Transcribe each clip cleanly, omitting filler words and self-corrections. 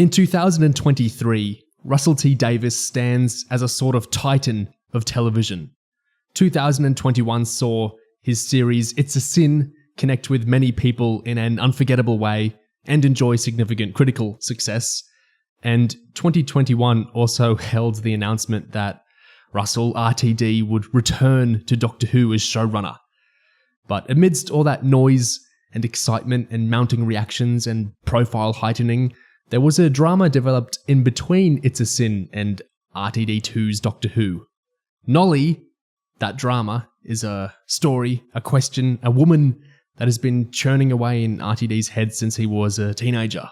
In 2023, Russell T Davies stands as a sort of titan of television. 2021 saw his series It's a Sin connect with many people in an unforgettable way and enjoy significant critical success. And 2021 also held the announcement that Russell RTD would return to Doctor Who as showrunner. But amidst all that noise and excitement and mounting reactions and profile heightening, there was a drama developed in between It's a Sin and RTD2's Doctor Who. Nolly, that drama, is a story, a question, a woman that has been churning away in RTD's head since he was a teenager.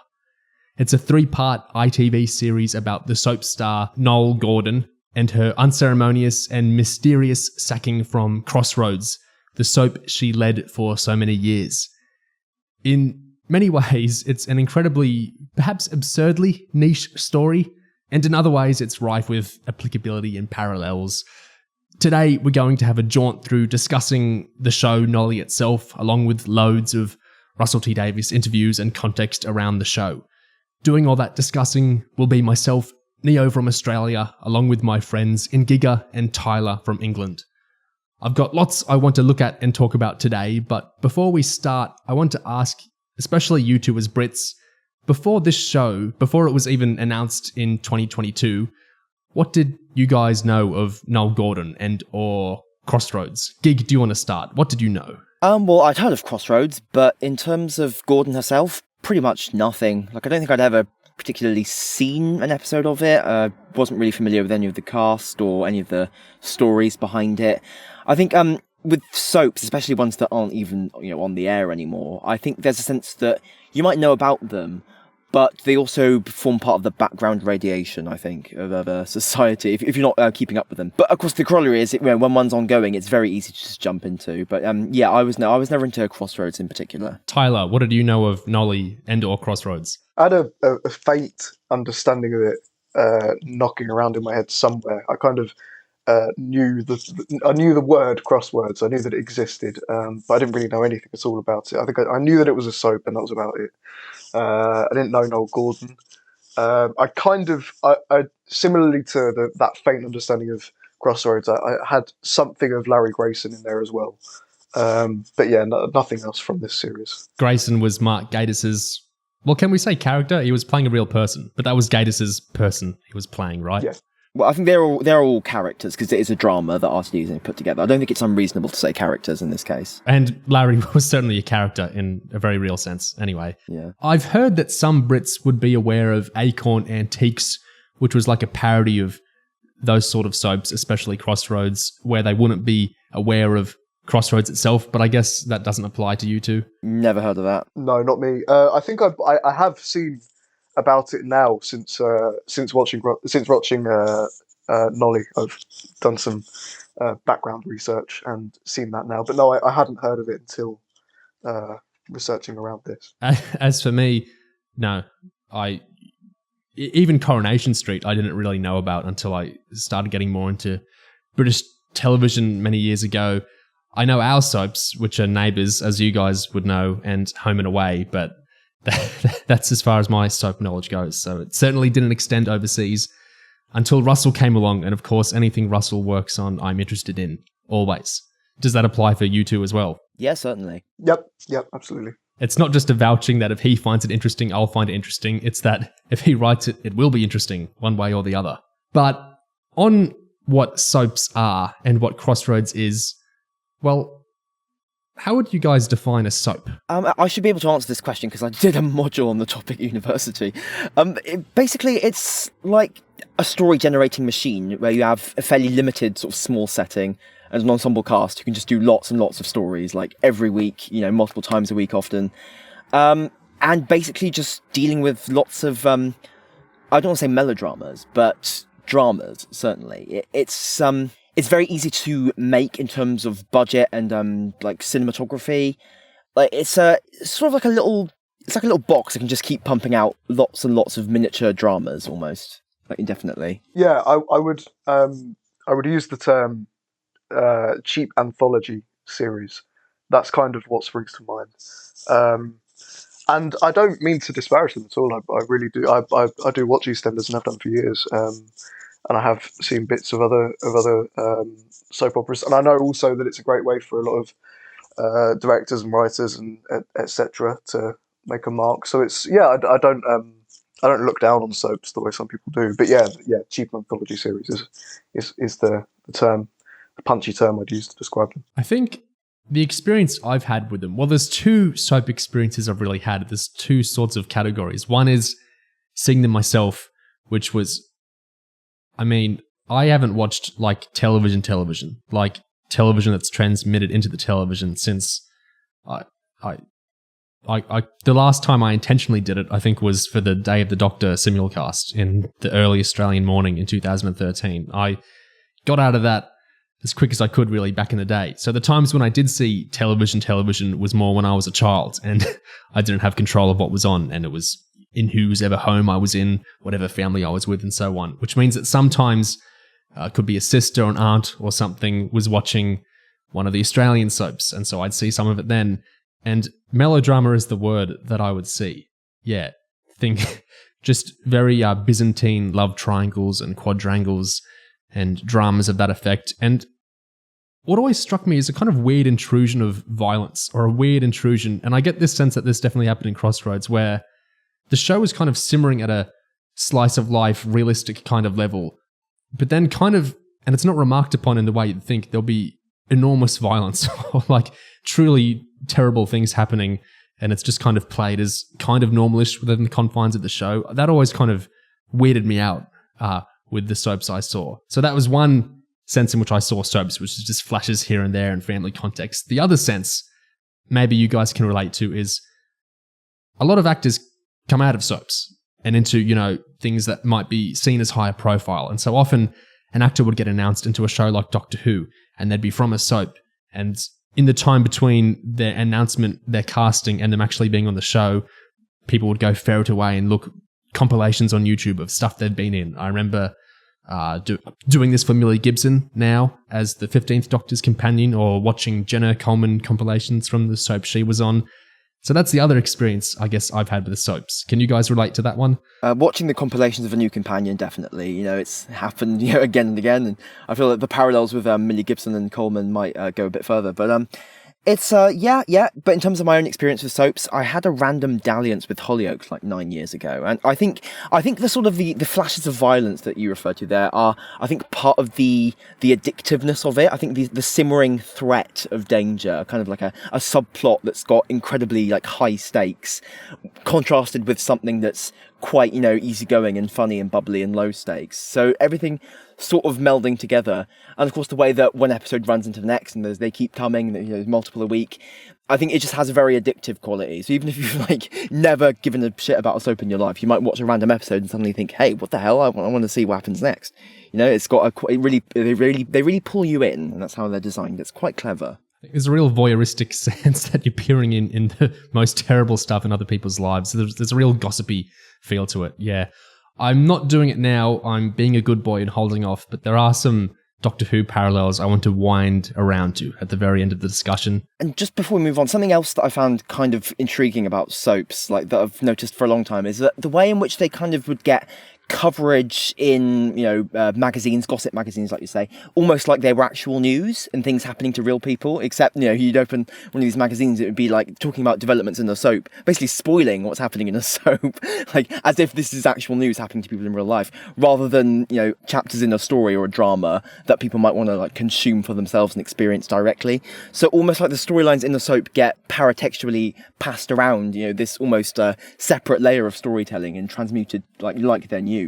It's a 3-part ITV series about the soap star Noele Gordon and her unceremonious and mysterious sacking from Crossroads, the soap she led for so many years. In many ways, it's an incredibly, perhaps absurdly niche story, and in other ways it's rife with applicability and parallels. Today, we're going to have a jaunt through discussing the show Nolly itself, along with loads of Russell T Davies interviews and context around the show. Doing all that discussing will be myself, Neo from Australia, along with my friends Ingiga and Tyler from England. I've got lots I want to look at and talk about today, but before we start, I want to ask, especially you two as Brits, before this show, before it was even announced in 2022, what did you guys know of Noele Gordon and or Crossroads? Gig, do you want to start? What did you know? Well, I'd heard of Crossroads, but in terms of Gordon herself, pretty much nothing. I don't think I'd ever particularly seen an episode of it. Wasn't really familiar with any of the cast or any of the stories behind it. I think with soaps, especially ones that aren't even on the air anymore, I think there's a sense that you might know about them, but they also form part of the background radiation, I think, of society, if you're not keeping up with them. But of course, the corollary is when one's ongoing, it's very easy to just jump into. But yeah, I was never into Crossroads in particular. Tyler, what did you know of Nolly and or Crossroads? I had a faint understanding of it knocking around in my head somewhere. I kind of knew the word Crosswords. I knew that it existed, but I didn't really know anything at all about it. I think I knew that it was a soap, and that was about it. I didn't know Noele Gordon. I similarly to that faint understanding of Crossroads, I had something of Larry Grayson in there as well. But yeah, nothing else from this series. Grayson was Mark Gatiss's, well, can we say character? He was playing a real person, but that was Gatiss's person he was playing, right? Yeah. Well, I think they're all characters because it is a drama that RTD has put together. I don't think it's unreasonable to say characters in this case. And Larry was certainly a character in a very real sense anyway. Yeah. I've heard that some Brits would be aware of Acorn Antiques, which was like a parody of those sort of soaps, especially Crossroads, where they wouldn't be aware of Crossroads itself, but I guess that doesn't apply to you two. Never heard of that. No, not me. I think I have seen about it now since watching Nolly. I've done some background research and seen that now, but no, I hadn't heard of it until researching around this. As for me, no, even Coronation Street I didn't really know about until I started getting more into British television many years ago. I know our soaps, which are Neighbours, as you guys would know, and Home and Away, but that's as far as my soap knowledge goes. So it certainly didn't extend overseas until Russell came along. And of course, anything Russell works on, I'm interested in, always. Does that apply for you two as well? Yeah, certainly. Yep, absolutely. It's not just a vouching that if he finds it interesting, I'll find it interesting. It's that if he writes it, it will be interesting, one way or the other. But on what soaps are and what Crossroads is, well, how would you guys define a soap? I should be able to answer this question because I did a module on the topic at university. Basically, it's like a story-generating machine where you have a fairly limited sort of small setting and an ensemble cast who can just do lots and lots of stories, like every week, multiple times a week often. And basically just dealing with lots of, I don't want to say melodramas, but dramas, certainly. It's very easy to make in terms of budget and like cinematography. Like it's sort of like a little box that can just keep pumping out lots and lots of miniature dramas almost, like indefinitely. Yeah, I would use the term cheap anthology series. That's kind of what springs to mind. And I don't mean to disparage them at all. I really do. I do watch EastEnders and have done for years. And I have seen bits of other soap operas. And I know also that it's a great way for a lot of directors and writers and etc. to make a mark. So it's I don't look down on soaps the way some people do. But yeah, cheap anthology series is the term, the punchy term I'd use to describe them. I think the experience I've had with them, well, there's two soap experiences I've really had. There's two sorts of categories. One is seeing them myself, which was, I mean, I haven't watched like television, like television that's transmitted into the television since the last time I intentionally did it, I think, was for the Day of the Doctor simulcast in the early Australian morning in 2013. I got out of that as quick as I could, really, back in the day. So the times when I did see television was more when I was a child and I didn't have control of what was on, and it was in whose ever home I was in, whatever family I was with, and so on. Which means that sometimes could be a sister or an aunt or something was watching one of the Australian soaps, and so I'd see some of it then. And melodrama is the word that I would see. Yeah, think just very Byzantine love triangles and quadrangles and dramas of that effect. And what always struck me is a kind of weird intrusion of violence, or a weird intrusion, and I get this sense that this definitely happened in Crossroads, where the show is kind of simmering at a slice of life, realistic kind of level, but then kind of, and it's not remarked upon in the way you'd think, there'll be enormous violence or like truly terrible things happening, and it's just kind of played as kind of normalish within the confines of the show. That always kind of weirded me out with the soaps I saw. So that was one sense in which I saw soaps, which is just flashes here and there in family context. The other sense, maybe you guys can relate to, is a lot of actors come out of soaps and into, things that might be seen as higher profile. And so often an actor would get announced into a show like Doctor Who, and they'd be from a soap. And in the time between their announcement, their casting, and them actually being on the show, people would go ferret away and look compilations on YouTube of stuff they'd been in. I remember doing this for Millie Gibson now as the 15th Doctor's companion, or watching Jenna Coleman compilations from the soap she was on. So that's the other experience I guess I've had with the soaps. Can you guys relate to that one? Watching the compilations of A New Companion, definitely. It's happened again and again, and I feel like the parallels with Millie Gibson and Coleman might go a bit further. But it's but in terms of my own experience with soaps, I had a random dalliance with Hollyoaks like 9 years ago, and I think the sort of the flashes of violence that you refer to there are, I think, part of the addictiveness of it. I think the simmering threat of danger, kind of like a subplot that's got incredibly like high stakes, contrasted with something that's quite easygoing and funny and bubbly and low stakes. So everything sort of melding together, and of course the way that one episode runs into the next, and they keep coming, there's multiple a week. I think it just has a very addictive quality. So even if you've never given a shit about a soap in your life, you might watch a random episode and suddenly think, hey, what the hell? I want to see what happens next. It's got they really pull you in, and that's how they're designed. It's quite clever. There's a real voyeuristic sense that you're peering in the most terrible stuff in other people's lives. There's a real gossipy feel to it. Yeah. I'm not doing it now. I'm being a good boy and holding off, but there are some Doctor Who parallels I want to wind around to at the very end of the discussion. And just before we move on, something else that I found kind of intriguing about soaps, that I've noticed for a long time, is that the way in which they kind of would get coverage in magazines, gossip magazines, like you say, almost like they were actual news and things happening to real people, except you'd open one of these magazines, it would be like talking about developments in a soap, basically spoiling what's happening in a soap, like as if this is actual news happening to people in real life, rather than chapters in a story or a drama that people might want to consume for themselves and experience directly. So almost like the storylines in the soap get paratextually passed around, this almost separate layer of storytelling and transmuted like their news,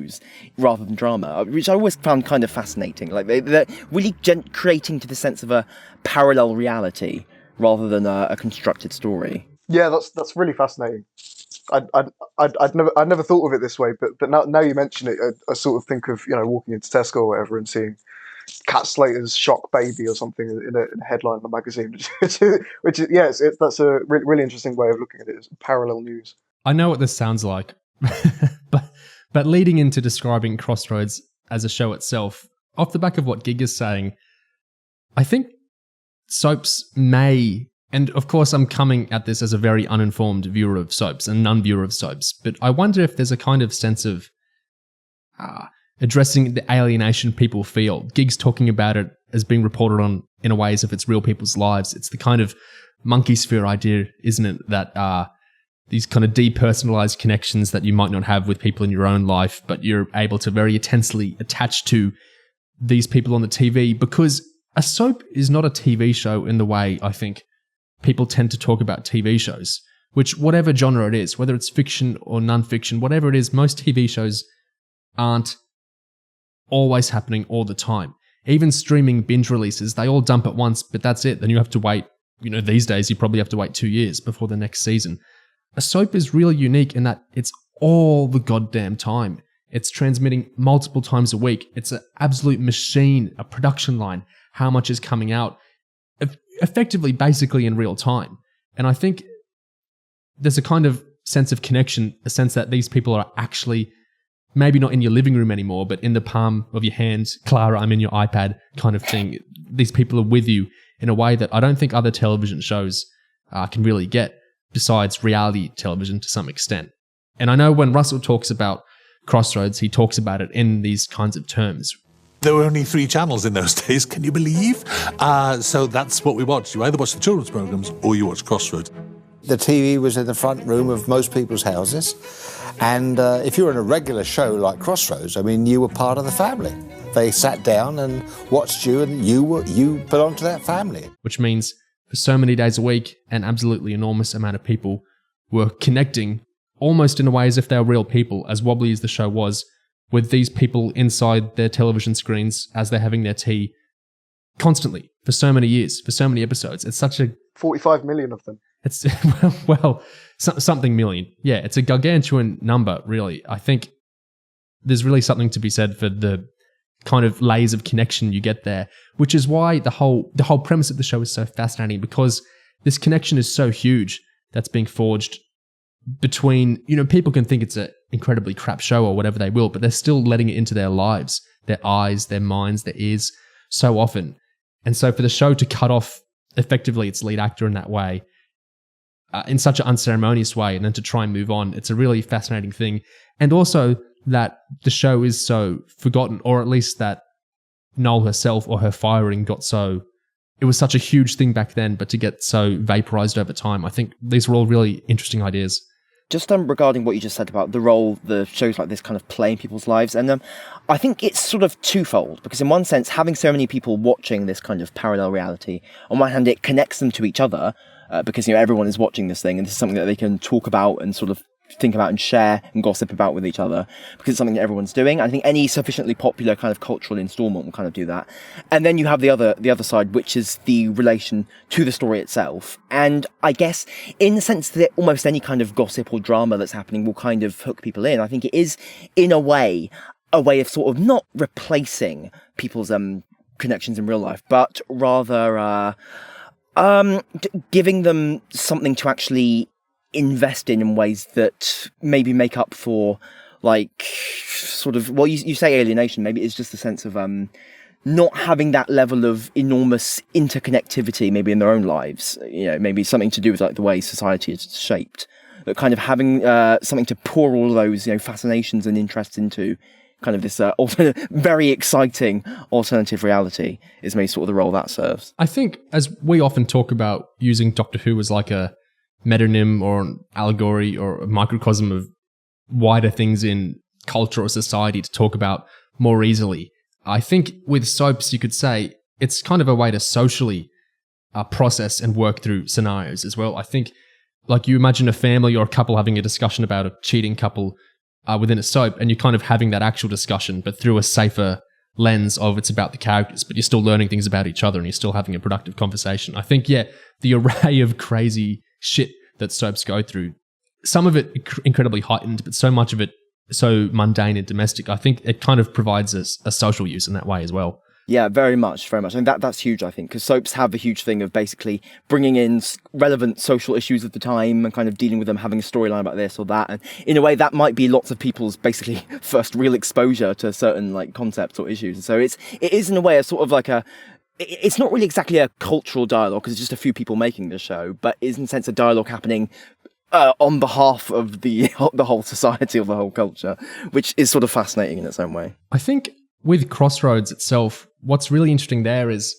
rather than drama, which I always found kind of fascinating. Like they're really creating to the sense of a parallel reality rather than a constructed story. Yeah, that's really fascinating. I'd never thought of it this way, but now you mention it, I sort of think of walking into Tesco or whatever and seeing Cat Slater's shock baby or something in a headline in the magazine, which is that's a really interesting way of looking at it as parallel news. I know what this sounds like, but leading into describing Crossroads as a show itself, off the back of what Giga's saying, I think soaps may And of course, I'm coming at this as a very uninformed viewer of soaps and non-viewer of soaps, but I wonder if there's a kind of sense of addressing the alienation people feel. Gig's talking about it as being reported on in a way as if it's real people's lives. It's the kind of monkey sphere idea, isn't it? That these kind of depersonalized connections that you might not have with people in your own life, but you're able to very intensely attach to these people on the TV, because a soap is not a TV show in the way I think people tend to talk about TV shows, which whatever genre it is, whether it's fiction or non-fiction, whatever it is, most TV shows aren't always happening all the time. Even streaming binge releases, they all dump at once, but that's it. Then you have to wait, these days you probably have to wait 2 years before the next season. A soap is really unique in that it's all the goddamn time. It's transmitting multiple times a week. It's an absolute machine, a production line, how much is coming out, effectively, basically in real time. And I think there's a kind of sense of connection, a sense that these people are actually maybe not in your living room anymore, but in the palm of your hand. Clara, I'm in your iPad kind of thing. These people are with you in a way that I don't think other television shows can really get, besides reality television to some extent. And I know when Russell talks about Crossroads, he talks about it in these kinds of terms. There were only 3 channels in those days, can you believe? So that's what we watched. You either watch the children's programmes or you watch Crossroads. The TV was in the front room of most people's houses. And if you were in a regular show like Crossroads, you were part of the family. They sat down and watched you, and you belonged to that family. Which means for so many days a week, an absolutely enormous amount of people were connecting almost in a way as if they were real people, as wobbly as the show was, with these people inside their television screens as they're having their tea constantly for so many years, for so many episodes. It's such a... 45 million of them. It's, something million. Yeah, it's a gargantuan number, really. I think there's really something to be said for the kind of layers of connection you get there, which is why the whole premise of the show is so fascinating, because this connection is so huge that's being forged between, people can think it's an incredibly crap show or whatever they will, but they're still letting it into their lives, their eyes, their minds, their ears so often. And so for the show to cut off effectively its lead actor in that way, in such an unceremonious way, and then to try and move on, it's a really fascinating thing. And also that the show is so forgotten, or at least that Noele herself or her firing it was such a huge thing back then, but to get so vaporized over time, I think these were all really interesting ideas. Just regarding what you just said about the role the shows like this kind of play in people's lives, and I think it's sort of twofold, because in one sense, having so many people watching this kind of parallel reality, on one hand, it connects them to each other, because everyone is watching this thing, and this is something that they can talk about and sort of think about and share and gossip about with each other, because it's something that everyone's doing. I think any sufficiently popular kind of cultural installment will kind of do that. And then you have the other side, which is the relation to the story itself. And I guess in the sense that almost any kind of gossip or drama that's happening will kind of hook people in, I think it is in a way of sort of not replacing people's connections in real life, but rather giving them something to actually invest in ways that maybe make up for, like, sort of, well, you say alienation, maybe it's just a sense of not having that level of enormous interconnectivity maybe in their own lives, maybe something to do with like the way society is shaped, that kind of having something to pour all of those fascinations and interests into, kind of this very exciting alternative reality, is maybe sort of the role that serves. I think, as we often talk about using Doctor Who as like a metonym or an allegory or a microcosm of wider things in culture or society to talk about more easily, I think with soaps you could say it's kind of a way to socially process and work through scenarios as well. I think, like, you imagine a family or a couple having a discussion about a cheating couple within a soap, and you're kind of having that actual discussion, but through a safer lens of it's about the characters, but you're still learning things about each other and you're still having a productive conversation. I think, the array of crazy shit that soaps go through, some of it incredibly heightened, but so much of it so mundane and domestic, I think it kind of provides us a social use in that way as well. Yeah, very much, very much. I mean, that's huge, I think, because soaps have a huge thing of basically bringing in relevant social issues of the time and kind of dealing with them, having a storyline about this or that. And in a way, that might be lots of people's basically first real exposure to certain like concepts or issues. So it is in a way a sort of like it's not really exactly a cultural dialogue because it's just a few people making the show, but is in a sense a dialogue happening on behalf of the whole society, of the whole culture, which is sort of fascinating in its own way. I think with Crossroads itself, what's really interesting there is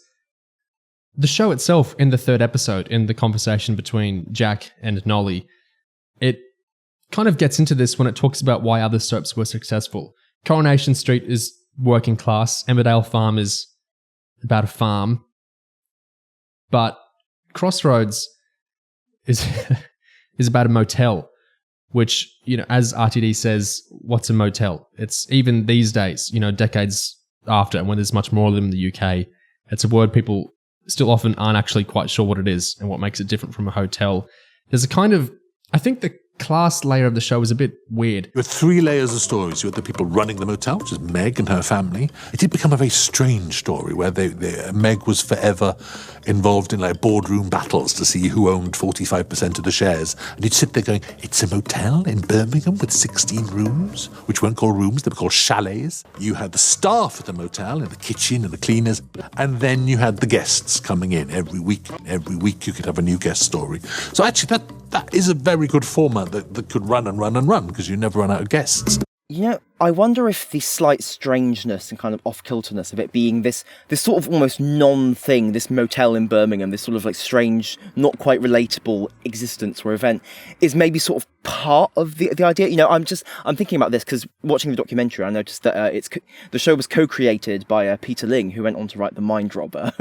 the show itself in the third episode, in the conversation between Jack and Nolly, it kind of gets into this when it talks about why other soaps were successful. Coronation Street is working class, Emmerdale Farm is about a farm, but Crossroads is is about a motel, which, you know, as RTD says, what's a motel? It's even these days, you know, decades after, and when there's much more of them in the UK, it's a word people still often aren't actually quite sure what it is and what makes it different from a hotel. There's a kind of, I think the class layer of the show is a bit weird. You had 3 layers of stories. You had the people running the motel, which is Meg and her family. It did become a very strange story where Meg was forever involved in like boardroom battles to see who owned 45% of the shares. And you'd sit there going, it's a motel in Birmingham with 16 rooms, which weren't called rooms, they were called chalets. You had the staff at the motel and the kitchen and the cleaners. And then you had the guests coming in every week. Every week you could have a new guest story. So actually that is a very good format that could run and run and run because you never run out of guests. Yeah, I wonder if the slight strangeness and kind of off-kilterness of it being this sort of almost non-thing, this motel in Birmingham, this sort of like strange, not quite relatable existence or event, is maybe sort of part of the idea. You know, I'm thinking about this because watching the documentary, I noticed that the show was co-created by Peter Ling, who went on to write The Mind Robber,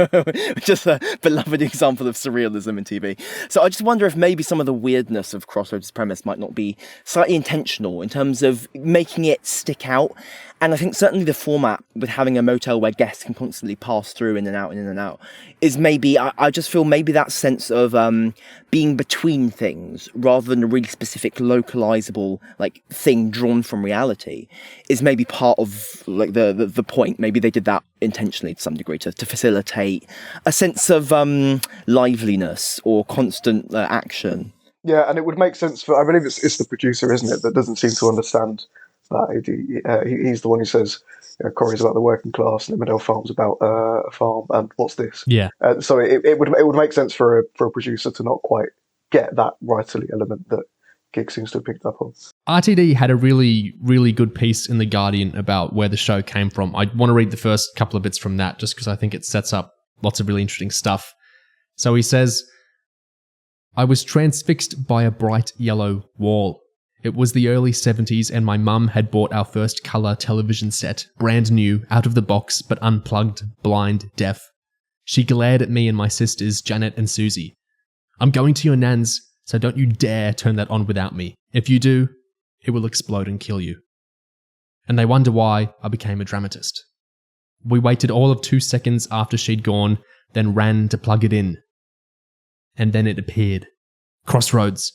which is a beloved example of surrealism in TV. So I just wonder if maybe some of the weirdness of Crossroads' premise might not be slightly intentional in terms of making it stick out. And I think certainly the format with having a motel where guests can constantly pass through in and out is maybe, I just feel maybe that sense of being between things rather than a really specific localizable like thing drawn from reality is maybe part of like the point. Maybe they did that intentionally to some degree to facilitate a sense of liveliness or constant action. Yeah, and it would make sense for, I believe it's the producer, isn't it, that doesn't seem to understand that. He's the one who says, Corrie's about the working class and Emmerdale Farm's about a farm, and what's this? Yeah. So it would make sense for a producer to not quite get that writerly element that Gig seems to have picked up on. RTD had a really, really good piece in The Guardian about where the show came from. I want to read the first couple of bits from that just because I think it sets up lots of really interesting stuff. So he says, I was transfixed by a bright yellow wall. It was the early 70s and my mum had bought our first colour television set, brand new, out of the box, but unplugged, blind, deaf. She glared at me and my sisters, Janet and Susie. I'm going to your nan's, so don't you dare turn that on without me. If you do, it will explode and kill you. And they wonder why I became a dramatist. We waited all of 2 seconds after she'd gone, then ran to plug it in. And then it appeared. Crossroads.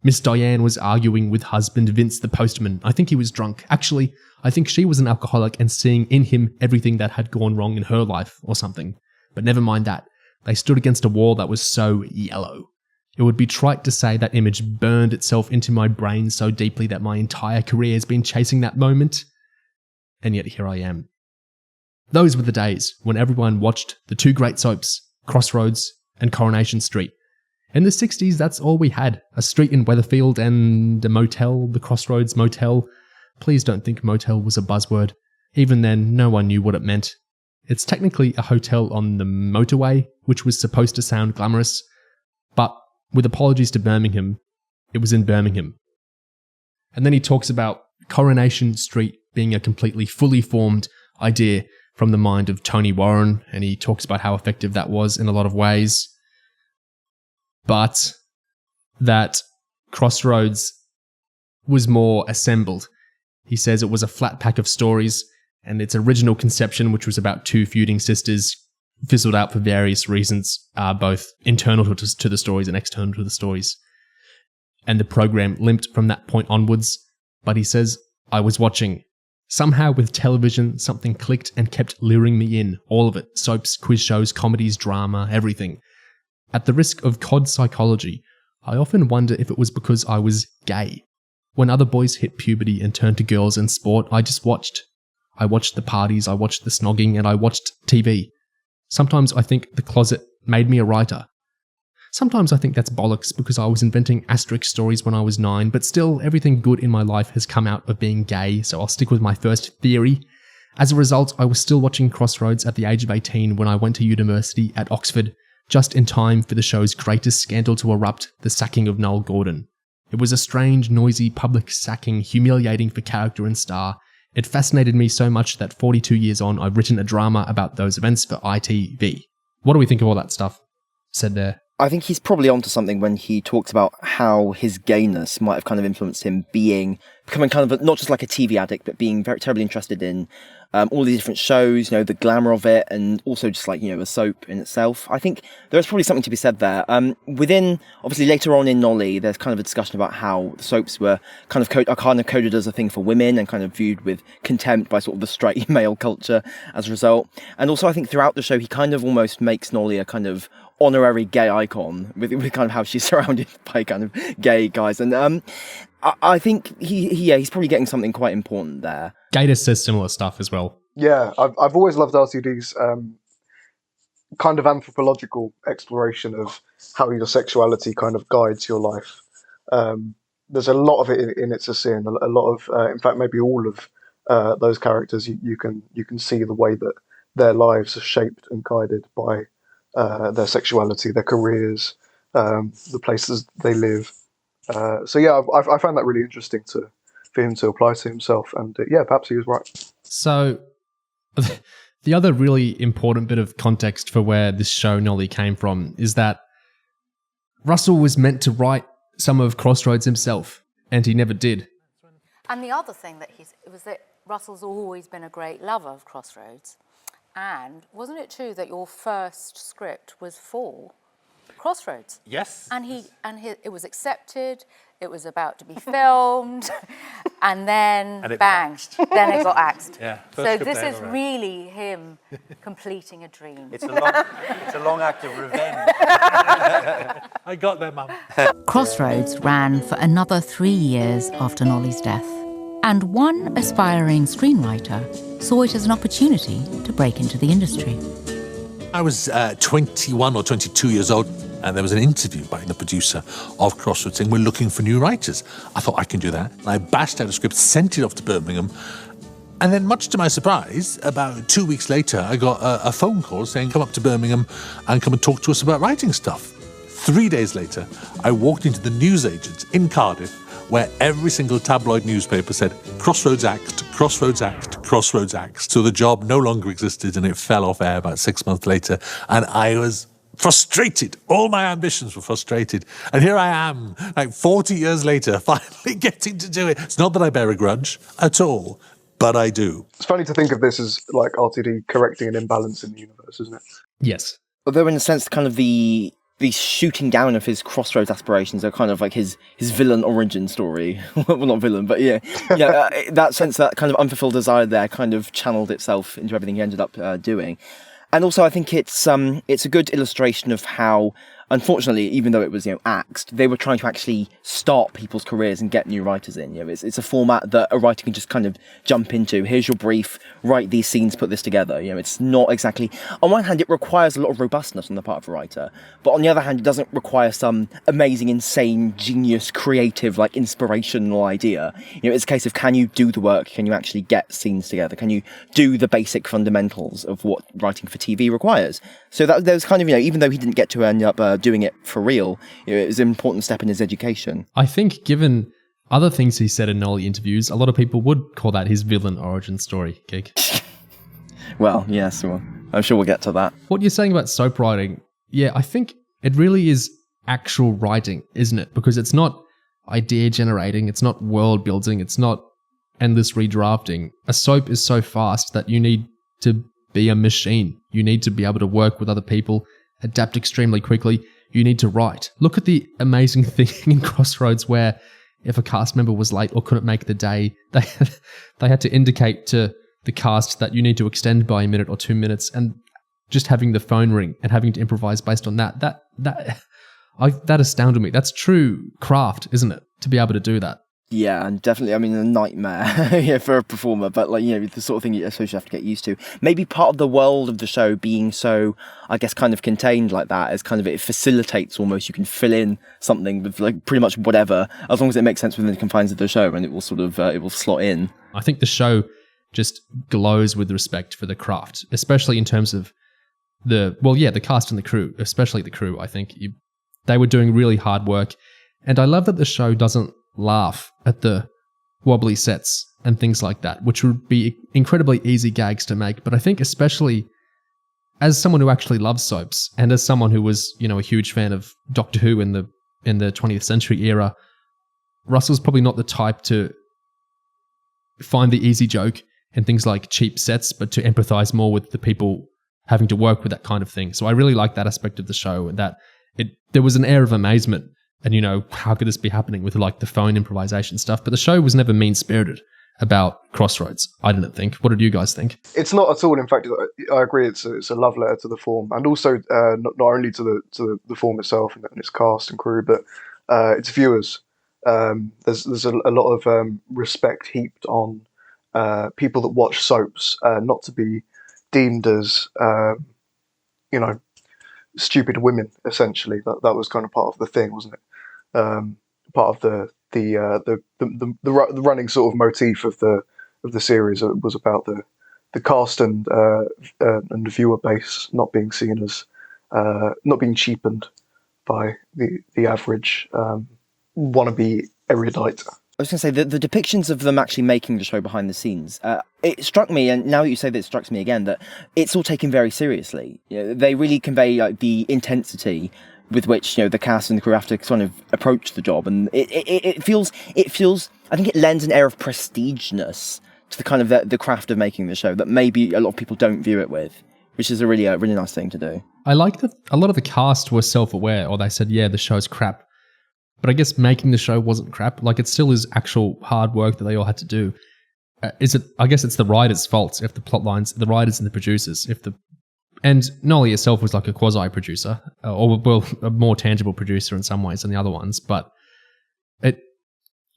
Miss Diane was arguing with husband Vince the postman. I think he was drunk. Actually, I think she was an alcoholic and seeing in him everything that had gone wrong in her life or something. But never mind that. They stood against a wall that was so yellow. It would be trite to say that image burned itself into my brain so deeply that my entire career has been chasing that moment. And yet here I am. Those were the days when everyone watched the 2 great soaps, Crossroads and Coronation Street. In the 60s, that's all we had. A street in Weatherfield and a motel, the Crossroads Motel. Please don't think motel was a buzzword. Even then, no one knew what it meant. It's technically a hotel on the motorway, which was supposed to sound glamorous. But with apologies to Birmingham, it was in Birmingham. And then he talks about Coronation Street being a completely fully formed idea from the mind of Tony Warren, and he talks about how effective that was in a lot of ways. But that Crossroads was more assembled. He says it was a flat pack of stories, and its original conception, which was about 2 feuding sisters, fizzled out for various reasons, both internal to the stories and external to the stories. And the program limped from that point onwards. But he says, I was watching. Somehow with television, something clicked and kept luring me in. All of it. Soaps, quiz shows, comedies, drama, everything. At the risk of cod psychology, I often wonder if it was because I was gay. When other boys hit puberty and turned to girls in sport, I just watched. I watched the parties, I watched the snogging, and I watched TV. Sometimes I think the closet made me a writer. Sometimes I think that's bollocks because I was inventing asterisk stories when I was 9, but still, everything good in my life has come out of being gay, so I'll stick with my first theory. As a result, I was still watching Crossroads at the age of 18 when I went to university at Oxford, just in time for the show's greatest scandal to erupt, the sacking of Noele Gordon. It was a strange, noisy, public sacking, humiliating for character and star. It fascinated me so much that 42 years on, I've written a drama about those events for ITV. What do we think of all that stuff said there? I think he's probably onto something when he talks about how his gayness might have kind of influenced him becoming kind of not just like a TV addict, but being very terribly interested in all these different shows, the glamour of it, and also just like, the soap in itself. I think there's probably something to be said there. Obviously later on in Nolly, there's kind of a discussion about how the soaps were kind of coded as a thing for women and kind of viewed with contempt by sort of the straight male culture as a result. And also I think throughout the show, he kind of almost makes Nolly a kind of honorary gay icon with kind of how she's surrounded by kind of gay guys. And I think he's probably getting something quite important there. Gator says similar stuff as well. Yeah, I've always loved RTD's kind of anthropological exploration of how your sexuality kind of guides your life. There's a lot of it in It's a Sin. A lot of, in fact, maybe all of those characters. You can see the way that their lives are shaped and guided by their sexuality, their careers, the places they live. So yeah, I found that really interesting for him to apply to himself, and yeah, perhaps he was right. So, the other really important bit of context for where this show Nolly came from is that Russell was meant to write some of Crossroads himself, and he never did. And the other thing was that Russell's always been a great lover of Crossroads, and wasn't it true that your first script was for Crossroads? Yes. And it was accepted, it was about to be filmed, and then bang, then it got axed. Yeah. So this is really him completing a dream. It's a long act of revenge. I got there, Mum. Crossroads ran for another 3 years after Nolly's death, and one aspiring screenwriter saw it as an opportunity to break into the industry. I was 21 or 22 years old, and there was an interview by the producer of Crossroads saying, we're looking for new writers. I thought, I can do that. And I bashed out a script, sent it off to Birmingham, and then much to my surprise, about 2 weeks later, I got a phone call saying, come up to Birmingham and come and talk to us about writing stuff. 3 days later, I walked into the newsagents in Cardiff, where every single tabloid newspaper said, Crossroads Act, Crossroads Act, Crossroads Act. So the job no longer existed, and it fell off air about 6 months later, and I was frustrated. All my ambitions were frustrated. And here I am, like 40 years later, finally getting to do it. It's not that I bear a grudge at all, but I do. It's funny to think of this as like RTD correcting an imbalance in the universe, isn't it? Yes. Although in a sense, kind of the shooting down of his Crossroads aspirations are kind of like his villain origin story. Well, not villain, but yeah. That sense, that kind of unfulfilled desire there kind of channeled itself into everything he ended up doing. And also, I think it's a good illustration of how, unfortunately, even though it was axed, they were trying to actually start people's careers and get new writers in. It's a format that a writer can just kind of jump into. Here's your brief, write these scenes, put this together. It's not exactly. On one hand, it requires a lot of robustness on the part of a writer, but on the other hand, it doesn't require some amazing, insane, genius, creative, like inspirational idea. It's a case of, can you do the work? Can you actually get scenes together? Can you do the basic fundamentals of what writing for TV requires? So that there's kind of, even though he didn't get to end up doing it for real, it was an important step in his education. I think given other things he said in Nolly interviews, a lot of people would call that his villain origin story, Gig. Well, yes, I'm sure we'll get to that. What you're saying about soap writing, yeah, I think it really is actual writing, isn't it? Because it's not idea generating, it's not world building, it's not endless redrafting. A soap is so fast that you need to be a machine. You need to be able to work with other people, adapt extremely quickly. You need to write. Look at the amazing thing in Crossroads where if a cast member was late or couldn't make the day, they had to indicate to the cast that you need to extend by a minute or 2 minutes, and just having the phone ring and having to improvise based on that astounded me. That's true craft, isn't it? To be able to do that. Yeah, and definitely, I mean, a nightmare for a performer, but like, the sort of thing I suppose you have to get used to. Maybe part of the world of the show being so, I guess, kind of contained like that is kind of, it facilitates almost, you can fill in something with like pretty much whatever, as long as it makes sense within the confines of the show, and it will sort of, it will slot in. I think the show just glows with respect for the craft, especially in terms of the cast and the crew, especially the crew. I think they were doing really hard work. And I love that the show doesn't laugh at the wobbly sets and things like that, which would be incredibly easy gags to make. But I think especially as someone who actually loves soaps and as someone who was, a huge fan of Doctor Who in the 20th century era, Russell's probably not the type to find the easy joke and things like cheap sets, but to empathize more with the people having to work with that kind of thing. So I really like that aspect of the show, and that there was an air of amazement and, how could this be happening with like the phone improvisation stuff? But the show was never mean-spirited about Crossroads, I didn't think. What did you guys think? It's not at all. In fact, I agree. It's a love letter to the form, and also not only to the form itself and its cast and crew, but its viewers. There's a lot of respect heaped on people that watch soaps, not to be deemed as stupid women. Essentially, that was kind of part of the thing, wasn't it? Part of the running sort of motif of the series was about the cast and the viewer base not being seen as not being cheapened by the average wannabe erudite. I was going to say, the depictions of them actually making the show behind the scenes, it struck me, and now that you say that, it strikes me again, that it's all taken very seriously. They really convey like the intensity with which the cast and the crew have to kind of approach the job, and it feels. I think it lends an air of prestigeness to the kind of the craft of making the show that maybe a lot of people don't view it with, which is a really nice thing to do. I like that a lot of the cast were self-aware, or they said, yeah, the show's crap. But I guess making the show wasn't crap. Like, it still is actual hard work that they all had to do. I guess it's the writers' fault if the plot lines, the writers and the producers, and Nolly herself was like a quasi-producer, or a more tangible producer in some ways than the other ones. But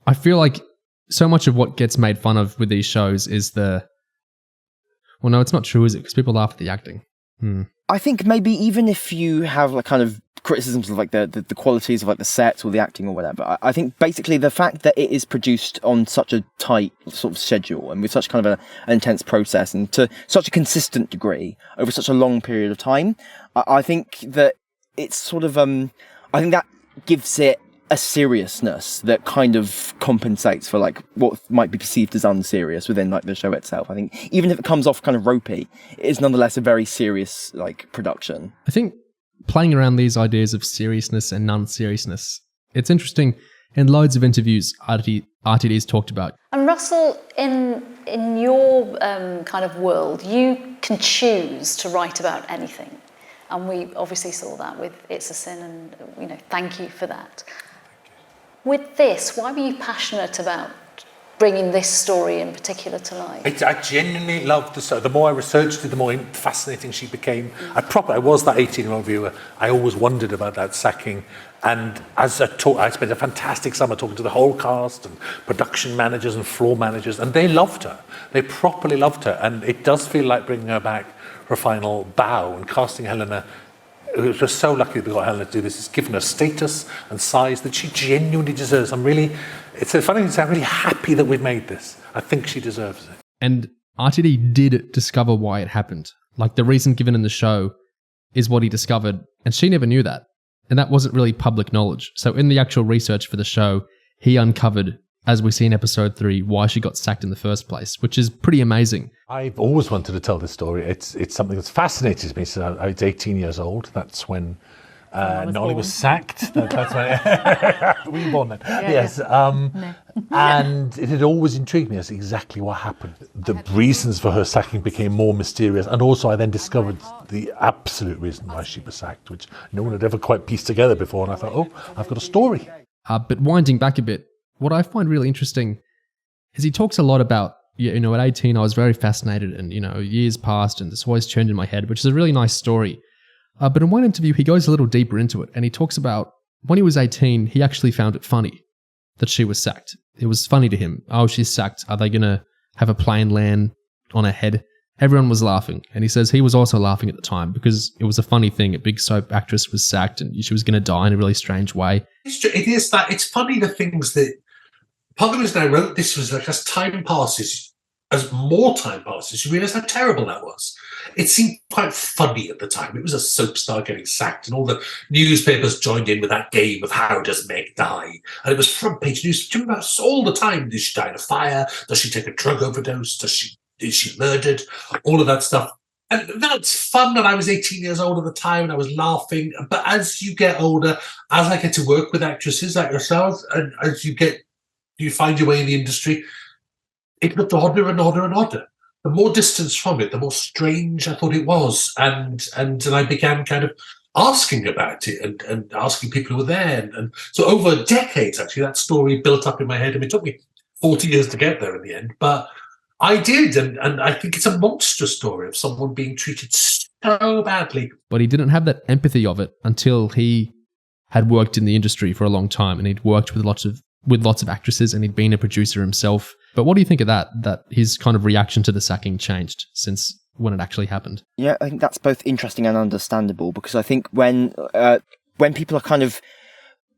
I feel like so much of what gets made fun of with these shows is well, no, it's not true, is it? Because people laugh at the acting. I think maybe even if you have like kind of criticisms of like the qualities of like the sets or the acting or whatever, I think basically the fact that it is produced on such a tight sort of schedule and with such kind of an intense process and to such a consistent degree over such a long period of time, I think that it's sort of I think that gives it a seriousness that kind of compensates for like what might be perceived as unserious within like the show itself. I think even if it comes off kind of ropey, it is nonetheless a very serious like production. I think playing around these ideas of seriousness and non-seriousness, it's interesting. In loads of interviews, RTD's talked about. And Russell, in your kind of world, you can choose to write about anything. And we obviously saw that with It's a Sin, and thank you for that. With this, why were you passionate about bringing this story in particular to life? I genuinely loved the story. The more I researched it, the more fascinating she became. I was that 18-year-old viewer. I always wondered about that sacking. And as I spent a fantastic summer talking to the whole cast and production managers and floor managers, and they loved her. They properly loved her. And it does feel like bringing her back for a final bow and casting Helena. We're just so lucky that we got Helena to do this. It's given her status and size that she genuinely deserves. It's a funny thing to say, I'm really happy that we've made this. I think she deserves it. And RTD did discover why it happened. Like, the reason given in the show is what he discovered, and she never knew that. And that wasn't really public knowledge. So in the actual research for the show, he uncovered, as we see in episode 3, why she got sacked in the first place, which is pretty amazing. I've always wanted to tell this story. It's something that's fascinated me since I was 18 years old. That's when Nolly was sacked. That's when were you born then? Yeah, yes. Yeah. And it had always intrigued me as exactly what happened. The reasons for her sacking became more mysterious, and also I then discovered the absolute reason why she was sacked, which no one had ever quite pieced together before. And I thought, oh, I've got a story. But winding back a bit, what I find really interesting is he talks a lot about, at 18 I was very fascinated, and, years passed and this always turned in my head, which is a really nice story. But in one interview, he goes a little deeper into it, and he talks about when he was 18, he actually found it funny. that she was sacked. It was funny to him. Oh, she's sacked. Are they going to have a plane land on her head? Everyone was laughing. And he says he was also laughing at the time because it was a funny thing. A big soap actress was sacked and she was going to die in a really strange way. It is that. It's funny the things that... Part of the reason I wrote this was like, as time passes, as more time passes, you realise how terrible that was. It seemed quite funny at the time. It was a soap star getting sacked, and all the newspapers joined in with that game of how does Meg die? And it was front page news. Do you remember all the time? Does she die in a fire? Does she take a drug overdose? Is she murdered? All of that stuff. And that's fun. And I was 18 years old at the time, and I was laughing. But as you get older, as I get to work with actresses like yourselves, and as you find your way in the industry, it looked odder and odder and odder. The more distance from it, the more strange I thought it was. And I began kind of asking about it and asking people who were there. And so over decades, actually, that story built up in my head. And it took me 40 years to get there in the end. But I did. And I think it's a monstrous story of someone being treated so badly. But he didn't have that empathy of it until he had worked in the industry for a long time. And he'd worked with lots of actresses, and he'd been a producer himself. But what do you think of that his kind of reaction to the sacking changed since when it actually happened? Yeah, I think that's both interesting and understandable, because I think when people are kind of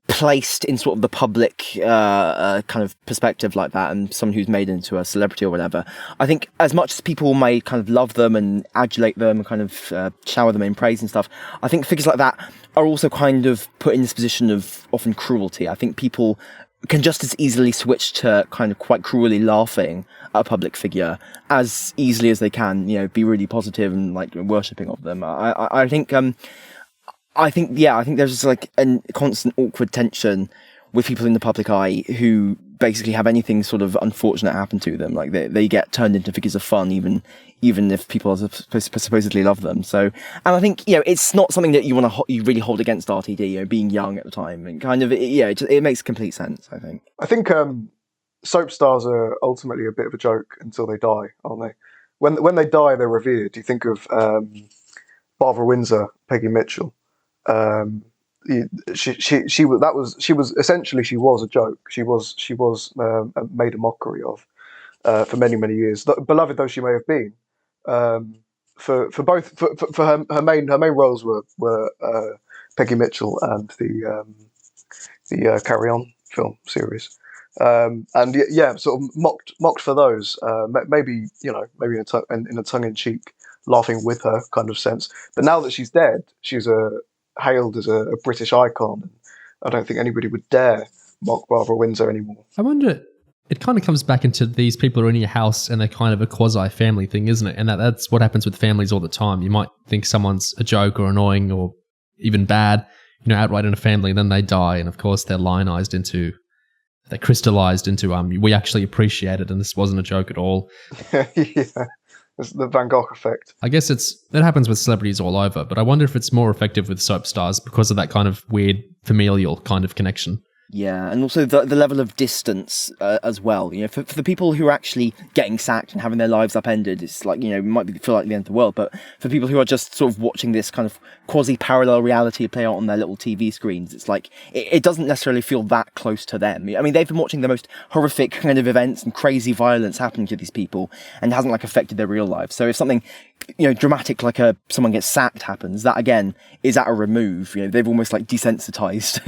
placed in sort of the public kind of perspective like that, and someone who's made into a celebrity or whatever, I think as much as people may kind of love them and adulate them and kind of shower them in praise and stuff, I think figures like that are also kind of put in this position of often cruelty. I think people can just as easily switch to kind of quite cruelly laughing at a public figure as easily as they can, be really positive and like worshipping of them. I think there's like a constant awkward tension with people in the public eye who basically have anything sort of unfortunate happen to them. Like they get turned into figures of fun, even if people supposedly love them. So, and I think, it's not something that you really hold against RTD, being young at the time, and kind of, it makes complete sense, I think. I think soap stars are ultimately a bit of a joke until they die, aren't they? When they die, they're revered. You think of Barbara Windsor, Peggy Mitchell. She was essentially a joke. She was made a mockery of for many years. Beloved though she may have been, for her main roles were Peggy Mitchell and the Carry On film series, sort of mocked for those. Maybe in a tongue-in-cheek, laughing with her kind of sense. But now that she's dead, she's hailed as a British icon. I don't think anybody would dare mock Barbara Windsor anymore. I wonder, it kind of comes back into these people are in your house and they're kind of a quasi-family thing, isn't it? And that's what happens with families all the time. You might think someone's a joke or annoying or even bad, outright in a family, and then they die. And of course, they're crystallized into, we actually appreciate it and this wasn't a joke at all. Yeah. It's the Van Gogh effect. I guess it happens with celebrities all over, but I wonder if it's more effective with soap stars because of that kind of weird familial kind of connection. Yeah, and also the level of distance as well. For the people who are actually getting sacked and having their lives upended, it's like, it might feel like the end of the world. But for people who are just sort of watching this kind of quasi-parallel reality play out on their little TV screens, it's like, it doesn't necessarily feel that close to them. I mean, they've been watching the most horrific kind of events and crazy violence happening to these people, and it hasn't like affected their real lives. So if something, dramatic like someone gets sacked happens, that again is at a remove. They've almost like desensitized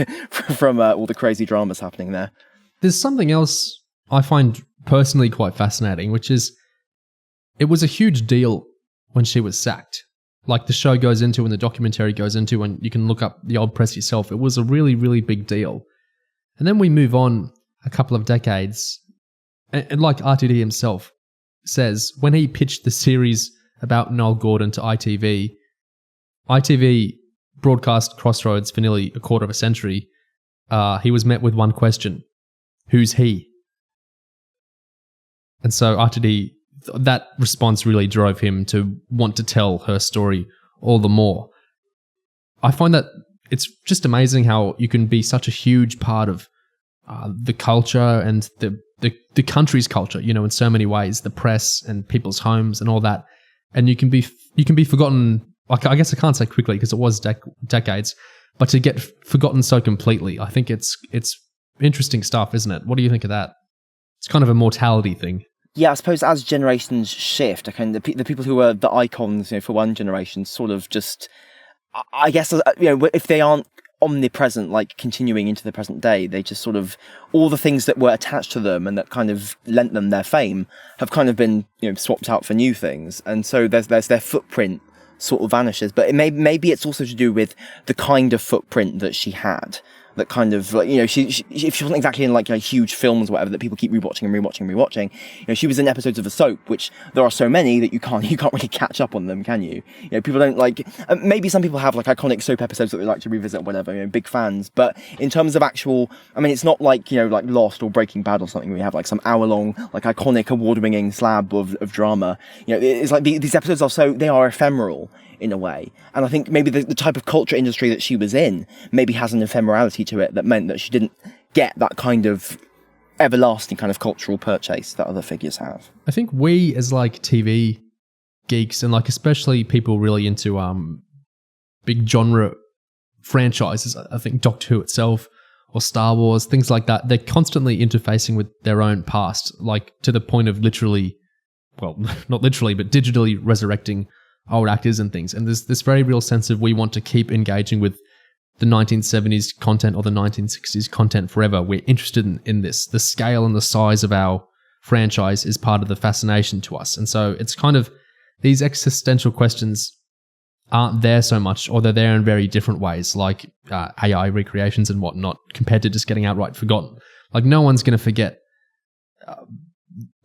from all the crazy dramas happening there. There's something else I find personally quite fascinating, which is it was a huge deal when she was sacked. Like the show goes into and the documentary goes into, and you can look up the old press yourself. It was a really, really big deal. And then we move on a couple of decades, and like RTD himself says, when he pitched the series about Noele Gordon to ITV broadcast Crossroads for nearly a quarter of a century. He was met with one question: who's he? And so RTD, that response really drove him to want to tell her story all the more. I find that it's just amazing how you can be such a huge part of the culture and the country's culture, in so many ways, the press and people's homes and all that. And you can be forgotten. Like, I guess I can't say quickly because it was decades, but to get forgotten so completely, I think it's interesting stuff, isn't it? What do you think of that? It's kind of a mortality thing. Yeah, I suppose as generations shift, the people who are the icons, for one generation, sort of just, I guess, if they aren't omnipresent, like continuing into the present day, they just sort of, all the things that were attached to them and that kind of lent them their fame have kind of been, swapped out for new things. And so there's their footprint sort of vanishes. But maybe it's also to do with the kind of footprint that she had. That kind of, like, if she wasn't exactly in like huge films or whatever that people keep rewatching, she was in episodes of a soap, which there are so many that you can't really catch up on them, can you? People don't like, maybe some people have like iconic soap episodes that they like to revisit or whatever, big fans, but in terms of actual, it's not like, like Lost or Breaking Bad or something where you have like some hour-long, like iconic award-winning slab of drama. It's like these episodes they are ephemeral in a way. And I think maybe the type of culture industry that she was in maybe has an ephemerality to it that meant that she didn't get that kind of everlasting kind of cultural purchase that other figures have. I think we as like TV geeks and like especially people really into big genre franchises, I think Doctor Who itself or Star Wars, things like that, they're constantly interfacing with their own past, like to the point of literally, well, not literally, but digitally resurrecting old actors and things. And there's this very real sense of we want to keep engaging with the 1970s content or the 1960s content forever. We're interested in this. The scale and the size of our franchise is part of the fascination to us. And so it's kind of, these existential questions aren't there so much, or they're there in very different ways, like AI recreations and whatnot, compared to just getting outright forgotten. Like no one's going to forget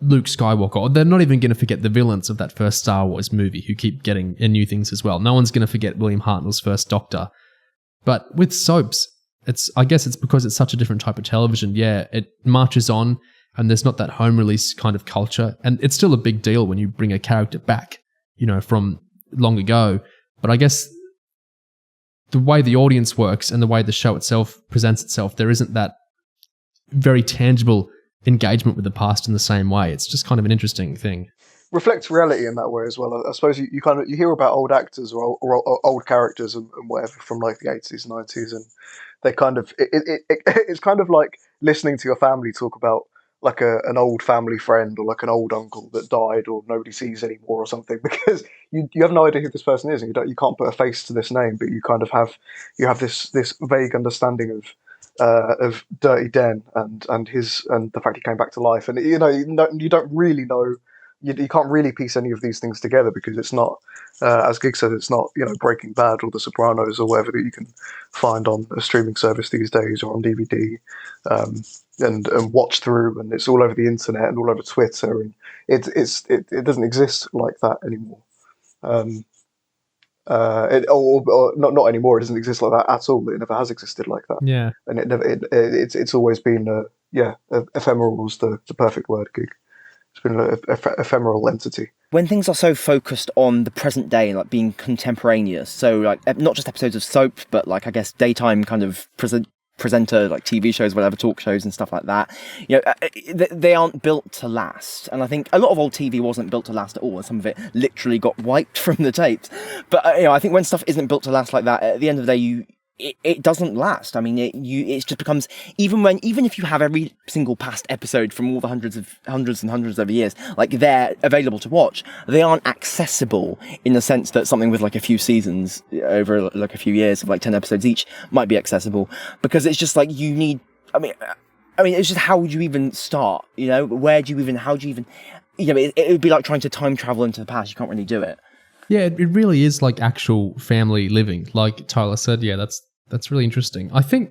Luke Skywalker, or they're not even going to forget the villains of that first Star Wars movie who keep getting new things as well. No one's going to forget William Hartnell's first Doctor. But with soaps, I guess it's because it's such a different type of television. Yeah, it marches on and there's not that home release kind of culture. And it's still a big deal when you bring a character back, from long ago. But I guess the way the audience works and the way the show itself presents itself, there isn't that very tangible engagement with the past in the same way. It's just kind of an interesting thing. Reflects reality in that way as well. I suppose you hear about old actors or old characters and whatever from like the 80s, 90s, and they kind of it's kind of like listening to your family talk about like an old family friend or like an old uncle that died or nobody sees anymore or something, because you have no idea who this person is and you can't put a face to this name, but you kind of have this vague understanding of Dirty Den and the fact he came back to life, and you don't really know. You can't really piece any of these things together because it's not, as Gig said, it's not Breaking Bad or The Sopranos or whatever that you can find on a streaming service these days or on DVD and watch through, and it's all over the internet and all over Twitter, and it doesn't exist like that anymore. Not anymore. It doesn't exist like that at all. It never has existed like that. Yeah, and it's always been ephemeral was the perfect word, Gig. It's been an ephemeral entity. When things are so focused on the present day, like being contemporaneous, so like not just episodes of soap, but like I guess daytime kind of presenter, like TV shows, whatever, talk shows and stuff like that, they aren't built to last. And I think a lot of old TV wasn't built to last at all, and some of it literally got wiped from the tapes. But I think when stuff isn't built to last like that, at the end of the day, it doesn't last. I mean, it just becomes, even if you have every single past episode from all the hundreds and hundreds of years, like they're available to watch, they aren't accessible in the sense that something with like a few seasons over like a few years of like 10 episodes each might be accessible, because it's just like you need. I mean, it's just, how would you even start? How do you even? It would be like trying to time travel into the past. You can't really do it. Yeah, it really is like actual family living. Like Tyler said, yeah, that's really interesting. I think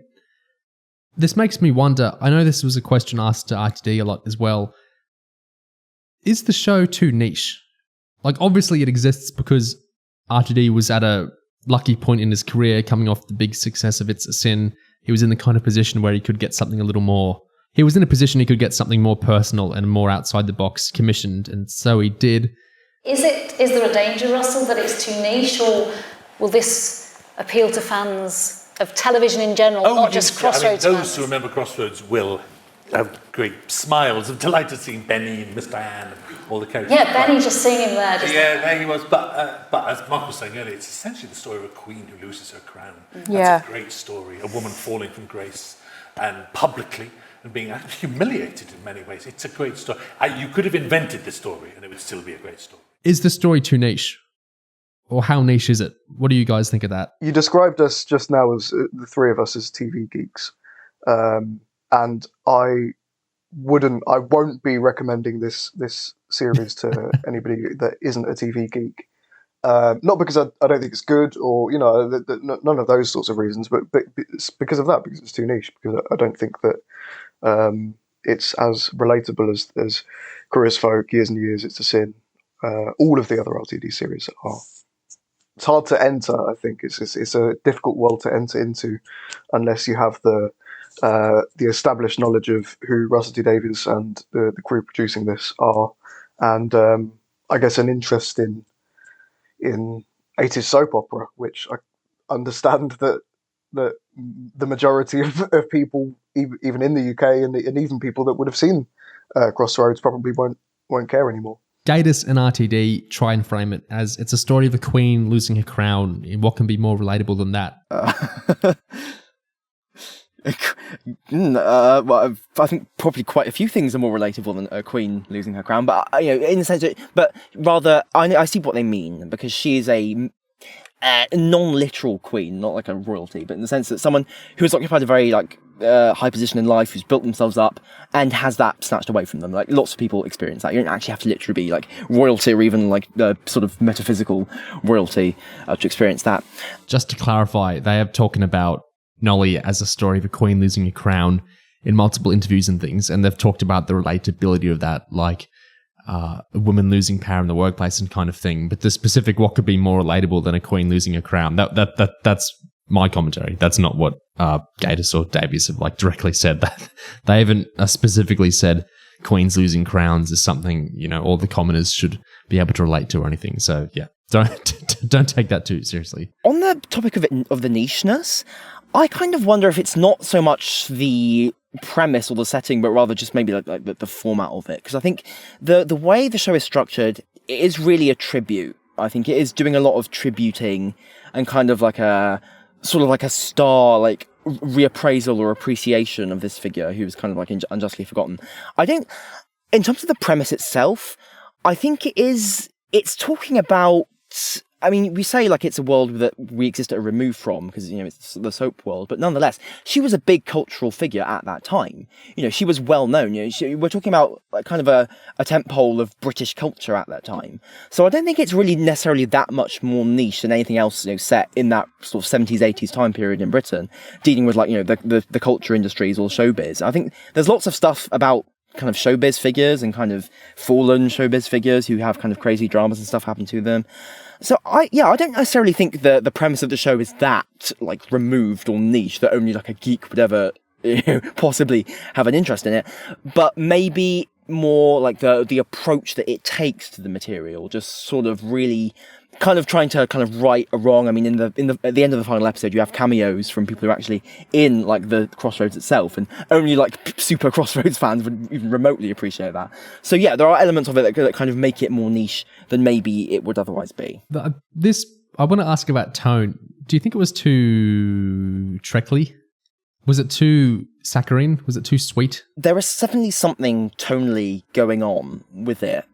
this makes me wonder, I know this was a question asked to RTD a lot as well. Is the show too niche? Like, obviously it exists because RTD was at a lucky point in his career coming off the big success of It's a Sin. He was in the kind of position where he could get something a little more... He was in a position he could get something more personal and more outside the box commissioned, and so he did. Is there a danger, Russell, that it's too niche, or will this appeal to fans of television in general, not just Crossroads fans? Those who remember Crossroads will have great smiles of delight at seeing Benny and Mr. Anne and all the characters. Yeah, Benny just singing there. There he was. But as Mark was saying earlier, it's essentially the story of a queen who loses her crown. Yeah. That's a great story. A woman falling from grace. and publicly and being actually humiliated in many ways. It's a great story. You could have invented the story and it would still be a great story. Is the story too niche? Or how niche is it? What do you guys think of that? You described us just now as the three of us as TV geeks, and I won't be recommending this series to anybody that isn't a TV geek. Not because I don't think it's good, or none of those sorts of reasons, but it's because of that, because it's too niche. Because I don't think that it's as relatable as Queer Folk, Years and Years, It's a Sin, all of the other LTD series are. It's hard to enter. I think it's a difficult world to enter into unless you have the established knowledge of who Russell T Davies and the crew producing this are, and I guess an interest in 80s soap opera, which I understand that the majority of people, even in the UK, and even people that would have seen Crossroads, probably won't care anymore. Gatus and RTD try and frame it as it's a story of a queen losing her crown. What can be more relatable than that? Well, I think probably quite a few things are more relatable than a queen losing her crown, but in the sense, but rather, I see what they mean, because she is a non-literal queen, not like a royalty, but in the sense that someone who has occupied a very high position in life, who's built themselves up, and has that snatched away from them. Like, lots of people experience that. You don't actually have to literally be like royalty, or even like the sort of metaphysical royalty to experience that. Just to clarify, they are talking about Nolly as a story of a queen losing a crown in multiple interviews and things, and they've talked about the relatability of that, like a woman losing power in the workplace and kind of thing. But the specific, what could be more relatable than a queen losing a crown? That's my commentary. That's not what Gatus or Davies have directly said. That they haven't specifically said queens losing crowns is something all the commoners should be able to relate to or anything. So yeah, don't take that too seriously. On the topic of the nicheness, I kind of wonder if it's not so much the premise or the setting, but rather just maybe like the format of it. Because I think the way the show is structured, it is really a tribute. I think it is doing a lot of tributing and kind of like a sort of like a star, like reappraisal or appreciation of this figure who was kind of like unjustly forgotten. I don't, in terms of the premise itself, I think it's talking about, I mean, we say like it's a world that we exist at a remove from, because, it's the soap world, but nonetheless, she was a big cultural figure at that time. She was well known. We're talking about kind of a tentpole of British culture at that time. So I don't think it's really necessarily that much more niche than anything else, set in that sort of 70s, 80s time period in Britain, dealing with the culture industries or showbiz. I think there's lots of stuff about kind of showbiz figures and kind of fallen showbiz figures who have kind of crazy dramas and stuff happen to them. So I don't necessarily think the premise of the show is that removed or niche that only a geek would ever possibly have an interest in it, but maybe more the approach that it takes to the material, just sort of really kind of trying to kind of right a wrong. I mean, at the end of the final episode, you have cameos from people who are actually in the Crossroads itself, and only super Crossroads fans would even remotely appreciate that. So yeah, there are elements of it that kind of make it more niche than maybe it would otherwise be. I want to ask about tone. Do you think it was too Trekley? Was it too saccharine? Was it too sweet? There is definitely something tonally going on with it.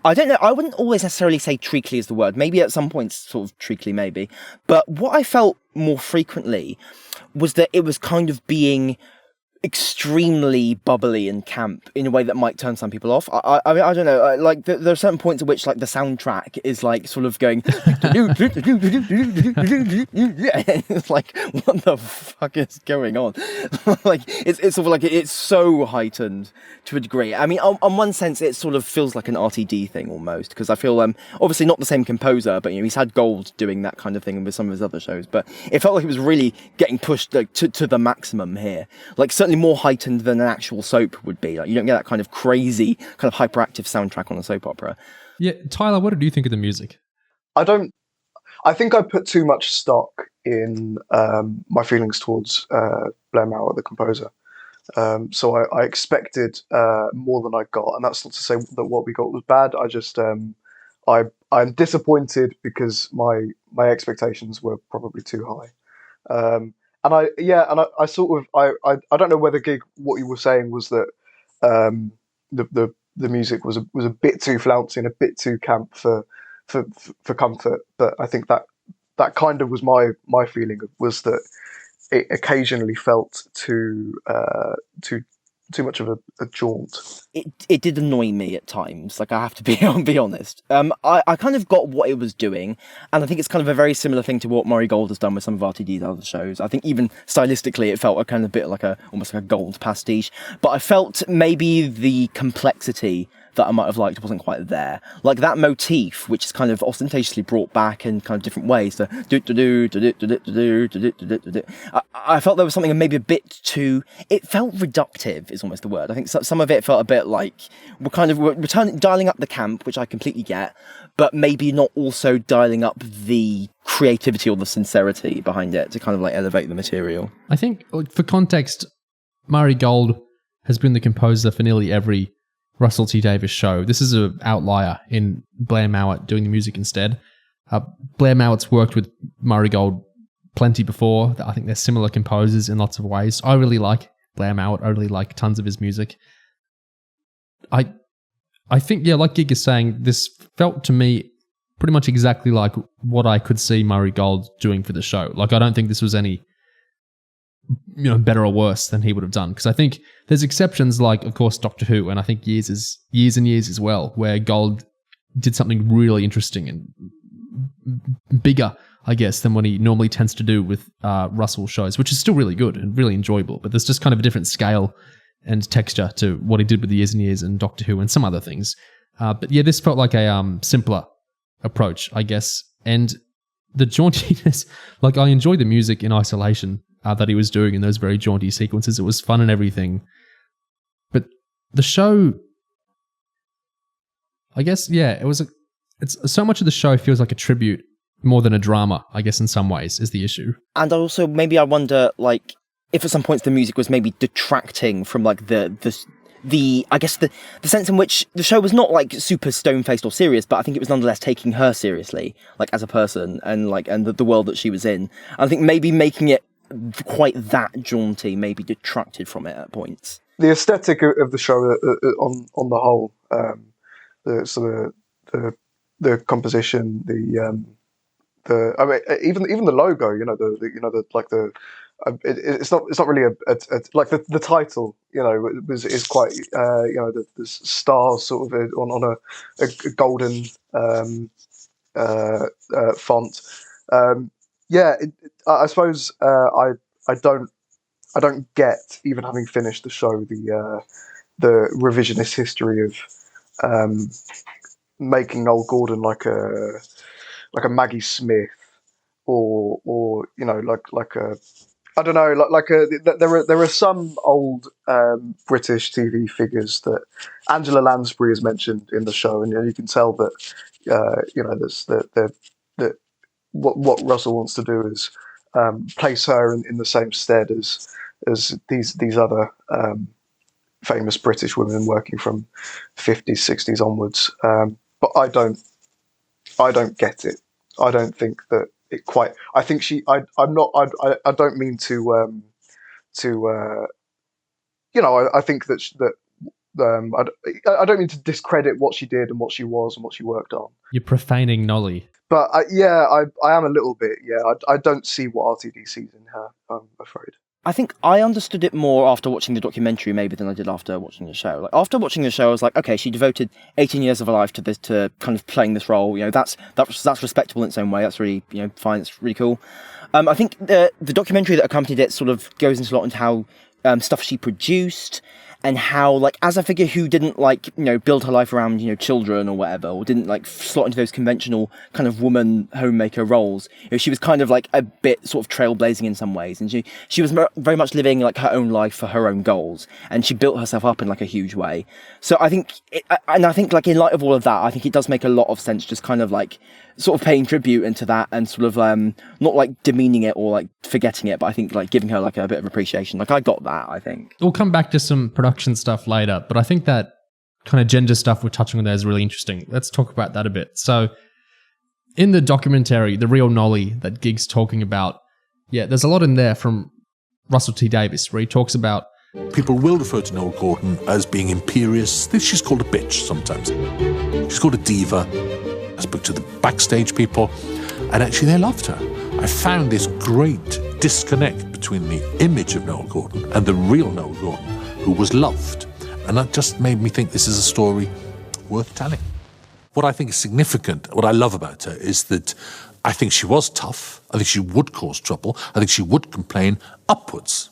I don't know. I wouldn't always necessarily say treacly is the word. Maybe at some points, sort of treacly, maybe. But what I felt more frequently was that it was kind of being extremely bubbly and camp in a way that might turn some people off. I mean, I don't know. There are certain points at which the soundtrack is sort of going. It's what the fuck is going on? It's sort of it's so heightened to a degree. I mean, on one sense, it sort of feels like an RTD thing almost, because I feel obviously not the same composer, but he's had Gold doing that kind of thing with some of his other shows, but it felt like it was really getting pushed to the maximum here. Certainly more heightened than an actual soap would be. You don't get that kind of crazy, kind of hyperactive soundtrack on a soap opera. Yeah, Tyler, what did you think of the music? I think I put too much stock in my feelings towards Blair Maurer, the composer. So I expected more than I got, and that's not to say that what we got was bad. I just I'm disappointed because my expectations were probably too high. I sort of I don't know whether Gig, what you were saying was that the music was a bit too flouncy and a bit too camp for comfort, but I think that kind of was my feeling, was that it occasionally felt too much of a jaunt. It did annoy me at times. Like, I have to be honest. I kind of got what it was doing, and I think it's kind of a very similar thing to what Murray Gold has done with some of RTD's other shows. I think even stylistically, it felt a kind of bit like almost like a Gold pastiche. But I felt maybe the complexity that I might have liked wasn't quite there. Like that motif, which is kind of ostentatiously brought back in kind of different ways. The I felt there was something maybe a bit too. It felt reductive, is almost the word. I think some of it felt a bit like we're dialing up the camp, which I completely get, but maybe not also dialing up the creativity or the sincerity behind it to kind of like elevate the material. I think, for context, Murray Gold has been the composer for nearly every Russell T Davies show. This is an outlier in Blair Mowat doing the music instead. Blair Mowat's worked with Murray Gold plenty before. I think they're similar composers in lots of ways. I really like Blair Mowat. I really like tons of his music. I think, yeah, like Gig is saying, this felt to me pretty much exactly like what I could see Murray Gold doing for the show. Like, I don't think this was any better or worse than he would have done. Because I think there's exceptions like, of course, Doctor Who, and I think years and years as well, where Gold did something really interesting and bigger, I guess, than what he normally tends to do with Russell shows, which is still really good and really enjoyable. But there's just kind of a different scale and texture to what he did with Years and Years and Doctor Who and some other things. But yeah, this felt like a simpler approach, I guess. And the jauntiness, like, I enjoyed the music in isolation that he was doing in those very jaunty sequences. It was fun and everything. But the show, I guess, yeah, it's so much of the show feels like a tribute more than a drama, I guess, in some ways, is the issue. And also, maybe I wonder, like, if at some points the music was maybe detracting from, like, the I guess the sense in which the show was not like super stone-faced or serious, but I think it was nonetheless taking her seriously, like, as a person, and the world that she was in. I think maybe making it quite that jaunty maybe detracted from it at points. The aesthetic of the show on the whole, the composition, I mean, even the logo, it's not really a like the title, is quite the stars sort of on a golden font. I suppose I don't get, even having finished the show, the revisionist history of making Noele Gordon like a Maggie Smith or like a, I don't know, there are some old British TV figures that Angela Lansbury is mentioned in the show, and you can tell that there's that what Russell wants to do is place her in the same stead as these other famous British women working from 50s, 60s onwards. But I don't get it. I don't think that it quite. I think I don't mean to. I think that I don't mean to discredit what she did and what she was and what she worked on. You're profaning Nolly. But I am a little bit. Yeah, I don't see what RTD sees in her, I'm afraid. I think I understood it more after watching the documentary maybe than I did after watching the show. Like, after watching the show, I was like, okay, she devoted 18 years of her life to this, to kind of playing this role. That's respectable in its own way. That's really, fine. It's really cool. I think the documentary that accompanied it sort of goes into a lot into how stuff she produced, and how, like, as a figure who didn't, like, build her life around, children or whatever, or didn't, like, slot into those conventional kind of woman homemaker roles, she was kind of, like, a bit sort of trailblazing in some ways, and she was very much living, like, her own life for her own goals, and she built herself up in, like, a huge way. So I think, like, in light of all of that, I think it does make a lot of sense just kind of, like, sort of paying tribute into that, and sort of not like demeaning it or like forgetting it, but I think like giving her like a bit of appreciation. Like, I got that, I think. We'll come back to some production stuff later, but I think that kind of gender stuff we're touching on there is really interesting. Let's talk about that a bit. So in the documentary, The Real Nolly that Gig's talking about, yeah, there's a lot in there from Russell T Davies, where he talks about people will refer to Noele Gordon as being imperious. She's called a bitch sometimes. She's called a diva. I spoke to the backstage people, and actually they loved her. I found this great disconnect between the image of Noele Gordon and the real Noele Gordon, who was loved. And that just made me think this is a story worth telling. What I think is significant, what I love about her, is that I think she was tough. I think she would cause trouble. I think she would complain upwards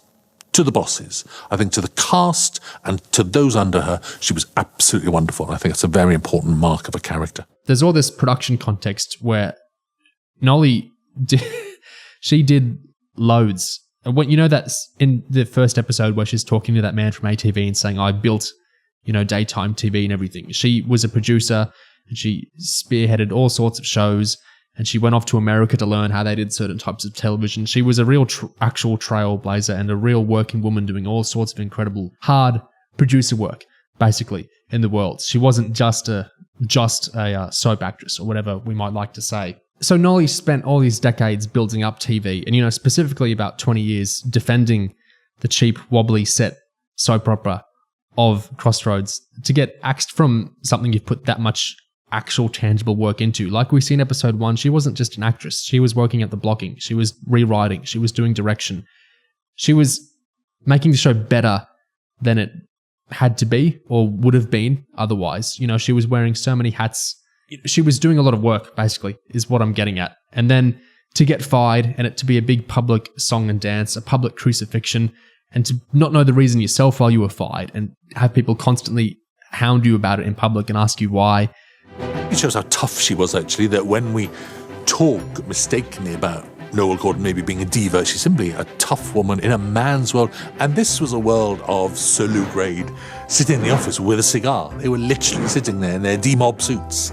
to the bosses. I think to the cast and to those under her, she was absolutely wonderful. And I think it's a very important mark of a character. There's all this production context where Nolly she did loads. When, you know, that's in the first episode where she's talking to that man from ATV and saying, I built, daytime TV and everything. She was a producer and she spearheaded all sorts of shows, and she went off to America to learn how they did certain types of television. She was a real actual trailblazer and a real working woman doing all sorts of incredible hard producer work, basically, in the world. She wasn't just a soap actress or whatever we might like to say. So Nolly spent all these decades building up TV and, specifically about 20 years defending the cheap, wobbly set soap opera of Crossroads to get axed from something you've put that much actual tangible work into. Like we see in episode 1, she wasn't just an actress. She was working at the blocking. She was rewriting. She was doing direction. She was making the show better than it had to be or would have been otherwise. She was wearing so many hats. She was doing a lot of work, basically, is what I'm getting at. And then to get fired and it to be a big public song and dance, a public crucifixion, and to not know the reason yourself while you were fired and have people constantly hound you about it in public and ask you why. It shows how tough she was, actually, that when we talk mistakenly about Noele Gordon maybe being a diva, she's simply a tough woman in a man's world. And this was a world of Sulu grade, sitting in the office with a cigar. They were literally sitting there in their D-mob suits,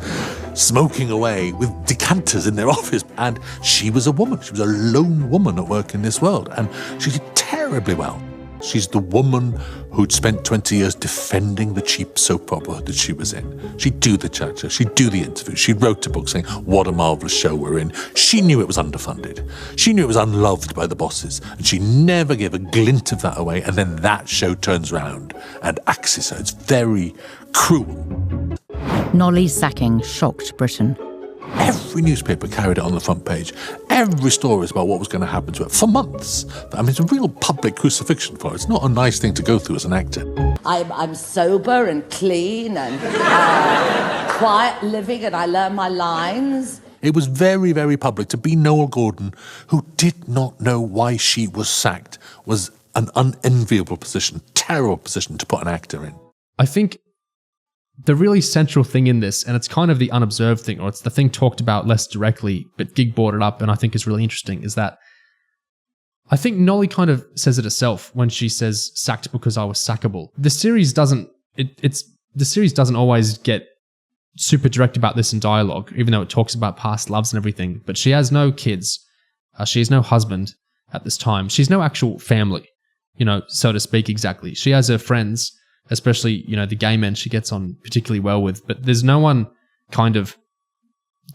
smoking away with decanters in their office. And she was a woman. She was a lone woman at work in this world. And she did terribly well. She's the woman who'd spent 20 years defending the cheap soap opera that she was in. She'd do the cha-cha, she'd do the interview, she wrote a book saying, what a marvellous show we're in. She knew it was underfunded. She knew it was unloved by the bosses, and she never gave a glint of that away, and then that show turns round and axes her. It's very cruel. Nolly's sacking shocked Britain. Every newspaper carried it on the front page. Every story is about what was going to happen to her for months. I mean, it's a real public crucifixion for her. It's not a nice thing to go through as an actor. I'm sober and clean and quiet living, and I learn my lines. It was very, very public. To be Noele Gordon, who did not know why she was sacked, was an unenviable position, terrible position to put an actor in. I think the really central thing in this, and it's kind of the unobserved thing, or it's the thing talked about less directly, but Gig brought it up and I think is really interesting, is that I think Nolly kind of says it herself when she says sacked because I was sackable. The series doesn't always get super direct about this in dialogue, even though it talks about past loves and everything, but she has no kids. She has no husband at this time. She's no actual family, so to speak, exactly. She has her friends, especially, the gay men she gets on particularly well with, but there's no one kind of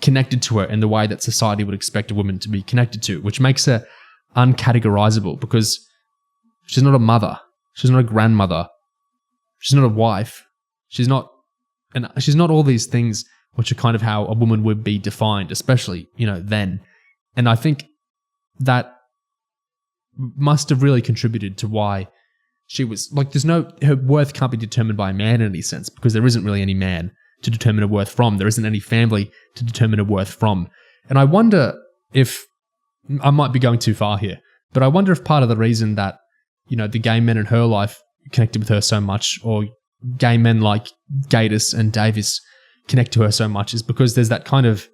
connected to her in the way that society would expect a woman to be connected to, which makes her uncategorizable because she's not a mother, she's not a grandmother, she's not a wife, she's not all these things which are kind of how a woman would be defined, especially, then. And I think that must have really contributed to why she was like, her worth can't be determined by a man in any sense because there isn't really any man to determine her worth from. There isn't any family to determine her worth from. And I wonder if, I might be going too far here, but I wonder if part of the reason that, the gay men in her life connected with her so much, or gay men like Gatiss and Davies connect to her so much, is because there's that kind of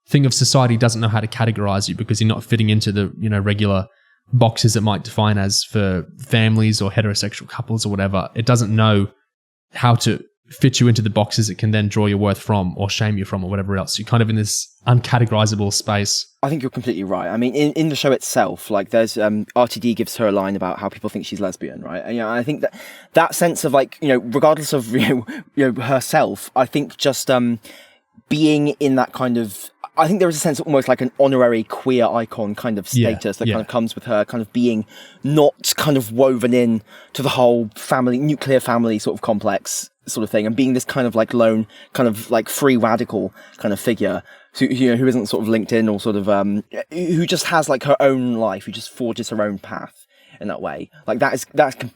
thing of society doesn't know how to categorize you because you're not fitting into the, regular boxes it might define as for families or heterosexual couples or whatever. It doesn't know how to fit you into the boxes it can then draw your worth from or shame you from or whatever else. You're kind of in this uncategorizable space. I think you're completely right. I mean, in the show itself, like there's RTD gives her a line about how people think she's lesbian, right? And I think that sense of like, regardless of herself, I think just being in that kind of I think there is a sense of almost like an honorary queer icon kind of status that kind of comes with her kind of being not kind of woven in to the whole nuclear family sort of complex sort of thing, and being this kind of like lone, kind of like free radical kind of figure who isn't sort of linked in or sort of, who just has like her own life, who just forges her own path in that way. Like that's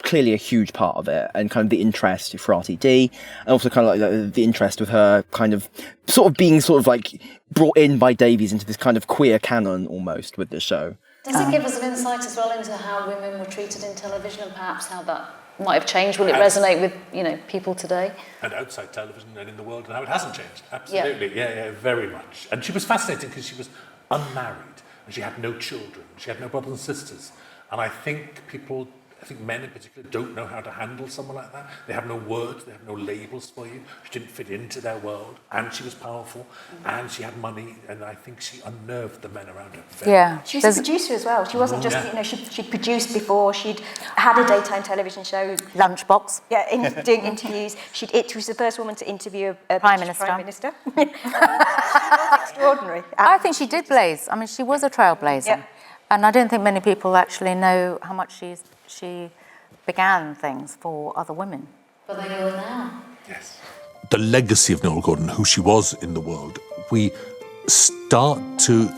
clearly a huge part of it, and kind of the interest for RTD, and also kind of like the interest with her kind of sort of being sort of like brought in by Davies into this kind of queer canon almost with the show. Does it give us an insight as well into how women were treated in television and perhaps how that might have changed? Will it resonate with, people today? And outside television and in the world, and how it hasn't changed. Absolutely, yeah, very much. And she was fascinating because she was unmarried and she had no children. She had no brothers and sisters. And I think men in particular don't know how to handle someone like that. They have no words, they have no labels for you. She didn't fit into their world, and she was powerful, and she had money, and I think she unnerved the men around her. She was a producer as well. She wasn't just, she'd produced before, she'd had a daytime television show. Lunchbox. Yeah, doing interviews. She was the first woman to interview a Prime Minister. She was extraordinary. I think she did blaze. I mean, she was a trailblazer. Yeah. And I don't think many people actually know how much she began things for other women. But they know now. Yes. The legacy of Noele Gordon, who she was in the world, we start to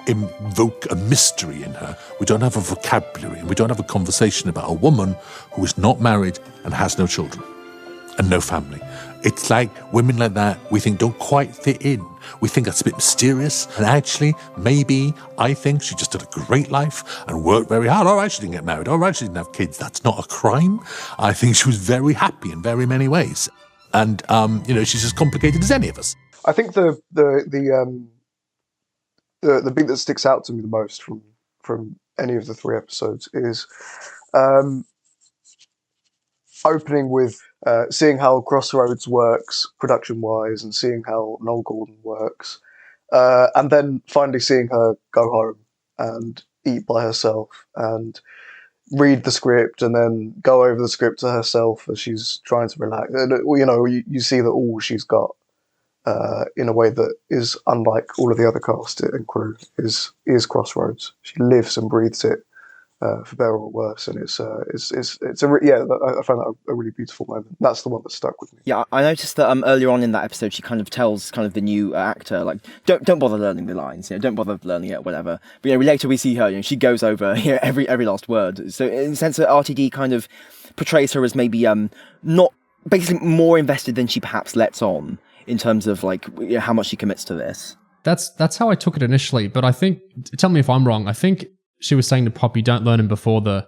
invoke a mystery in her. We don't have a vocabulary, and we don't have a conversation about a woman who is not married and has no children and no family. It's like women like that we think don't quite fit in. We think that's a bit mysterious, and actually, I think she just had a great life and worked very hard. All right, she didn't get married. All right, she didn't have kids. That's not a crime. I think she was very happy in very many ways. And, she's as complicated as any of us. I think the bit that sticks out to me the most from any of the 3 episodes is opening with seeing how Crossroads works production-wise, and seeing how Noele Gordon works, and then finally seeing her go home and eat by herself and read the script, and then go over the script to herself as she's trying to relax. And you see that all she's got, in a way that is unlike all of the other cast and crew, is Crossroads. She lives and breathes it. For better or worse, and I found that a really beautiful moment. That's the one that stuck with me. Yeah, I noticed that earlier on in that episode, she kind of tells kind of the new actor, like, don't bother learning the lines, don't bother learning it, whatever. But later we see her, she goes over every last word. So in the sense that RTD kind of portrays her as maybe not basically more invested than she perhaps lets on in terms of like how much she commits to this. That's how I took it initially, but I think, tell me if I'm wrong, I think she was saying to Poppy, don't learn him before the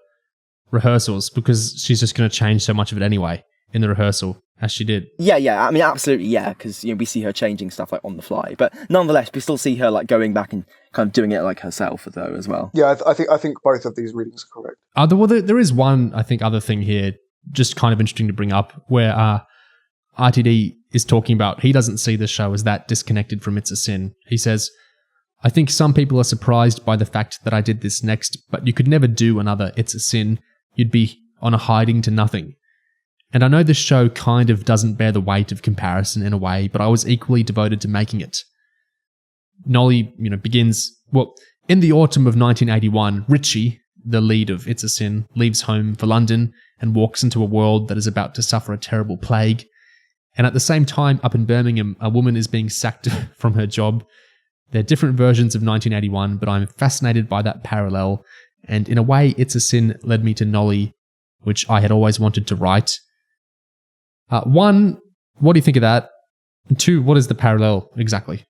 rehearsals, because she's just going to change so much of it anyway in the rehearsal, as she did. Yeah. I mean, absolutely, yeah, because we see her changing stuff like on the fly, but nonetheless, we still see her like going back and kind of doing it like herself though as well. Yeah, I think both of these readings are correct. There is one, I think, other thing here, just kind of interesting to bring up, where RTD is talking about he doesn't see the show as that disconnected from It's a Sin. He says, I think some people are surprised by the fact that I did this next, but you could never do another It's a Sin. You'd be on a hiding to nothing. And I know this show kind of doesn't bear the weight of comparison in a way, but I was equally devoted to making it. Nolly, begins, in the autumn of 1981, Richie, the lead of It's a Sin, leaves home for London and walks into a world that is about to suffer a terrible plague. And at the same time, up in Birmingham, a woman is being sacked from her job. They're different versions of 1981, but I'm fascinated by that parallel. And in a way, It's a Sin led me to Nolly, which I had always wanted to write. 1, what do you think of that? And 2, what is the parallel exactly?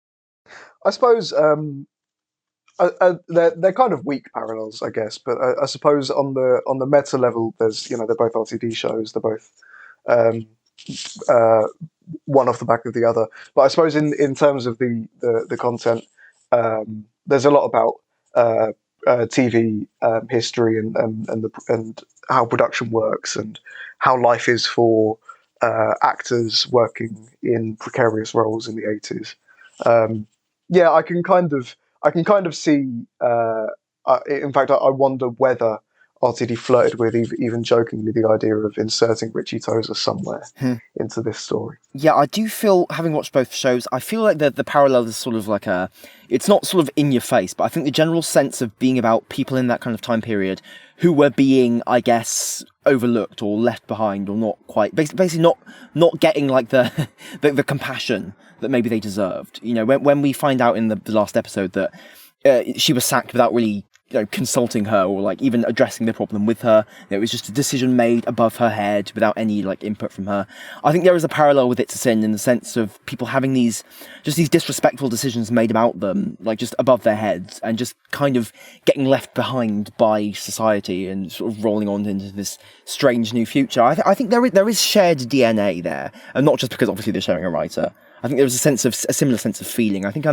I suppose they're kind of weak parallels, I guess. But I suppose on the meta level, there's they're both RTD shows. They're both one off the back of the other. But I suppose in terms of the content, there's a lot about TV history and how production works and how life is for actors working in precarious roles in the 80s. I can kind of see. In fact, I wonder whether RTD flirted with, even jokingly, the idea of inserting Richie Tozer somewhere into this story. Yeah, I do feel, having watched both shows, I feel like the parallel is sort of like it's not sort of in your face, but I think the general sense of being about people in that kind of time period who were being, I guess, overlooked or left behind or not quite, basically not getting like the compassion that maybe they deserved. You know, when we find out in the last episode that she was sacked without really, consulting her or like even addressing the problem with her. It was just a decision made above her head without any like input from her. I think there is a parallel with It's a Sin in the sense of people having these disrespectful decisions made about them, like just above their heads, and just kind of getting left behind by society and sort of rolling on into this strange new future. I think there is shared DNA there, and not just because obviously they're sharing a writer. I think there was a similar sense of feeling. I think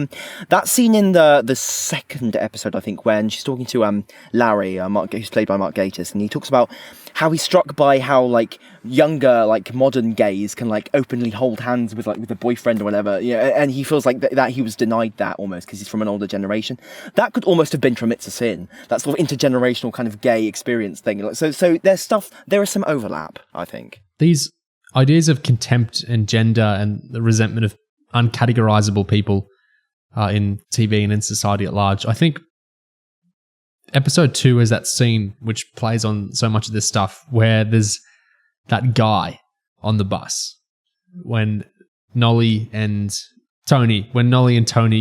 that scene in the second episode, I think, when she's talking to Larry, who's played by Mark Gatiss, and he talks about how he's struck by how like younger, like modern gays can like openly hold hands with a boyfriend or whatever. Yeah, and he feels like that he was denied that almost because he's from an older generation. That could almost have been from It's a Sin. That sort of intergenerational kind of gay experience thing. So there is some overlap, I think. These ideas of contempt and gender and the resentment of uncategorizable people in TV and in society at large. I think episode 2 is that scene which plays on so much of this stuff where there's that guy on the bus when Nolly and Tony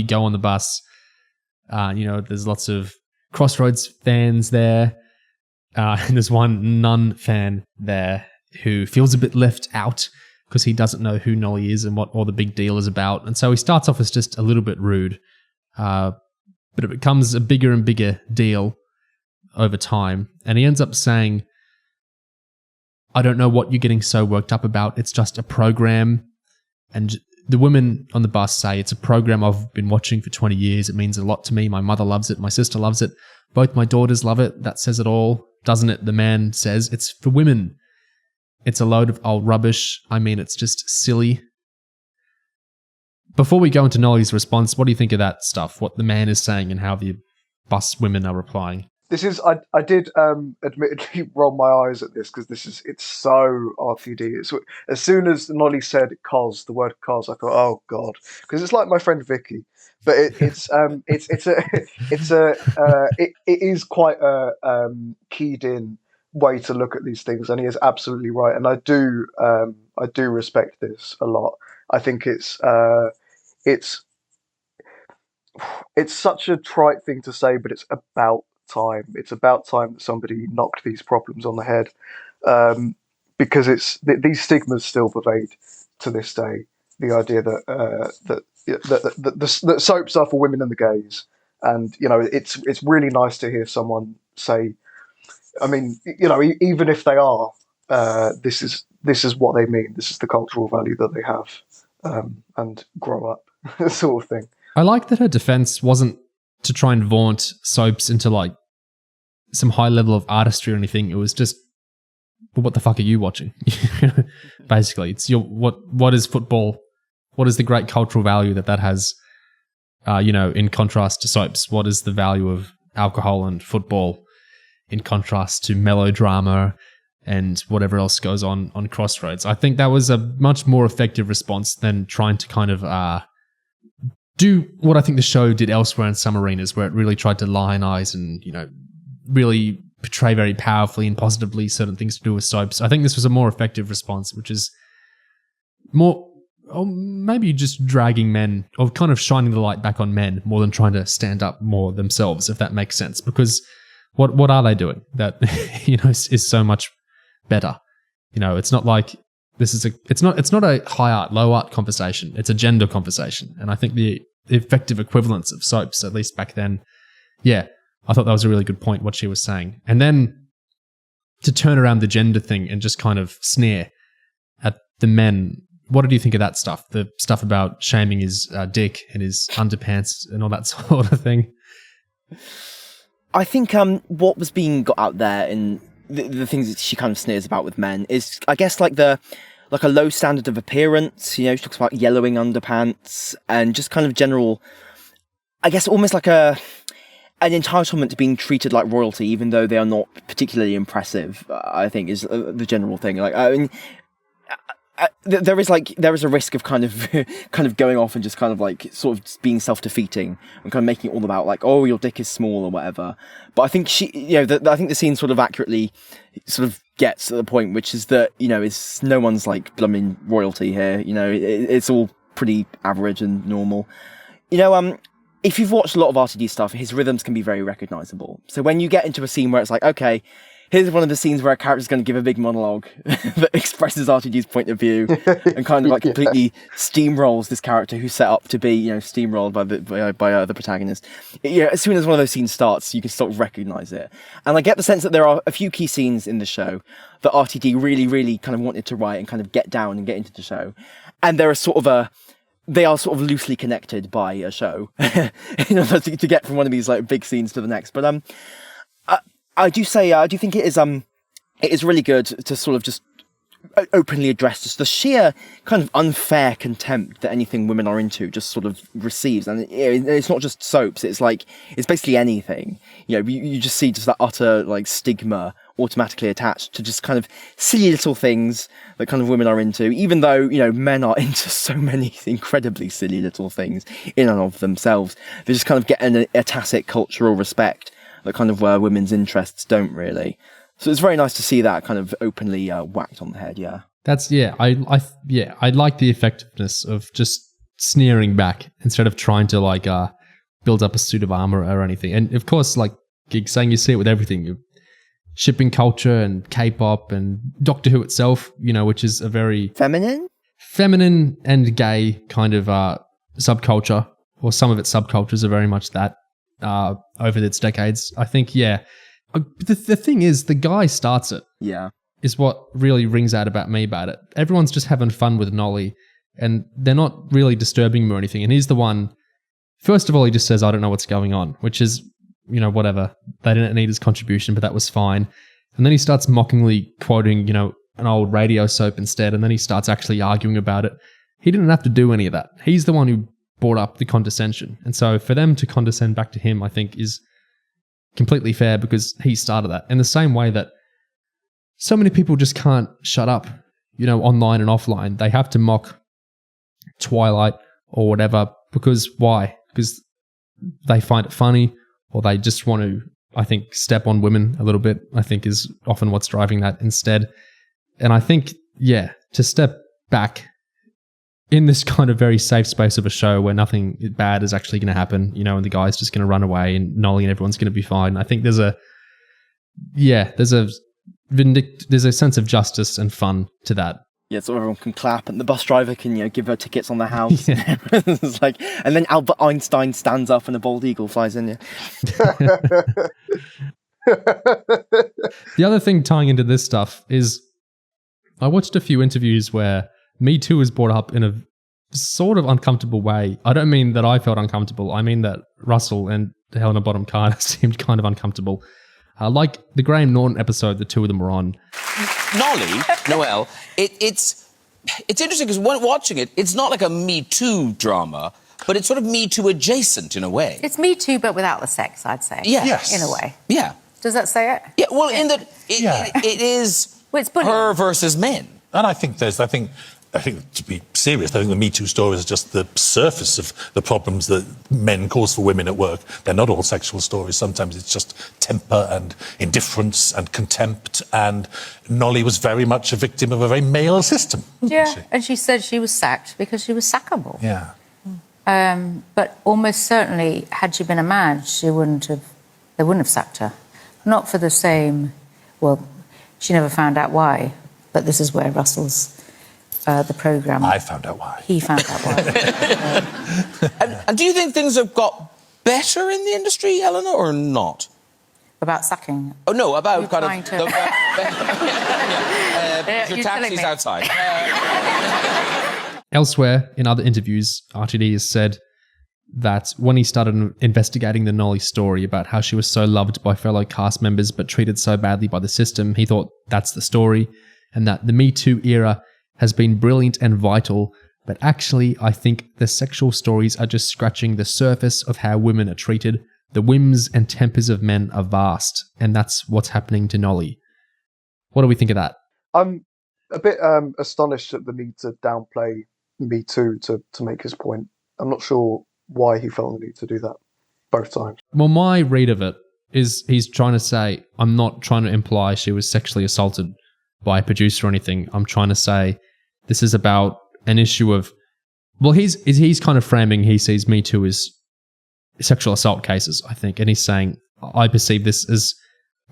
go on the bus. There's lots of Crossroads fans there, and there's one nun fan there who feels a bit left out because he doesn't know who Nolly is and what all the big deal is about. And so he starts off as just a little bit rude, but it becomes a bigger and bigger deal over time. And he ends up saying, I don't know what you're getting so worked up about. It's just a program. And the women on the bus say, it's a program I've been watching for 20 years. It means a lot to me. My mother loves it. My sister loves it. Both my daughters love it. That says it all, doesn't it? The man says, it's for women. It's a load of old rubbish. I mean, it's just silly. Before we go into Nolly's response, what do you think of that stuff? What the man is saying and how the bus women are replying? This is, I did admittedly roll my eyes at this because it's so RTD. As soon as Nolly said "cos," the word "cos," I thought, oh god, because it's like my friend Vicky, but it is quite a keyed in way to look at these things, and he is absolutely right, and I do respect this a lot. I think it's such a trite thing to say, but it's about time. It's about time that somebody knocked these problems on the head, because these stigmas still pervade to this day. The idea that soaps are for women and the gays, and it's really nice to hear someone say, I mean, even if they are, this is what they mean. This is the cultural value that they have, and grow up, sort of thing. I like that her defense wasn't to try and vaunt soaps into like some high level of artistry or anything. It was just, well, what the fuck are you watching? Basically, it's what is football? What is the great cultural value that has? In contrast to soaps, what is the value of alcohol and football? In contrast to melodrama and whatever else goes on Crossroads. I think that was a much more effective response than trying to kind of do what I think the show did elsewhere in some arenas, where it really tried to lionize and, really portray very powerfully and positively certain things to do with soaps. I think this was a more effective response, which is more, or maybe just dragging men, or kind of shining the light back on men more than trying to stand up more themselves, if that makes sense. Because what are they doing that is so much better? It's not like it's not a high art, low art conversation. It's a gender conversation. And I think the effective equivalence of soaps, at least back then, yeah, I thought that was a really good point, what she was saying. And then to turn around the gender thing and just kind of sneer at the men. What did you think of that stuff? The stuff about shaming his dick and his underpants and all that sort of thing? I think what was being got out there in the things that she kind of sneers about with men is, I guess, like a low standard of appearance. She talks about yellowing underpants and just kind of general, I guess, almost like a an entitlement to being treated like royalty, even though they are not particularly impressive, I think is the general thing. Like, I mean, there is a risk of kind of going off and just kind of like sort of being self-defeating and kind of making it all about like, oh, your dick is small or whatever. But I think I think the scene sort of accurately sort of gets to the point, which is that, you know, it's no one's like blooming royalty here. You know, it's all pretty average and normal. You know, if you've watched a lot of RTD stuff, his rhythms can be very recognisable. So when you get into a scene where it's like, okay, here's one of the scenes where a character's going to give a big monologue that expresses RTD's point of view and kind of like completely steamrolls this character who's set up to be, you know, steamrolled by the protagonist. You know, as soon as one of those scenes starts, you can sort of recognise it. And I get the sense that there are a few key scenes in the show that RTD really, really kind of wanted to write and kind of get down and get into the show. And there is they are sort of loosely connected by a show, you know, to get from one of these like big scenes to the next. But I do think it is really good to sort of just openly address just the sheer kind of unfair contempt that anything women are into just sort of receives. And it's not just soaps, it's basically anything. You know, you just see just that utter like stigma automatically attached to just kind of silly little things that kind of women are into, even though, you know, men are into so many incredibly silly little things in and of themselves. They just kind of get a tacit cultural respect that kind of women's interests don't really. So it's very nice to see that kind of openly whacked on the head. Yeah, I like the effectiveness of just sneering back instead of trying to like build up a suit of armor or anything. And of course, like Gig saying, you see it with everything. Shipping culture and K-pop and Doctor Who itself, you know, which is a very feminine and gay kind of subculture, or some of its subcultures are very much that over its decades. I think, yeah. The thing is, the guy starts it. Yeah. Is what really rings out about me about it. Everyone's just having fun with Nolly, and they're not really disturbing him or anything. And he's the one, first of all, he just says, I don't know what's going on, which is, you know, whatever. They didn't need his contribution, but that was fine. And then he starts mockingly quoting, you know, an old radio soap instead, and then he starts actually arguing about it. He didn't have to do any of that. He's the one who brought up the condescension. And so for them to condescend back to him, I think, is completely fair because he started that. In the same way that so many people just can't shut up, you know, online and offline. They have to mock Twilight or whatever because why? Because they find it funny, or they just want to, I think, step on women a little bit, I think is often what's driving that instead. And I think, yeah, to step back in this kind of very safe space of a show where nothing bad is actually going to happen, you know, and the guy's just going to run away and Nolly and everyone's going to be fine. I think there's a sense of justice and fun to that. Yeah, so everyone can clap and the bus driver can, you know, give her tickets on the house. Yeah. It's like, and then Albert Einstein stands up and a bald eagle flies in. The other thing tying into this stuff is I watched a few interviews where MeToo is brought up in a sort of uncomfortable way. I don't mean that I felt uncomfortable. I mean that Russell and Helena Bonham Carter seemed kind of uncomfortable. Like the Graham Norton episode the two of them were on. Nolly, Noelle, it's interesting because when watching it, it's not like a Me Too drama, but it's sort of Me Too adjacent in a way. It's Me Too, but without the sex, I'd say. Yeah. Yes. In a way. Yeah. Does that say it? Yeah, well, in that it is her versus men. And I think to be serious, I think the Me Too story is just the surface of the problems that men cause for women at work. They're not all sexual stories. Sometimes it's just temper and indifference and contempt. And Nolly was very much a victim of a very male system, wasn't she? And she said she was sacked because she was sackable. Yeah. But almost certainly, had she been a man, they wouldn't have sacked her. Not for the same, well, she never found out why, but this is where Russell's the programme. I found out why. He found out why. And do you think things have got better in the industry, Helena, or not? About sucking? Oh, no, about You're kind of... your taxi's outside. Elsewhere, in other interviews, RTD has said that when he started investigating the Nolly story about how she was so loved by fellow cast members but treated so badly by the system, he thought that's the story, and that the Me Too era has been brilliant and vital, but actually I think the sexual stories are just scratching the surface of how women are treated. The whims and tempers of men are vast, and that's what's happening to Nolly. What do we think of that? I'm a bit astonished at the need to downplay MeToo to make his point. I'm not sure why he felt the need to do that both times. Well, my read of it is he's trying to say, I'm not trying to imply she was sexually assaulted by a producer or anything. I'm trying to say this is about an issue of, well, he's kind of framing, he sees Me Too as sexual assault cases, I think. And he's saying, I perceive this as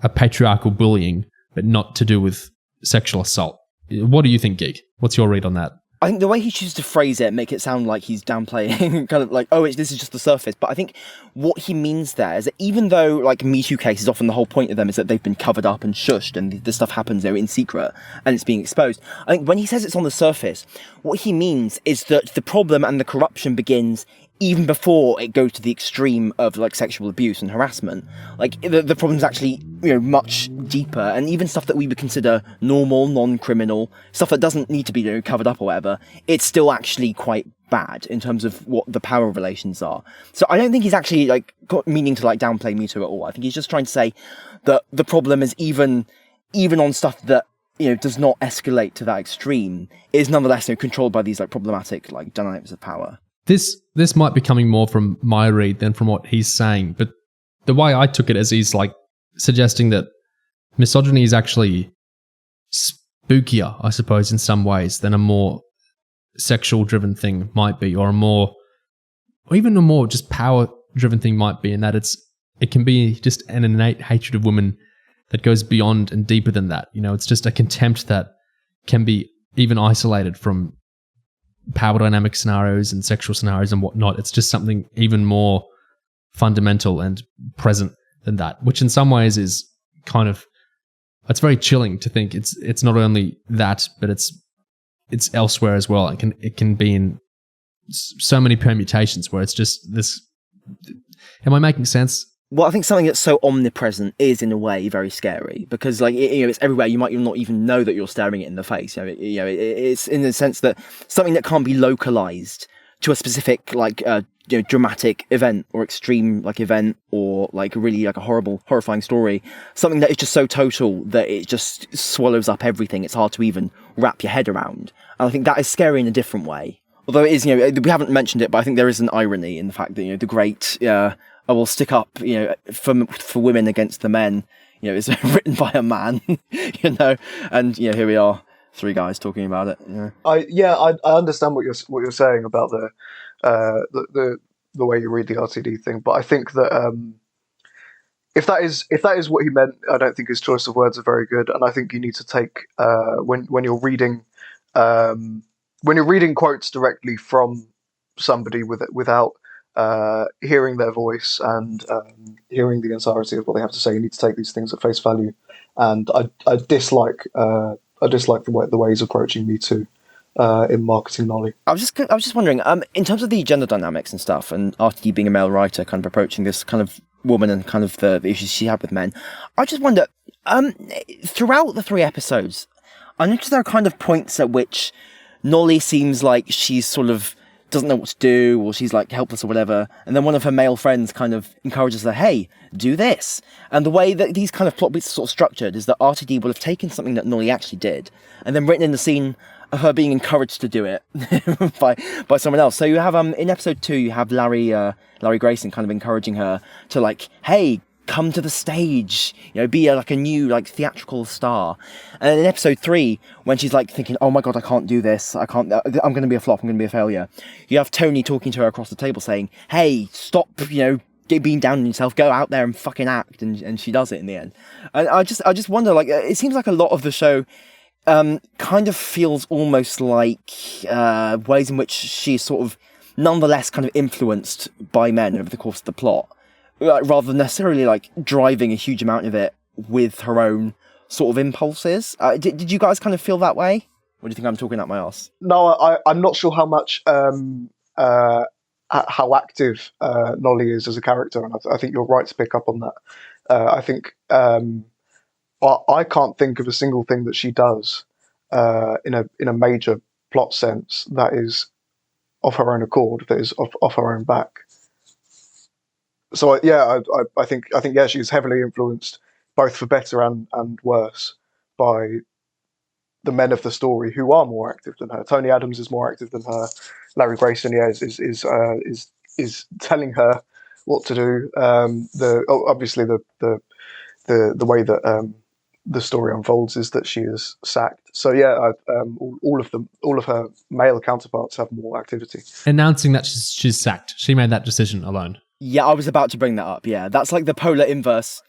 a patriarchal bullying, but not to do with sexual assault. What do you think, Geek? What's your read on that? I think the way he chooses to phrase it make it sound like he's downplaying, kind of like, this is just the surface. But I think what he means there is that even though, like, Me Too cases, often the whole point of them is that they've been covered up and shushed and this stuff happens there in secret and it's being exposed. I think when he says it's on the surface, what he means is that the problem and the corruption begins even before it goes to the extreme of, like, sexual abuse and harassment. Like, the problem's actually, much deeper, and even stuff that we would consider normal, non-criminal, stuff that doesn't need to be, covered up or whatever, it's still actually quite bad in terms of what the power relations are. So I don't think he's actually, like, meaning to, like, downplay Me Too at all. I think he's just trying to say that the problem is even on stuff that, does not escalate to that extreme, is nonetheless, controlled by these, like, problematic, like, dynamics of power. This might be coming more from my read than from what he's saying, but the way I took it is he's like suggesting that misogyny is actually spookier, I suppose, in some ways than a more sexual-driven thing might be, or even a more just power-driven thing might be, in that it can be just an innate hatred of women that goes beyond and deeper than that. It's just a contempt that can be even isolated from power dynamic scenarios and sexual scenarios and whatnot. It's just something even more fundamental and present than that, which in some ways is it's very chilling to think it's not only that, but it's elsewhere as well. It can be in so many permutations where it's just this. Am I making sense? Well, I think something that's so omnipresent is, in a way, very scary because, like, it's everywhere. You might not even know that you're staring it in the face. It's in the sense that something that can't be localized to a specific, like, dramatic event or extreme, like, event or, like, really, like, a horrifying story. Something that is just so total that it just swallows up everything. It's hard to even wrap your head around. And I think that is scary in a different way. Although it is, we haven't mentioned it, but I think there is an irony in the fact that, the great... I will stick up, for women against the men, is written by a man, and here we are, three guys talking about it. I understand what you're saying about the way you read the RTD thing, but I think that if that is what he meant, I don't think his choice of words are very good, and I think you need to take when you're reading quotes directly from somebody without hearing their voice and hearing the entirety of what they have to say, you need to take these things at face value. And I dislike the way he's approaching Me Too in marketing Nolly. I was just wondering, in terms of the gender dynamics and stuff, and RTD being a male writer, kind of approaching this kind of woman and kind of the issues she had with men, I just wonder, throughout the 3 episodes, I noticed there are kind of points at which Nolly seems like she's sort of doesn't know what to do, or she's like helpless or whatever, and then one of her male friends kind of encourages her, hey, do this. And the way that these kind of plot beats are sort of structured is that RTD will have taken something that Nolly actually did, and then written in the scene of her being encouraged to do it by someone else. So you have in episode 2, you have Larry Grayson kind of encouraging her to, like, hey, come to the stage, be a new, like, theatrical star. And then in episode 3, when she's like thinking, oh my god, I can't do this, I'm going to be a flop, I'm going to be a failure, you have Tony talking to her across the table saying, hey, stop, being down on yourself, go out there and fucking act, and she does it in the end. And I just wonder, like, it seems like a lot of the show kind of feels almost like ways in which she's sort of nonetheless kind of influenced by men over the course of the plot, rather than necessarily, like, driving a huge amount of it with her own sort of impulses. Did you guys kind of feel that way? Or do you think I'm talking out my arse? No, I'm not sure how much how active Nolly is as a character, and I think you're right to pick up on that. I think I can't think of a single thing that she does in a major plot sense that is of her own accord, that is off her own back. So I think yeah, she was heavily influenced, both for better and worse, by the men of the story who are more active than her. Tony Adams is more active than her. Larry Grayson, is telling her what to do. Obviously the way that the story unfolds is that she is sacked. So yeah, all of her male counterparts have more activity. Announcing that she's sacked. She made that decision alone. Yeah, I was about to bring that up. Yeah, that's like the polar inverse.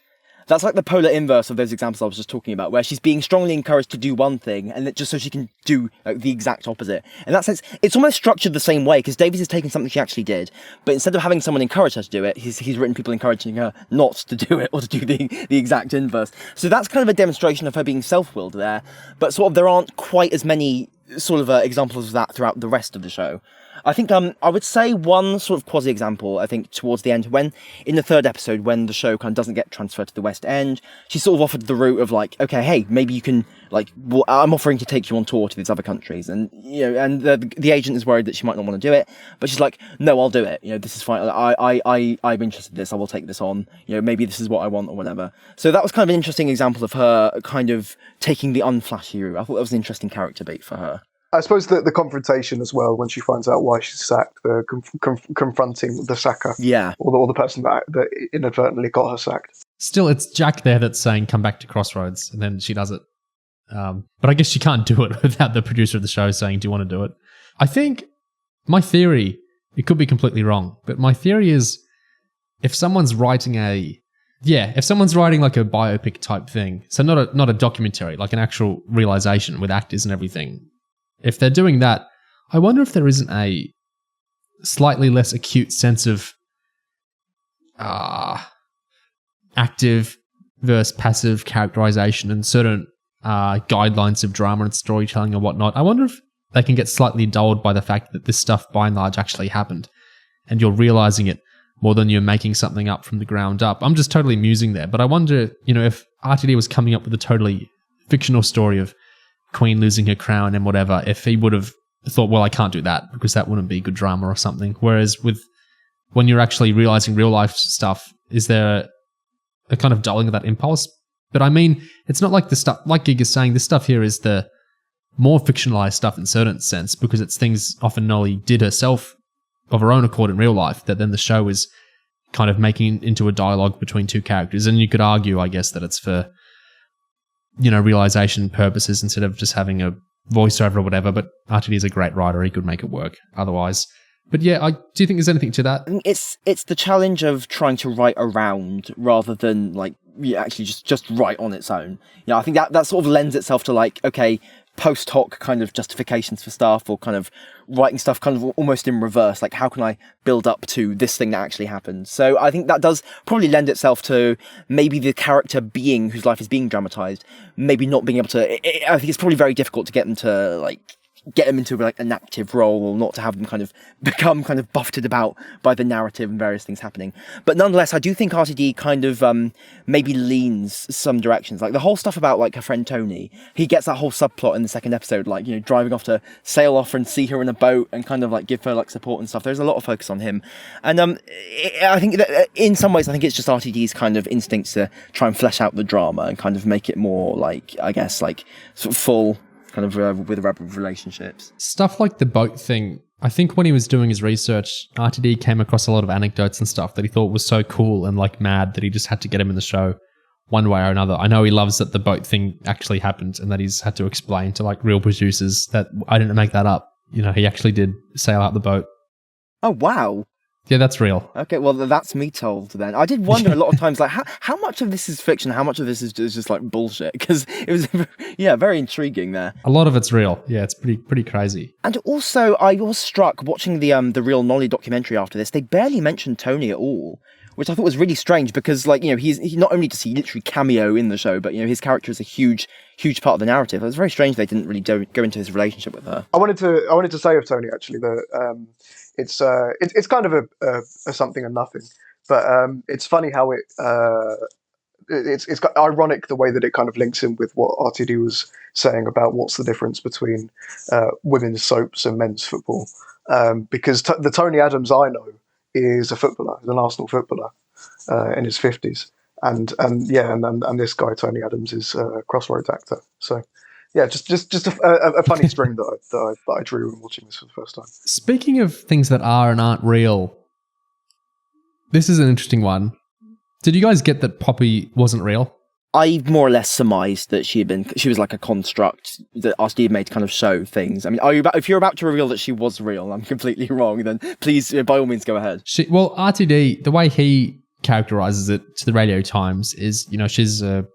That's like the polar inverse of those examples I was just talking about, where she's being strongly encouraged to do one thing, and just so she can do the exact opposite. In that sense, it's almost structured the same way, because Davies has taken something she actually did, but instead of having someone encourage her to do it, he's written people encouraging her not to do it, or to do the exact inverse. So that's kind of a demonstration of her being self-willed there, but sort of there aren't quite as many sort of examples of that throughout the rest of the show. I think I would say one sort of quasi-example, I think, towards the end, when, in the third episode, when the show kind of doesn't get transferred to the West End, she's sort of offered the route of like, okay, hey, maybe you can, like, well, I'm offering to take you on tour to these other countries. And, you know, and the agent is worried that she might not want to do it, but she's like, no, I'll do it. You know, this is fine. I'm interested in this. I will take this on. You know, maybe this is what I want or whatever. So that was kind of an interesting example of her kind of taking the unflashy route. I thought that was an interesting character beat for her. I suppose the confrontation as well, when she finds out why she's sacked, the confronting the sacker, or the person that inadvertently got her sacked. Still, it's Jack there that's saying, come back to Crossroads, and then she does it. But I guess she can't do it without the producer of the show saying, do you want to do it? I think my theory, it could be completely wrong, but my theory is if someone's writing if someone's writing like a biopic type thing, so not a documentary, like an actual realization with actors and everything, if they're doing that, I wonder if there isn't a slightly less acute sense of active versus passive characterization and certain guidelines of drama and storytelling and whatnot. I wonder if they can get slightly dulled by the fact that this stuff by and large actually happened and you're realizing it more than you're making something up from the ground up. I'm just totally musing there, but I wonder, you know, if RTD was coming up with a totally fictional story of Queen losing her crown and whatever, if he would have thought, well, I can't do that because that wouldn't be good drama or something. Whereas when you're actually realizing real life stuff, is there a kind of dulling of that impulse? But I mean, it's not like the stuff, like Gig is saying, this stuff here is the more fictionalized stuff in a certain sense because it's things often Nolly did herself of her own accord in real life that then the show is kind of making into a dialogue between two characters. And you could argue, I guess, that it's for, you know, realization purposes instead of just having a voiceover or whatever, but RTD is a great writer. He could make it work otherwise. But yeah, do you think there's anything to that? It's the challenge of trying to write around rather than like actually just write on its own. You know, I think that sort of lends itself to like, okay, post hoc kind of justifications for stuff or kind of writing stuff kind of almost in reverse. Like, how can I build up to this thing that actually happened? So I think that does probably lend itself to maybe the character being whose life is being dramatized, maybe not being able to, I think it's probably very difficult to get them into like an active role or not to have them kind of become kind of buffeted about by the narrative and various things happening. But nonetheless, I do think RTD kind of maybe leans some directions. Like the whole stuff about like her friend Tony, he gets that whole subplot in the second episode, like, you know, driving off to sail off and see her in a boat and kind of like give her like support and stuff. There's a lot of focus on him. And I think that in some ways, I think it's just RTD's kind of instincts to try and flesh out the drama and kind of make it more like, I guess, like sort of full kind of with relationships. Stuff like the boat thing, I think when he was doing his research, RTD came across a lot of anecdotes and stuff that he thought was so cool and like mad that he just had to get him in the show one way or another. I know he loves that the boat thing actually happened and that he's had to explain to like real producers that I didn't make that up. You know, he actually did sail out the boat. Oh, wow. Yeah, that's real. Okay, well, that's me told then. I did wonder a lot of times, like, how much of this is fiction, how much of this is just like bullshit? Because it was, yeah, very intriguing there. A lot of it's real. Yeah, it's pretty crazy. And also, I was struck watching the real Nolly documentary after this. They barely mentioned Tony at all, which I thought was really strange because, like, you know, he not only does he literally cameo in the show, but, you know, his character is a huge part of the narrative. It was very strange they didn't really go into his relationship with her. I wanted to say of Tony actually that it's kind of a something and nothing, but it's funny how it's ironic the way that it kind of links in with what RTD was saying about what's the difference between women's soaps and men's football, because the Tony Adams I know is a footballer, is an Arsenal footballer, in his 50s. And this guy Tony Adams is a Crossroads actor. So yeah, just a funny string that I drew when watching this for the first time. Speaking of things that are and aren't real, this is an interesting one. Did you guys get that Poppy wasn't real? I more or less surmised that she was like a construct that RTD made to kind of show things. I mean, if you're about to reveal that she was real and I'm completely wrong, then please, by all means, go ahead. RTD, the way he characterizes it to the Radio Times is, she's a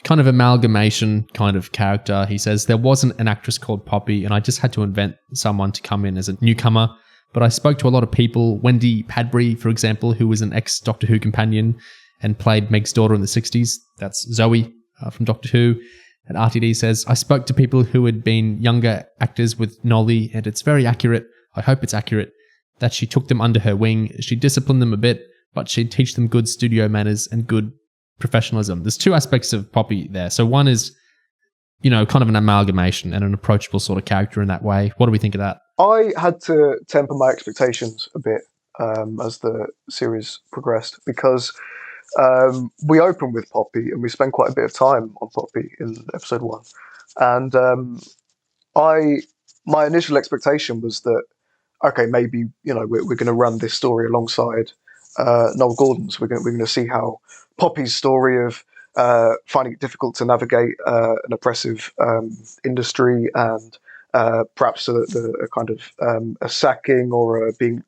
kind of amalgamation kind of character. He says, there wasn't an actress called Poppy and I just had to invent someone to come in as a newcomer. But I spoke to a lot of people, Wendy Padbury, for example, who was an ex-Doctor Who companion and played Meg's daughter in the 60s. That's Zoe from Doctor Who. And RTD says, I spoke to people who had been younger actors with Nolly, and it's very accurate. I hope it's accurate that she took them under her wing. She disciplined them a bit, but she'd teach them good studio manners and good professionalism. There's two aspects of Poppy there. So one is, kind of an amalgamation and an approachable sort of character in that way. What do we think of that? I had to temper my expectations a bit as the series progressed, because we open with Poppy and we spend quite a bit of time on Poppy in episode 1. And my initial expectation was that, okay, maybe, we're going to run this story alongside Noele Gordon's. We're going to see how Poppy's story of finding it difficult to navigate an oppressive industry and perhaps a kind of a sacking or being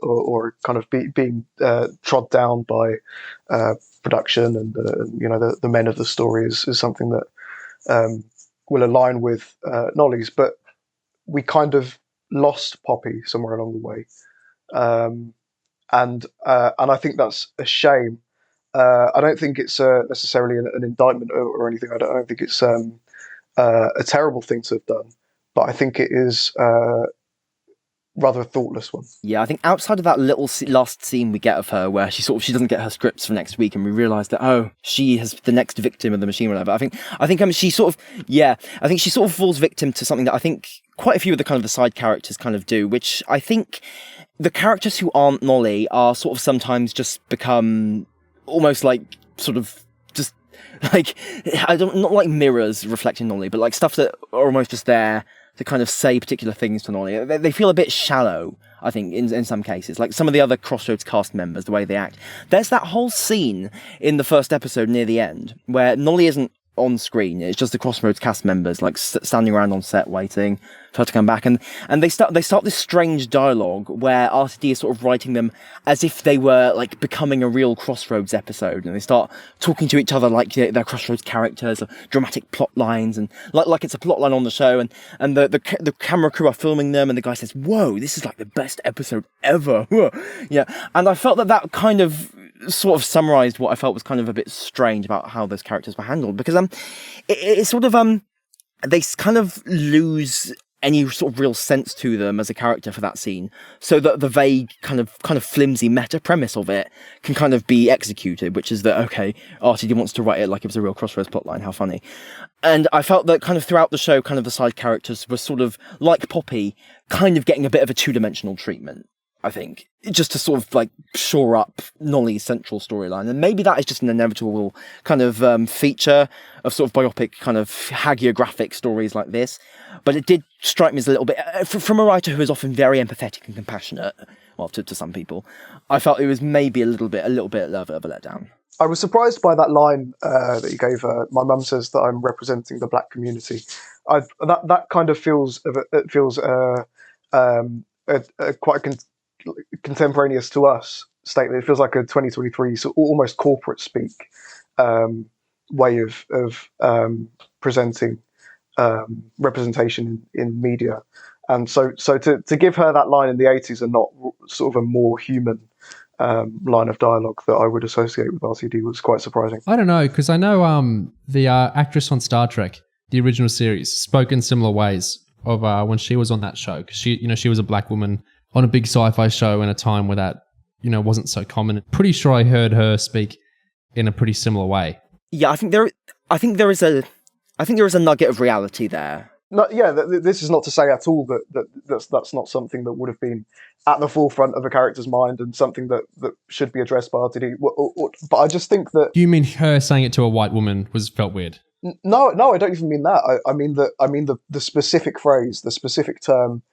trod down by production and the men of the story is something that will align with Nolly's, but we kind of lost Poppy somewhere along the way, and I think that's a shame. I don't think it's necessarily an indictment or anything. I don't think it's a terrible thing to have done. But I think it is rather a thoughtless one. Yeah, I think outside of that little last scene we get of her where she doesn't get her scripts for next week and we realise that, she has the next victim of the machine or whatever. I think she sort of falls victim to something that I think quite a few of the side characters kind of do, which I think the characters who aren't Nolly are sort of sometimes just become almost like sort of just like, not like mirrors reflecting Nolly, but like stuff that are almost just there to kind of say particular things to Nolly. They feel a bit shallow, I think, in some cases. Like some of the other Crossroads cast members, the way they act. There's that whole scene in the first episode near the end where Nolly isn't on screen. It's just the Crossroads cast members like standing around on set waiting for her to come back, and they start this strange dialogue where RTD is sort of writing them as if they were like becoming a real Crossroads episode, and they start talking to each other like they're Crossroads characters, dramatic plot lines, and like it's a plot line on the show, and the camera crew are filming them, and the guy says, "Whoa, this is like the best episode ever." Yeah, and I felt that kind of sort of summarized what I felt was kind of a bit strange about how those characters were handled, because it's sort of they kind of lose any sort of real sense to them as a character for that scene, so that the vague kind of flimsy meta premise of it can kind of be executed, which is that, okay, RTD wants to write it like it was a real Crossroads plotline, how funny. And I felt that kind of throughout the show, kind of the side characters were sort of like Poppy, kind of getting a bit of a two-dimensional treatment, I think, just to sort of like shore up Nolly's central storyline. And maybe that is just an inevitable kind of feature of sort of biopic kind of hagiographic stories like this. But it did strike me as a little bit, from a writer who is often very empathetic and compassionate, well, to some people, I felt it was maybe a little bit of a letdown. I was surprised by that line that you gave. My mum says that I'm representing the black community. That kind of feels quite contemporaneous to us statement. It feels like a 2023 so almost corporate speak way of presenting representation in media, and so to give her that line in the 80s and not sort of a more human line of dialogue that I would associate with RTD was quite surprising. I don't know, because I know the actress on Star Trek, the original series, spoke in similar ways of when she was on that show, because she was a black woman on a big sci-fi show in a time where that wasn't so common. Pretty sure I heard her speak in a pretty similar way. Yeah, I think there is a nugget of reality there This is not to say at all that's not something that would have been at the forefront of a character's mind and something that should be addressed by RTD. But I just think that... You mean her saying it to a white woman felt weird? No, I don't even mean that. I mean the specific phrase, the specific term.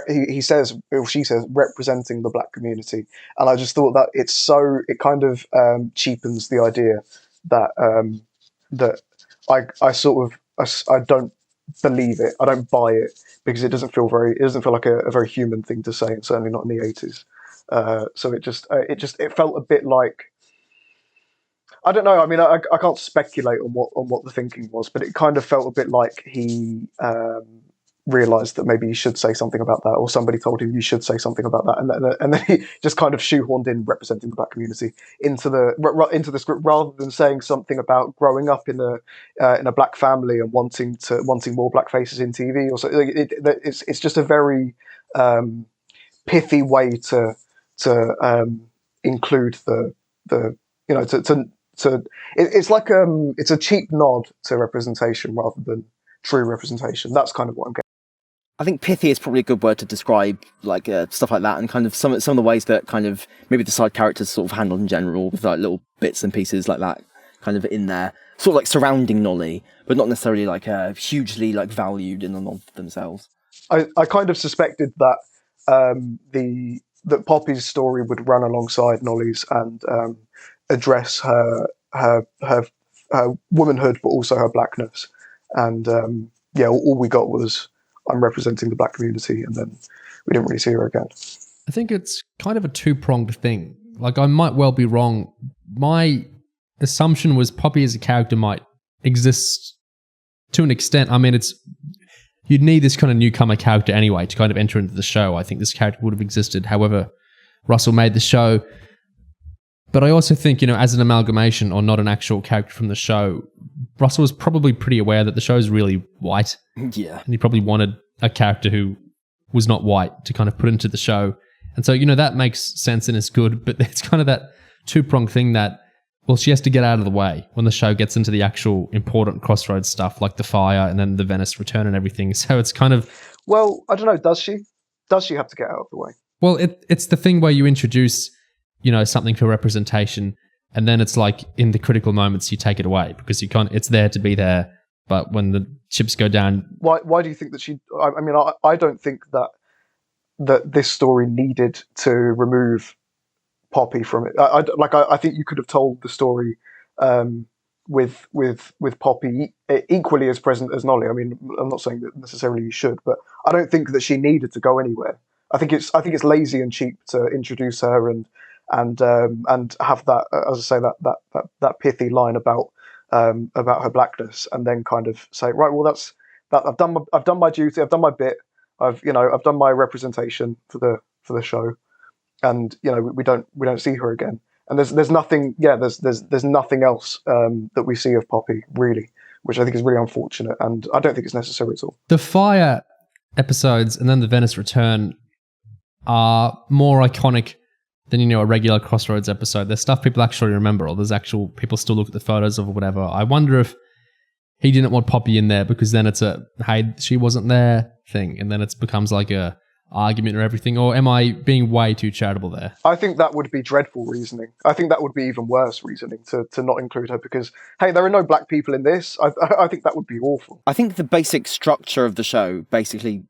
He says, or she says, representing the black community, and I just thought that it kind of cheapens the idea that that I don't believe it. I don't buy it because it doesn't feel like a very human thing to say, and certainly not in the 80s. So it felt a bit like, I don't know. I mean, I can't speculate on what the thinking was, but it kind of felt a bit like he realised that maybe he should say something about that, or somebody told him you should say something about that, and then he just kind of shoehorned in representing the black community into the script, rather than saying something about growing up in a black family and wanting more black faces in TV or something. It's just a very pithy way to include it's like it's a cheap nod to representation rather than true representation. That's kind of what I'm getting. I think pithy is probably a good word to describe like stuff like that, and kind of some of the ways that kind of maybe the side characters sort of handled in general, with like little bits and pieces like that kind of in there, sort of like surrounding Nolly, but not necessarily like hugely like valued in and of themselves. I kind of suspected that that Poppy's story would run alongside Nolly's and address her womanhood, but also her blackness. And all we got was, I'm representing the black community, and then we didn't really see her again. I think it's kind of a two-pronged thing. Like, I might well be wrong. My assumption was Poppy as a character might exist to an extent. I mean, you'd need this kind of newcomer character anyway to kind of enter into the show. I think this character would have existed however Russell made the show. But I also think, as an amalgamation or not an actual character from the show, Russell was probably pretty aware that the show is really white. Yeah. And he probably wanted a character who was not white to kind of put into the show. And so, that makes sense and is good, but it's kind of that two-pronged thing that, well, she has to get out of the way when the show gets into the actual important Crossroads stuff, like the fire and then the Venice return and everything. So it's kind of... Well, I don't know, does she? Does she have to get out of the way? Well, it's the thing where you introduce... something for representation, and then it's like in the critical moments you take it away because you can't. It's there to be there, but when the chips go down, why do you think that she? I mean, I don't think that this story needed to remove Poppy from it. I think you could have told the story with Poppy equally as present as Nolly. I mean, I'm not saying that necessarily you should, but I don't think that she needed to go anywhere. I think it's lazy and cheap to introduce her and have that, as I say, that pithy line about her blackness, and then kind of say, right, well, that's that. I've done my duty. I've done my bit. I've done my representation for the show, and we don't see her again. And there's nothing. Yeah, there's nothing else that we see of Poppy really, which I think is really unfortunate, and I don't think it's necessary at all. The fire episodes and then the Venice return are more iconic than a regular Crossroads episode. There's stuff people actually remember, or there's actual people still look at the photos of or whatever. I wonder if he didn't want Poppy in there because then it's a hey, she wasn't there thing, and then it becomes like a argument or everything. Or am I being way too charitable there? I think that would be dreadful reasoning. I think that would be even worse reasoning to not include her because, hey, there are no black people in this. I think that would be awful. I think the basic structure of the show basically,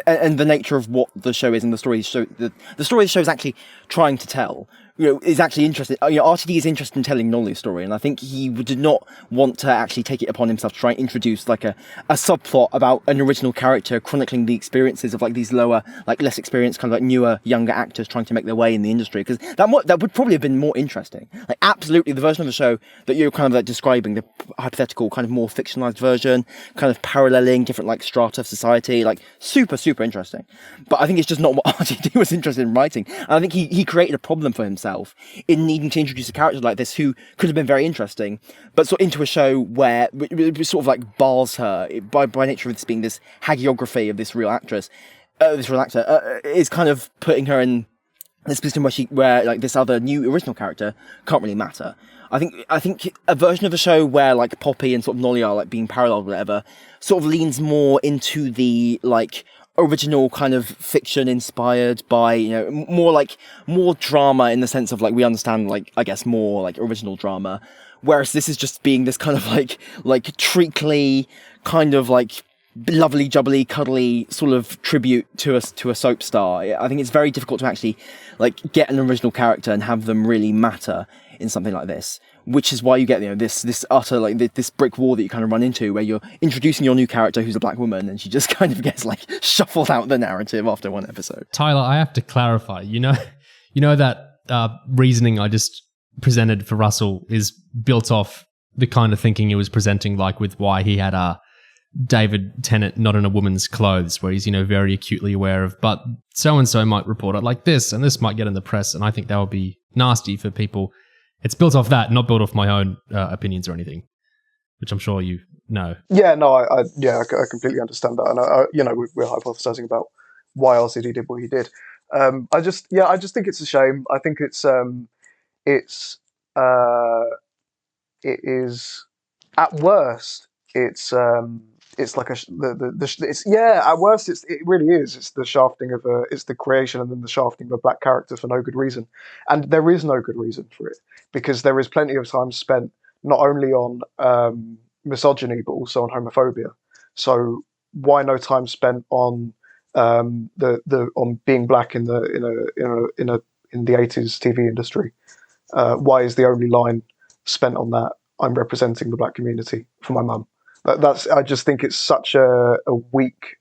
and the nature of what the show is and the story the story the show is actually trying to tell, is actually interesting. RTD is interested in telling Nolly's story, and I think he did not want to actually take it upon himself to try and introduce like a subplot about an original character chronicling the experiences of like these lower, like less experienced, kind of like newer, younger actors trying to make their way in the industry, because that would probably have been more interesting. Like, absolutely, the version of the show that you're kind of like describing, the hypothetical, kind of more fictionalized version, kind of paralleling different like strata of society, like super interesting. But I think it's just not what RTD was interested in writing, and I think he created a problem for himself in needing to introduce a character like this who could have been very interesting, but sort of into a show where it sort of like bars her by nature of this being this hagiography of this real actor, is kind of putting her in this position where like this other new original character can't really matter. I think a version of the show where like Poppy and sort of Nolly are like being paralleled or whatever sort of leans more into the like original kind of fiction inspired by, you know, more drama in the sense of like we understand like I guess more like original drama, whereas this is just being this kind of like treacly kind of like lovely jubbly cuddly sort of tribute to a soap star. I think it's very difficult to actually like get an original character and have them really matter in something like this, which is why you get, you know, this utter like this brick wall that you kind of run into where you're introducing your new character who's a black woman and she just kind of gets like shuffled out the narrative after one episode. Tyler, I have to clarify. You know that reasoning I just presented for Russell is built off the kind of thinking he was presenting, like with why he had David Tennant not in a woman's clothes, where he's, you know, very acutely aware of, but so-and-so might report it like this, and this might get in the press, and I think that would be nasty for people. It's built off that, not built off my own opinions or anything, which I'm sure you know. Yeah, no, I completely understand that, and you know, we're hypothesizing about why RCD did what he did. I just think it's a shame. I think it is at worst it's like at worst it really is. It's the shafting of it's the creation and then the shafting of a black character for no good reason, and there is no good reason for it because there is plenty of time spent not only on misogyny but also on homophobia. So why no time spent on on being black in the 80s TV industry? Why is the only line spent on that? I'm representing the black community for my mum. I just think it's such a weak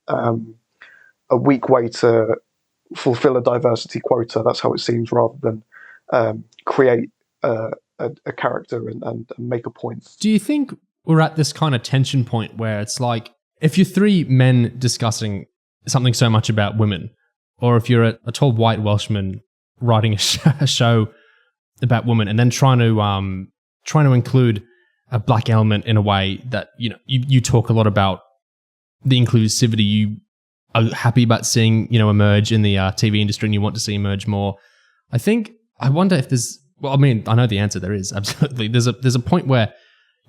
way to fulfill a diversity quota. That's how it seems, rather than create a character and make a point. Do you think we're at this kind of tension point where it's like, if you're three men discussing something so much about women, or if you're a tall white Welshman writing a show about women and then trying to include a black element in a way that, you know, you talk a lot about the inclusivity you are happy about seeing, you know, emerge in the TV industry and you want to see emerge more. I wonder if there's, well, I mean, I know the answer, there is, absolutely. There's a point where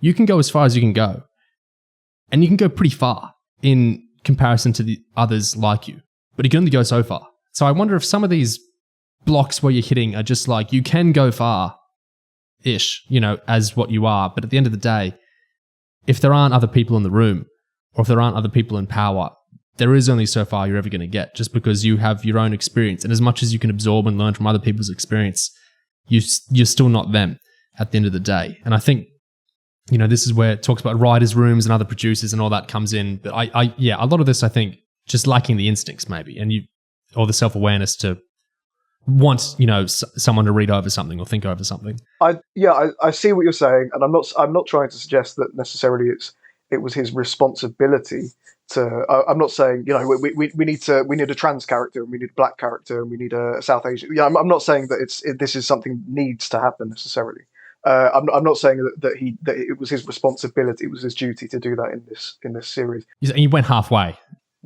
you can go as far as you can go, and you can go pretty far in comparison to the others like you, but you can only go so far. So I wonder if some of these blocks where you're hitting are just like, you can go far-ish, you know, as what you are, but at the end of the day, if there aren't other people in the room, or if there aren't other people in power, there is only so far you're ever going to get, just because you have your own experience. And as much as you can absorb and learn from other people's experience, you're still not them at the end of the day. And I think, you know, this is where it talks about writers' rooms and other producers and all that comes in. But a lot of this, I think, just lacking the instincts maybe, and or the self-awareness to want, you know, someone to read over something or think over something. I see what you're saying, and I'm not trying to suggest that necessarily it was his responsibility to. I'm not saying, you know, we need a trans character and we need a black character and we need a South Asian. Yeah, I'm not saying that this is something needs to happen necessarily. I'm not saying that it was his responsibility, it was his duty to do that in this series. And you went halfway.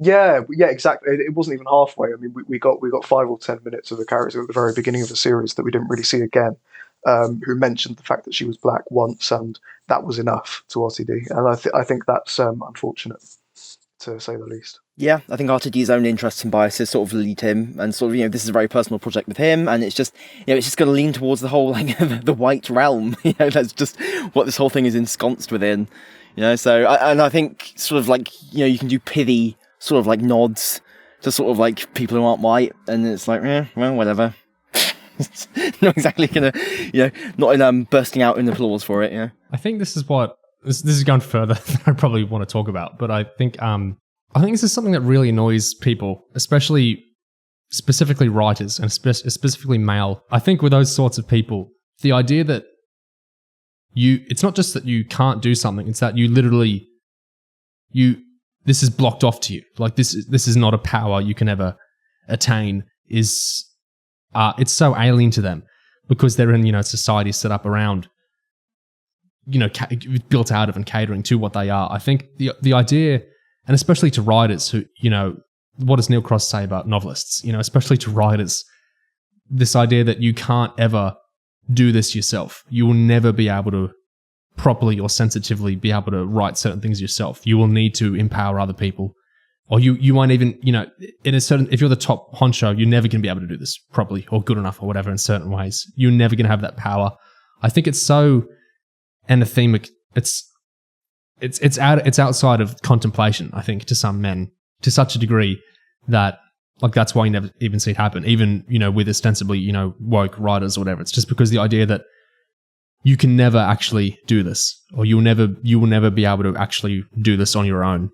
Yeah, exactly. It wasn't even halfway. I mean, we got 5 or 10 minutes of a character at the very beginning of the series that we didn't really see again, who mentioned the fact that she was black once, and that was enough to RTD. And I think that's unfortunate, to say the least. Yeah, I think RTD's own interests and biases sort of lead him, and sort of, you know, this is a very personal project with him, and it's just, you know, it's just going to lean towards the whole, like, the white realm. You know, that's just what this whole thing is ensconced within. You know, so I think sort of like, you know, you can do pithy sort of like nods to sort of like people who aren't white, and it's like, well, whatever. Not exactly gonna, you know, not in bursting out in applause for it. Yeah, I think this is this is going further than I probably want to talk about, but I think this is something that really annoys people, specifically writers and specifically male. I think with those sorts of people, the idea that it's not just that you can't do something, it's that you literally this is blocked off to you. Like this is not a power you can ever attain. It's so alien to them because they're in, you know, society set up around, you know, built out of and catering to what they are. I think the idea, and especially to writers who, you know, what does Neil Cross say about novelists? You know, especially to writers, this idea that you can't ever do this yourself. You will never be able to properly or sensitively be able to write certain things yourself. You will need to empower other people. Or you won't even, if you're the top honcho, you're never going to be able to do this properly or good enough or whatever in certain ways. You're never going to have that power. I think it's so anathemic. It's outside of contemplation, I think, to some men, to such a degree that, like, that's why you never even see it happen, even, with ostensibly, woke writers or whatever. It's just because the idea that you can never actually do this, or you will never be able to actually do this on your own,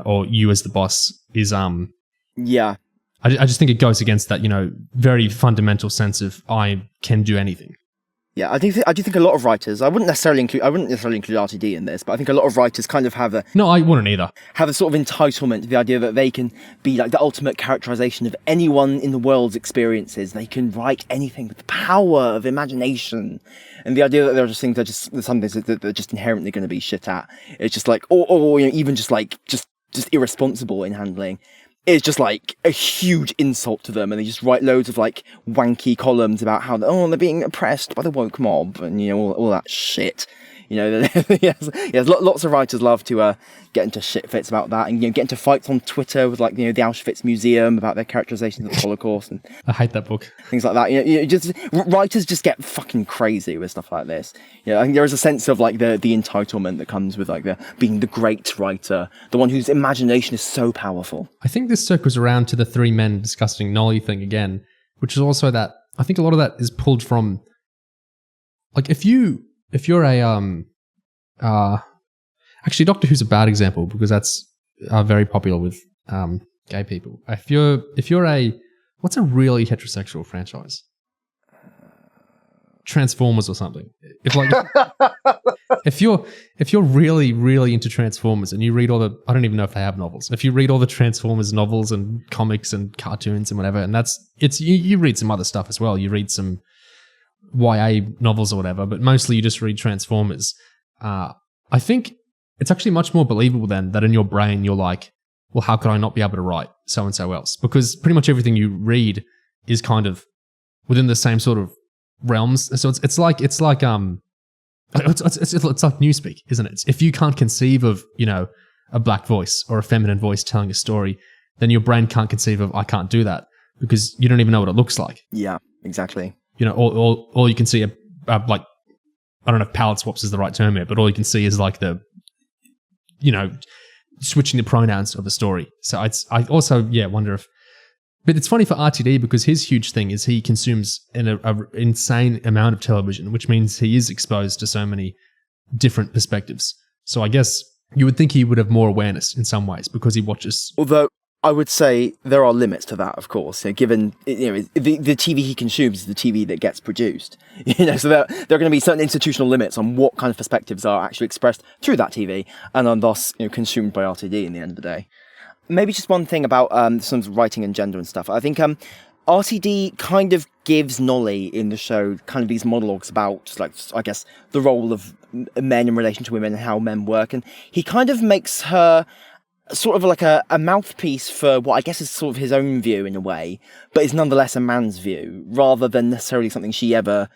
or you as the boss is, yeah. I just think it goes against that, very fundamental sense of I can do anything. Yeah, I do think a lot of writers, I wouldn't necessarily include RTD in this, but I think a lot of writers kind of have a... No, I wouldn't either. Have a sort of entitlement to the idea that they can be like the ultimate characterization of anyone in the world's experiences. They can write anything with the power of imagination. And the idea that there are just things some things that they're just inherently going to be shit at. It's just like, or even just irresponsible in handling. It's just like a huge insult to them, and they just write loads of like wanky columns about how they're being oppressed by the woke mob and all that shit. Yes, lots of writers love to get into shit fits about that, and get into fights on Twitter with like the Auschwitz Museum about their characterizations of the Holocaust and I hate that book. Things like that. Writers just get fucking crazy with stuff like this. I think there is a sense of like the entitlement that comes with like being the great writer, the one whose imagination is so powerful. I think this circles around to the three men discussing Nolly thing again, which is also that I think a lot of that is pulled from, like, if you're a actually Doctor Who's a bad example because that's very popular with gay people. If you're a what's a really heterosexual franchise? Transformers or something. If you're really, really into Transformers and you read all the, I don't even know if they have novels. If you read all the Transformers novels and comics and cartoons and whatever, and you read some other stuff as well. You read some YA novels or whatever, but mostly you just read Transformers. I think it's actually much more believable then that in your brain you're like, well, how could I not be able to write so-and-so else? Because pretty much everything you read is kind of within the same sort of realms. So it's like newspeak, isn't it? If you can't conceive of, a black voice or a feminine voice telling a story, then your brain can't conceive of, I can't do that, because you don't even know what it looks like. Yeah, exactly. All you can see like, I don't know if palette swaps is the right term here, but all you can see is like the, switching the pronouns of the story. So I also wonder if, but it's funny for RTD because his huge thing is he consumes an insane amount of television, which means he is exposed to so many different perspectives. So I guess you would think he would have more awareness in some ways because he watches. Although I would say there are limits to that, of course. Given the TV he consumes is the TV that gets produced. So there are going to be certain institutional limits on what kind of perspectives are actually expressed through that TV, and are thus consumed by RTD in the end of the day. Maybe just one thing about some writing and gender and stuff. I think RTD kind of gives Nolly in the show kind of these monologues about, like, I guess, the role of men in relation to women and how men work, and he kind of makes her sort of like a mouthpiece for what I guess is sort of his own view in a way, but is nonetheless a man's view, rather than necessarily something she ever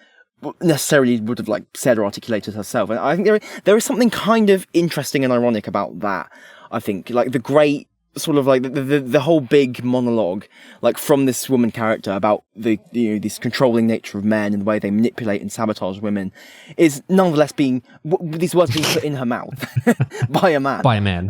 necessarily would have like said or articulated herself. And I think there is something kind of interesting and ironic about that. I think like the great sort of like the whole big monologue, like from this woman character about the this controlling nature of men and the way they manipulate and sabotage women, is nonetheless these words being put in her mouth by a man. By a man.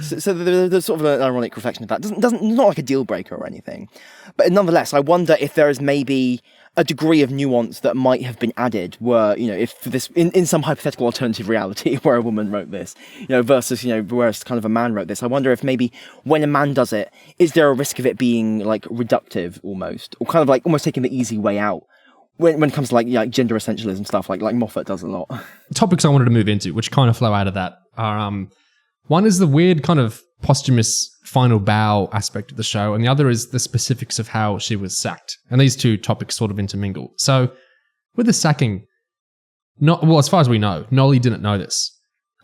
So there's sort of an ironic reflection of that. Doesn't not like a deal breaker or anything, but nonetheless, I wonder if there is maybe a degree of nuance that might have been added were, if this, in some hypothetical alternative reality where a woman wrote this, versus, whereas kind of a man wrote this, I wonder if maybe when a man does it, is there a risk of it being like reductive almost, or kind of like almost taking the easy way out when it comes to like gender essentialism stuff, like Moffat does a lot. Topics I wanted to move into, which kind of flow out of that, are one is the weird kind of posthumous final bow aspect of the show, and the other is the specifics of how she was sacked. And these two topics sort of intermingle. So with the sacking, as far as we know, Nolly didn't know this.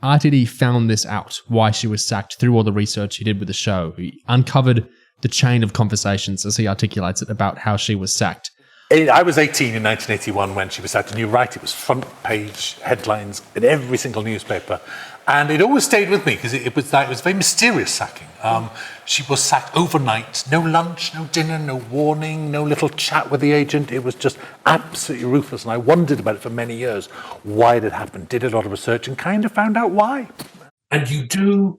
RTD found this out, why she was sacked, through all the research he did with the show. He uncovered the chain of conversations, as he articulates it, about how she was sacked. I was 18 in 1981 when she was sacked, and you're right, it was front page headlines in every single newspaper. And it always stayed with me because it was a very mysterious sacking. She was sacked overnight, no lunch, no dinner, no warning, no little chat with the agent. It was just absolutely ruthless. And I wondered about it for many years, why it had happened, did a lot of research and kind of found out why. And you do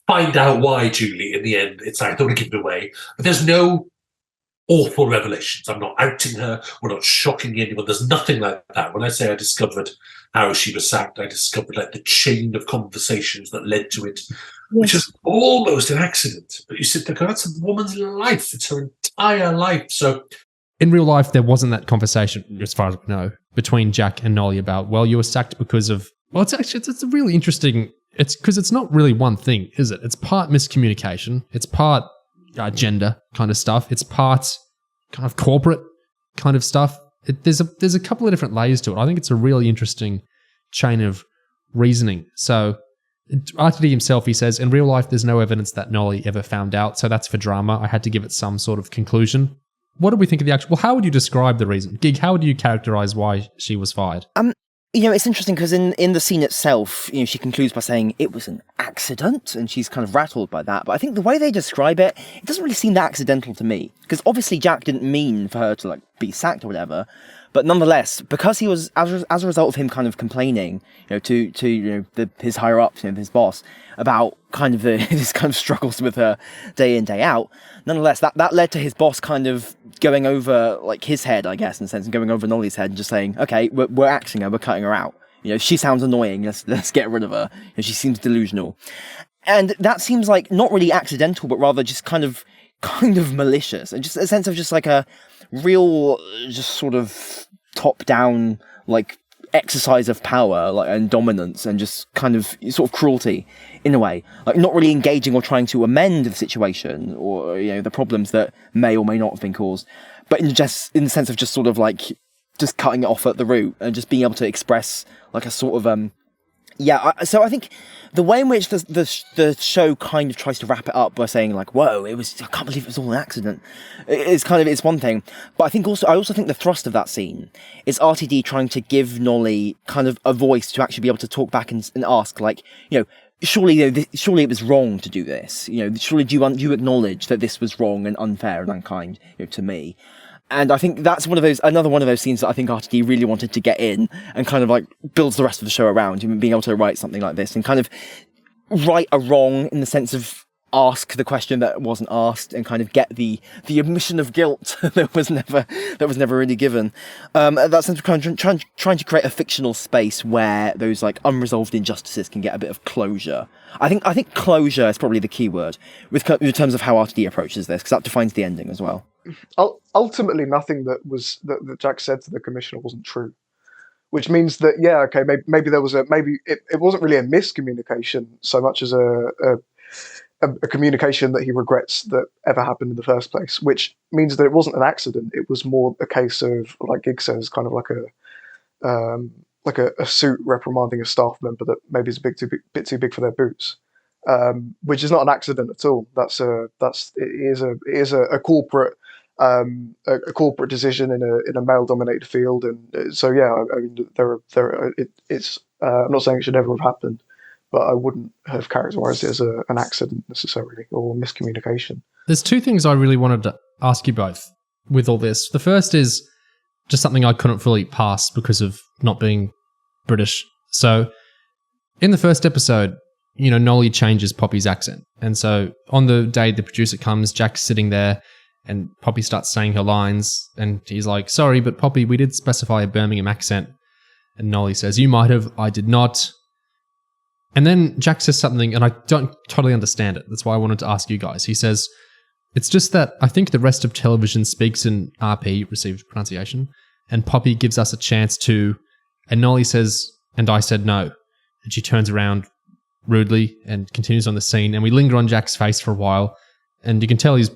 find out why, Julie, in the end. It's like, I don't want to give it away, but there's no awful revelations. I'm not outing her. We're not shocking anyone. There's nothing like that. When I say I discovered how she was sacked, I discovered like the chain of conversations that led to it, which is almost an accident. But you sit there, that's a woman's life. It's her entire life. So in real life, there wasn't that conversation, as far as we know, between Jack and Nolly about, well, you were sacked because of, well, it's a really interesting, it's because it's not really one thing, is it? It's part miscommunication. It's part gender kind of stuff. It's part kind of corporate kind of stuff. There's a couple of different layers to it. I think it's a really interesting chain of reasoning. So RTD himself, he says, in real life, there's no evidence that Nolly ever found out. So that's for drama. I had to give it some sort of conclusion. What do we think of the actual, well, how would you describe the reason? Gig, how would you characterize why she was fired? It's interesting because in the scene itself, she concludes by saying it was an accident, and she's kind of rattled by that. But I think the way they describe it, it doesn't really seem that accidental to me. Because obviously Jack didn't mean for her to be sacked or whatever. But nonetheless, because he was, as a result of him kind of complaining, to his higher ups, his boss, about kind of his kind of struggles with her day in, day out. Nonetheless, that led to his boss kind of going over his head, I guess, in a sense, and going over Nolly's head and just saying, okay, we're axing her, we're cutting her out. She sounds annoying. Let's get rid of her. She seems delusional, and that seems like not really accidental, but rather just kind of malicious, and just a sense of just like a real, just sort of top down exercise of power and dominance, and just kind of sort of cruelty in a way, not really engaging or trying to amend the situation or the problems that may or may not have been caused, but in the sense of just sort of just cutting it off at the root and just being able to express a sort of so I think the way in which the show kind of tries to wrap it up by saying whoa, I can't believe it was all an accident, it's one thing. But I also think the thrust of that scene is RTD trying to give Nolly kind of a voice to actually be able to talk back and ask surely it was wrong to do this. Surely do you acknowledge that this was wrong and unfair and unkind to me? And I think that's another one of those scenes that I think RTD really wanted to get in and kind of builds the rest of the show around, being able to write something like this and kind of right a wrong in the sense of ask the question that wasn't asked and kind of get the admission of guilt that was never really given. That sense of kind of trying to create a fictional space where those unresolved injustices can get a bit of closure. I think closure is probably the key word in terms of how RTD approaches this, because that defines the ending as well. Ultimately, nothing that Jack said to the commissioner wasn't true, which means that maybe there was it wasn't really a miscommunication so much as a communication that he regrets that ever happened in the first place, which means that it wasn't an accident. It was more a case of, like Gig says, kind of like a suit reprimanding a staff member that maybe is a bit too big for their boots, which is not an accident at all. It is a corporate a corporate decision in a male dominated field, and so I mean it's I'm not saying it should never have happened, but I wouldn't have characterized it as an accident necessarily or miscommunication. There's two things I really wanted to ask you both with all this. The first is just something I couldn't fully pass because of not being British. So in the first episode, Nolly changes Poppy's accent. And so on the day the producer comes, Jack's sitting there and Poppy starts saying her lines and he's like, sorry, but Poppy, we did specify a Birmingham accent. And Nolly says, you might have, I did not. And then Jack says something, and I don't totally understand it. That's why I wanted to ask you guys. He says, it's just that I think the rest of television speaks in RP, received pronunciation, and Poppy gives us a chance to, and Nolly says, and I said no. And she turns around rudely and continues on the scene, and we linger on Jack's face for a while, and you can tell he's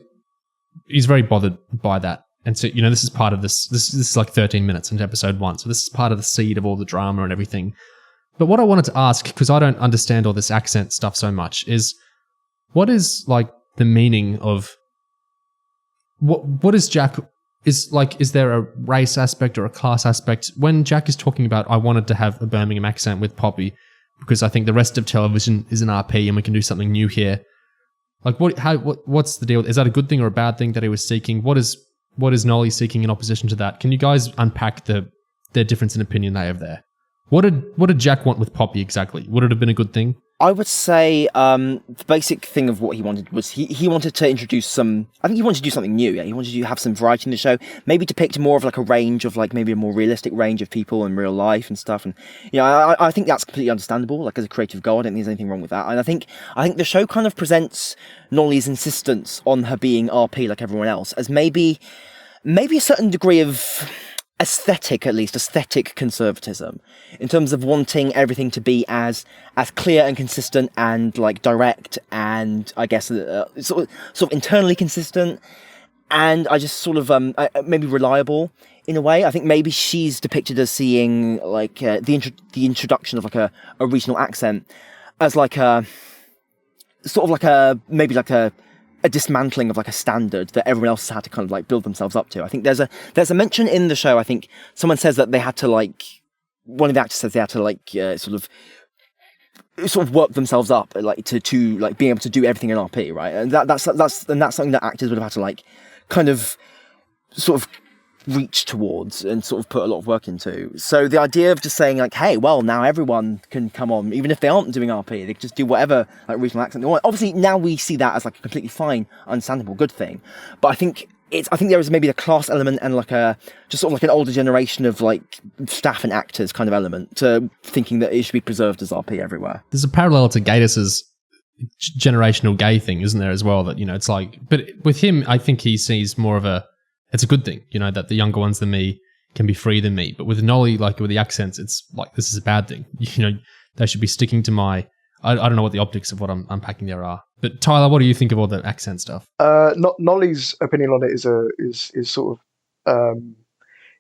very bothered by that. And so, this is part of this. This is like 13 minutes into episode 1, so this is part of the seed of all the drama and everything. But what I wanted to ask, because I don't understand all this accent stuff so much, is what is the meaning of what is Jack is there a race aspect or a class aspect? When Jack is talking about, I wanted to have a Birmingham accent with Poppy because I think the rest of television is an RP and we can do something new here. Like, what's the deal? Is that a good thing or a bad thing that he was seeking? What is Nolly seeking in opposition to that? Can you guys unpack the difference in opinion they have there? What did Jack want with Poppy exactly? Would it have been a good thing? I would say the basic thing of what he wanted was he wanted to introduce I think he wanted to do something new. Yeah, he wanted to have some variety in the show, maybe depict more of like a range of like maybe a more realistic range of people in real life and stuff. And I think that's completely understandable. Like as a creative goal, I don't think there's anything wrong with that. And I think the show kind of presents Nolly's insistence on her being RP like everyone else as maybe a certain degree of aesthetic conservatism in terms of wanting everything to be as clear and consistent and like direct and I guess sort of internally consistent and I just sort of maybe reliable in a way. I think maybe she's depicted as seeing like the introduction of like a regional accent as like a sort of like a dismantling of like a standard that everyone else has had to kind of like build themselves up to. I think there's a mention in the show. I think someone says that they had to like, one of the actors says they had to like sort of work themselves up like to like being able to do everything in RP, right? And that's something that actors would have had to like kind of sort of reach towards and sort of put a lot of work into. So the idea of just saying like, hey, well, now everyone can come on, even if they aren't doing RP, they can just do whatever like regional accent they want. Obviously, now we see that as like a completely fine, understandable, good thing. But I think there is maybe a class element and like just sort of like an older generation of like staff and actors kind of element to thinking that it should be preserved as RP everywhere. There's a parallel to Gatus's generational gay thing, isn't there, as well? That, it's like, but with him, I think he sees more of it's a good thing, that the younger ones than me can be free than me. But with Nolly, like with the accents, it's like, this is a bad thing. They should be sticking to I don't know what the optics of what I'm unpacking there are. But Tyler, what do you think of all the accent stuff? Nolly's opinion on it is sort of,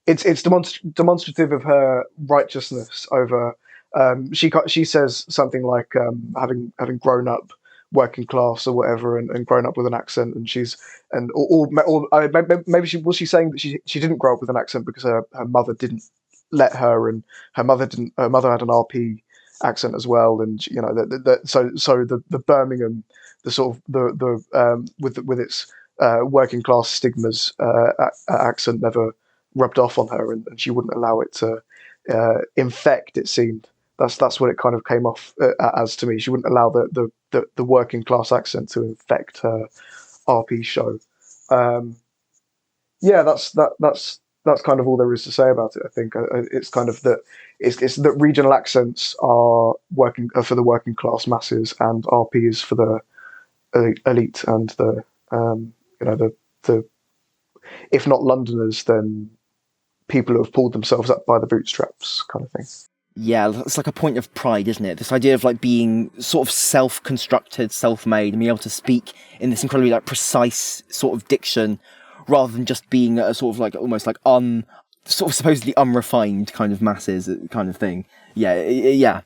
it's demonstrative of her righteousness over, she says something like, having grown up working class or whatever and grown up with an accent, and maybe she saying that she didn't grow up with an accent because her mother didn't let her, and her mother had an RP accent as well, and so the Birmingham, the sort of the with its working class stigmas accent never rubbed off on her, and she wouldn't allow it to infect, it seemed. That's what it kind of came off as to me. She wouldn't allow the working class accent to infect her RP show. That's kind of all there is to say about it. I think it's kind of that it's that regional accents are for the working class masses, and RP is for the elite and the if not Londoners, then people who have pulled themselves up by the bootstraps, kind of thing. Yeah, it's like a point of pride, isn't it? This idea of like being sort of self-constructed, self-made, and being able to speak in this incredibly like precise sort of diction, rather than just being a sort of like almost like sort of supposedly unrefined kind of masses kind of thing. Yeah.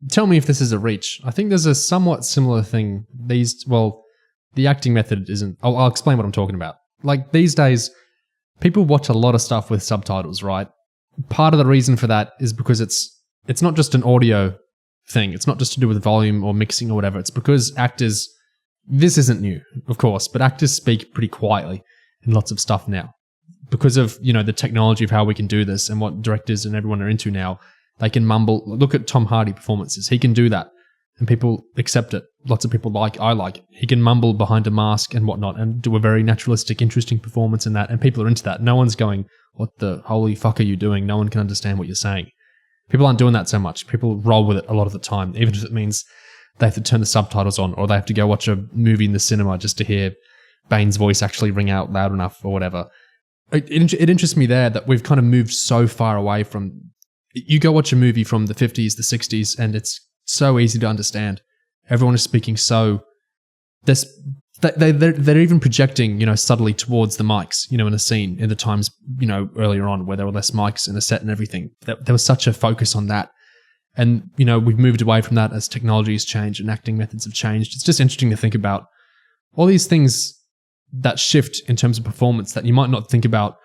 Tell me if this is a reach. I think there's a somewhat similar thing. The acting method isn't. I'll explain what I'm talking about. Like these days, people watch a lot of stuff with subtitles, right? Part of the reason for that is because it's not just an audio thing. It's not just to do with volume or mixing or whatever. It's because actors, this isn't new, of course, but actors speak pretty quietly in lots of stuff now. Because of, the technology of how we can do this and what directors and everyone are into now, they can mumble. Look at Tom Hardy performances. He can do that and people accept it. Lots of people I like it. He can mumble behind a mask and whatnot and do a very naturalistic, interesting performance in that, and people are into that. No one's going, what the holy fuck are you doing? No one can understand what you're saying. People aren't doing that so much. People roll with it a lot of the time, even if it means they have to turn the subtitles on or they have to go watch a movie in the cinema just to hear Bane's voice actually ring out loud enough or whatever. It interests me there that we've kind of moved so far away from... You go watch a movie from the 50s, the 60s, and it's so easy to understand. Everyone is speaking so... They're even projecting, subtly towards the mics, in a scene in the times, earlier on where there were less mics in a set and everything. There was such a focus on that. And, we've moved away from that as technology has changed and acting methods have changed. It's just interesting to think about all these things that shift in terms of performance that you might not think about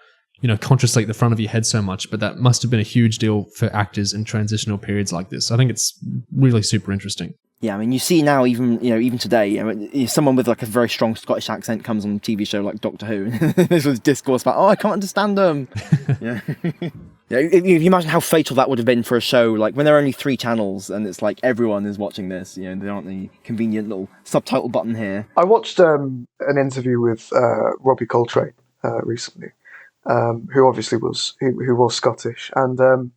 consciously at the front of your head so much, but that must have been a huge deal for actors in transitional periods like this. I think it's really super interesting. Yeah, I mean, you see now, even today, someone with like a very strong Scottish accent comes on a TV show like Doctor Who, and this was discourse about, I can't understand them. Yeah. If you imagine how fatal that would have been for a show, like when there are only 3 channels and it's like everyone is watching this, there aren't the convenient little subtitle button here. I watched an interview with Robbie Coltrane recently, who obviously was Scottish, and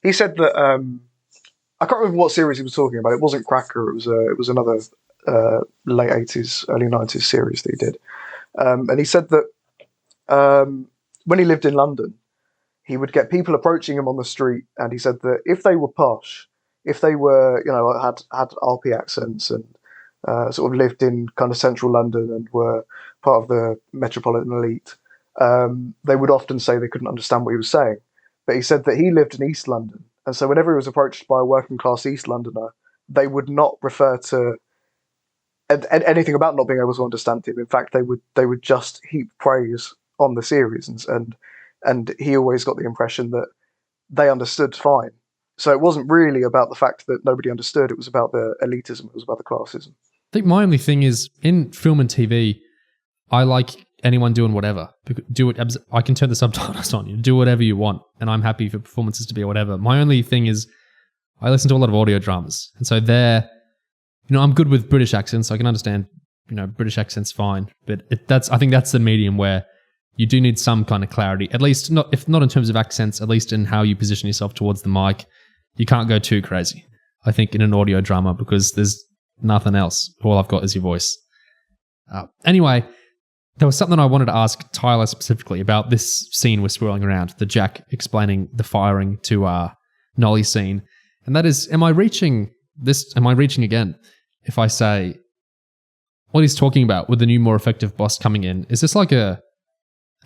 he said that I can't remember what series he was talking about. It wasn't Cracker. It was another late 80s, early 90s series that he did, and he said that when he lived in London, he would get people approaching him on the street, and he said that if they were posh, if they were, had RP accents and sort of lived in kind of central London and were part of the metropolitan elite, they would often say they couldn't understand what he was saying. But he said that he lived in East London, and so whenever he was approached by a working class East Londoner, they would not refer to anything about not being able to understand him. In fact, they would just heap praise on the series, and he always got the impression that they understood fine. So it wasn't really about the fact that nobody understood, it was about the elitism, it was about the classism. I think my only thing is, in film and TV, I like anyone doing whatever. I can turn the subtitles on. You do whatever you want, and I'm happy for performances to be whatever. My only thing is, I listen to a lot of audio dramas, and so I'm good with British accents. I can understand, British accents fine, but I think that's the medium where you do need some kind of clarity, at least if not in terms of accents, at least in how you position yourself towards the mic. You can't go too crazy, I think, in an audio drama, because there's nothing else. All I've got is your voice. Anyway, there was something I wanted to ask Tyler specifically about this scene we're swirling around, the Jack explaining the firing to Nolly scene. And that is, am I reaching again if I say what he's talking about with the new, more effective boss coming in? Is this like a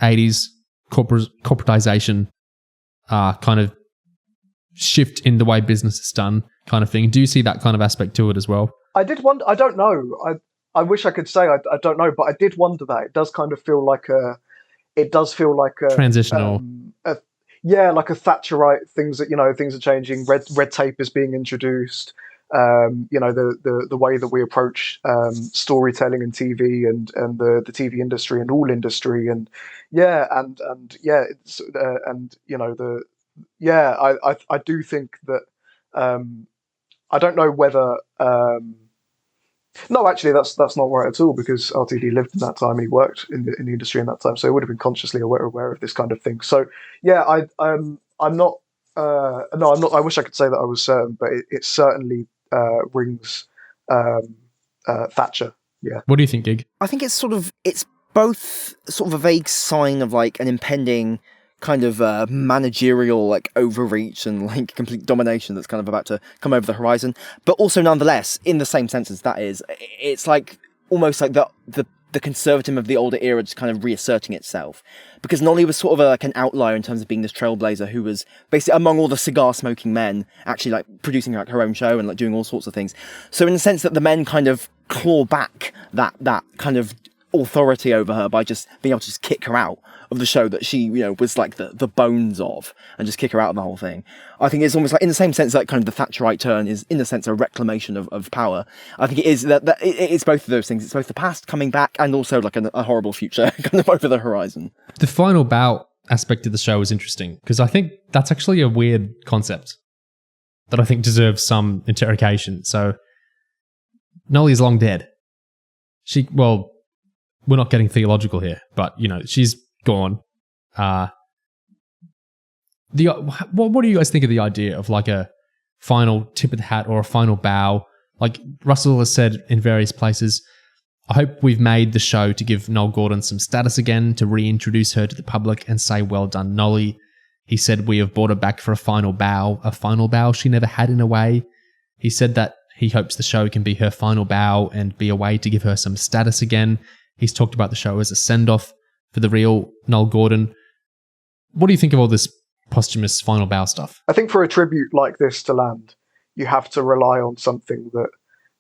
80s corporatization kind of shift in the way business is done kind of thing? Do you see that kind of aspect to it as well? I did wonder. I don't know. I wish I could say I don't know, but I did wonder that. It does kind of feel like a transitional. Like a Thatcherite, things are changing. Red tape is being introduced. The way that we approach storytelling and TV and the TV industry and all industry, I do think that I don't know whether no, actually that's not right at all, because RTD lived in that time and he worked in the industry in that time, so he would have been consciously aware of this kind of thing. So I'm not I wish I could say that I was certain, but it certainly rings Thatcher. Yeah. What do you think, Gig? I think it's both sort of a vague sign of like an impending kind of managerial like overreach and like complete domination that's kind of about to come over the horizon, but also nonetheless, in the same sense as that is, it's like almost like the conservatism of the older era just kind of reasserting itself, because Nolly was sort of like an outlier in terms of being this trailblazer who was basically among all the cigar smoking men actually like producing like her own show and like doing all sorts of things. So in the sense that the men kind of claw back that kind of authority over her by just being able to just kick her out of the show that she was like the bones of, and just kick her out of the whole thing. I think it's almost like, in the same sense that kind of the Thatcherite turn is in a sense a reclamation of power. I think it is that it's both of those things. It's both the past coming back and also like a horrible future kind of over the horizon. The final bow aspect of the show is interesting, because I think that's actually a weird concept that I think deserves some interrogation. So Nolly is long dead. We're not getting theological here, but she's gone. What do you guys think of the idea of like a final tip of the hat or a final bow? Like Russell has said in various places, I hope we've made the show to give Noele Gordon some status again, to reintroduce her to the public and say, well done, Nolly. He said we have brought her back for a final bow she never had in a way. He said that he hopes the show can be her final bow and be a way to give her some status again. He's talked about the show as a send-off for the real Noele Gordon. What do you think of all this posthumous final bow stuff? I think for a tribute like this to land, you have to rely on something that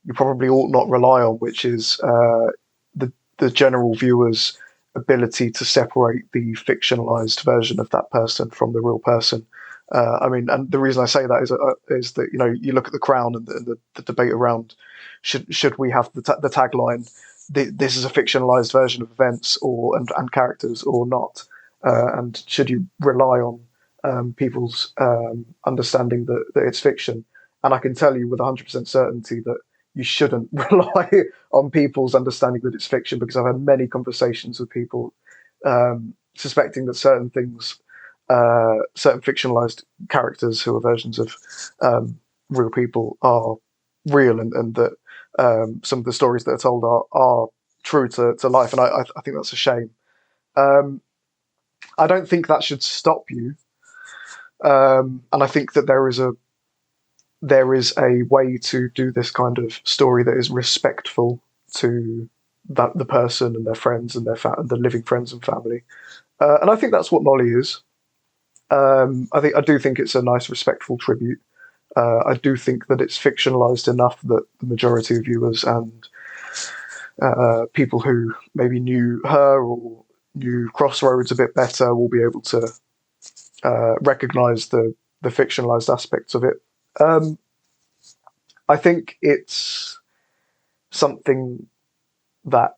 you probably ought not rely on, which is the general viewer's ability to separate the fictionalized version of that person from the real person. I mean, and the reason I say that is that, you know, you look at The Crown and the debate around should we have the tagline, this is a fictionalized version of events and characters or not, and should you rely on people's understanding that it's fiction? And I can tell you with 100% certainty that you shouldn't rely on people's understanding that it's fiction, because I've had many conversations with people suspecting that certain things, certain fictionalized characters who are versions of real people are real, and that some of the stories that are told are true to life. And I think that's a shame. I don't think that should stop you. And I think that there is a way to do this kind of story that is respectful to the person and their friends and the living friends and family. And I think that's what Nolly is. I do think it's a nice, respectful tribute. I do think that it's fictionalized enough that the majority of viewers and people who maybe knew her or knew Crossroads a bit better will be able to recognize the fictionalized aspects of it. I think it's something that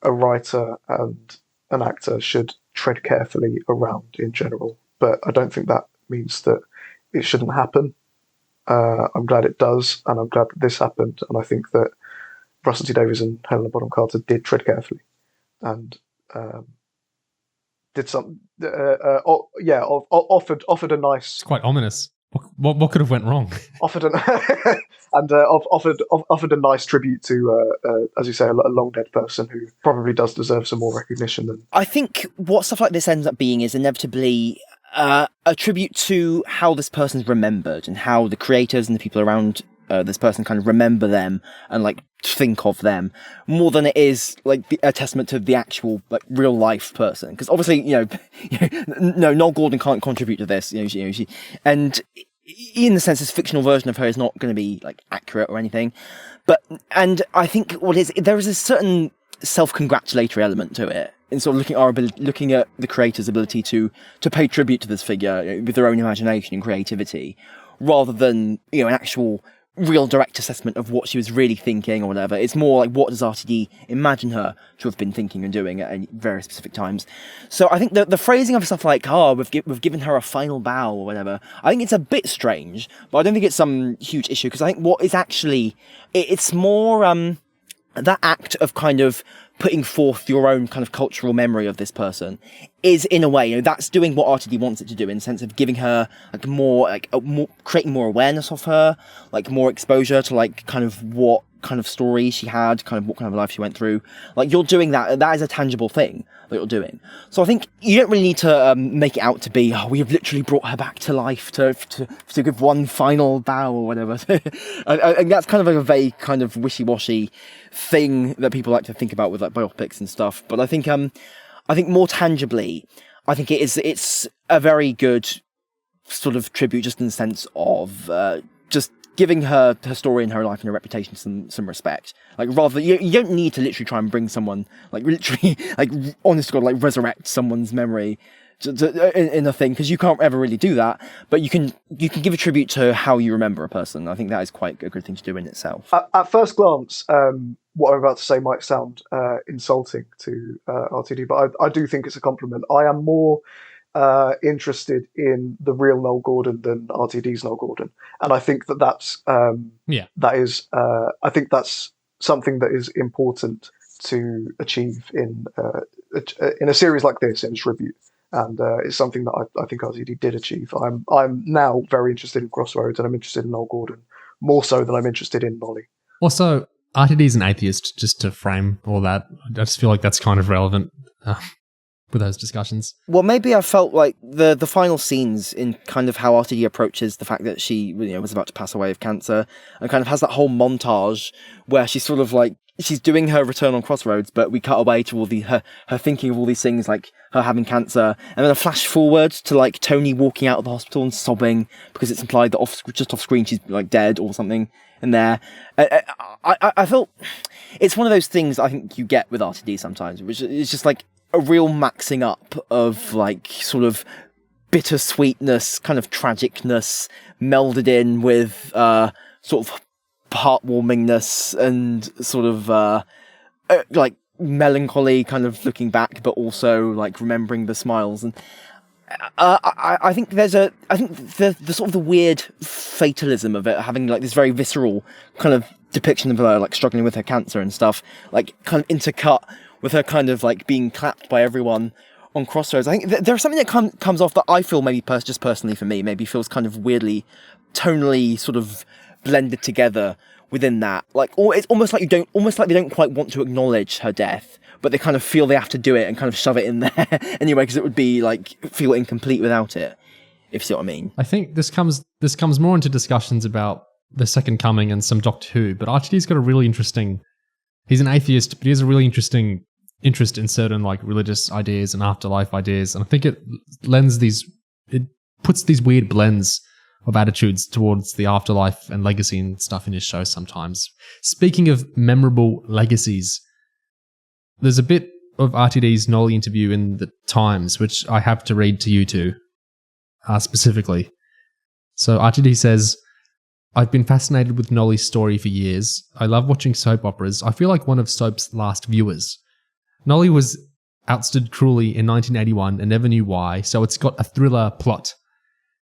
a writer and an actor should tread carefully around in general, but I don't think that means that it shouldn't happen. I'm glad it does, and I'm glad that this happened, and I think that Russell T Davies and Helena Bonham Carter did tread carefully and did some offered a nice. It's quite ominous. What could have went wrong? Offered a nice tribute to, as you say, a long dead person who probably does deserve some more recognition than. I think what stuff like this ends up being is inevitably a tribute to how this person's remembered and how the creators and the people around this person kind of remember them and like think of them more than it is like a testament to the actual like real life person. Because obviously, no, Noele Gordon can't contribute to this. She and in the sense, this fictional version of her is not going to be like accurate or anything. And I think there is a certain self-congratulatory element to it. In sort of looking at the creator's ability to pay tribute to this figure with their own imagination and creativity, rather than an actual real direct assessment of what she was really thinking or whatever. It's more like, what does RTD imagine her to have been thinking and doing at very specific times? So I think the phrasing of stuff like, we've given her a final bow or whatever, I think it's a bit strange, but I don't think it's some huge issue, because I think what is actually, it's more that act of kind of putting forth your own kind of cultural memory of this person is, in a way, that's doing what RTD wants it to do, in the sense of giving her creating more awareness of her, like more exposure to like kind of what kind of story she had, kind of what kind of life she went through. Like, you're doing that is a tangible thing that you're doing. So I think you don't really need to make it out to be, we have literally brought her back to life to give one final bow or whatever. I that's kind of like a vague, kind of wishy-washy thing that people like to think about with like biopics and stuff. But I think more tangibly, I think it's a very good sort of tribute, just in the sense of just giving her story and her life and her reputation some respect. Like, rather, you don't need to literally try and bring someone, like, literally, like, honest to God, like, resurrect someone's memory in a thing, because you can't ever really do that. But you can give a tribute to how you remember a person. I think that is quite a good thing to do in itself. At first glance, what I'm about to say might sound insulting to RTD, but I do think it's a compliment. I am more interested in the real Noele Gordon than RTD's Noele Gordon, and I think that's I think that's something that is important to achieve in a series like this, in tribute, and it's something that I think RTD did achieve. I'm now very interested in Crossroads, and I'm interested in Noele Gordon more so than I'm interested in Nolly. Also, RTD is an atheist, just to frame all that. I just feel like that's kind of relevant with those discussions. Well, maybe I felt like the final scenes in kind of how RTD approaches the fact that she was about to pass away of cancer, and kind of has that whole montage where she's sort of like, she's doing her return on Crossroads, but we cut away to all her thinking of all these things, like her having cancer, and then a flash forward to like Tony walking out of the hospital and sobbing because it's implied that just off screen she's like dead or something in there. I felt it's one of those things I think you get with RTD sometimes, which is just like, a real maxing up of like sort of bittersweetness, kind of tragicness melded in with sort of heartwarmingness and sort of like melancholy, kind of looking back, but also like remembering the smiles. And I think the sort of the weird fatalism of it, having like this very visceral kind of depiction of her like struggling with her cancer and stuff, like kind of intercut with her kind of like being clapped by everyone on Crossroads. I think there's something that comes off that I feel maybe just personally for me, maybe feels kind of weirdly tonally sort of blended together within that. Like, or it's almost like they don't quite want to acknowledge her death, but they kind of feel they have to do it and kind of shove it in there anyway, because it would be like feel incomplete without it, if you see what I mean. I think this comes more into discussions about the Second Coming and some Doctor Who, but RTD's got a really interesting, he's an atheist, but he has a really interesting interest in certain like religious ideas and afterlife ideas, and I think it puts these weird blends of attitudes towards the afterlife and legacy and stuff in his show sometimes. Speaking of memorable legacies, there's a bit of RTD's Nolly interview in the Times, which I have to read to you two specifically. So RTD says, "I've been fascinated with Nolly's story for years. I love watching soap operas. I feel like one of soap's last viewers. Nolly was ousted cruelly in 1981 and never knew why, so it's got a thriller plot.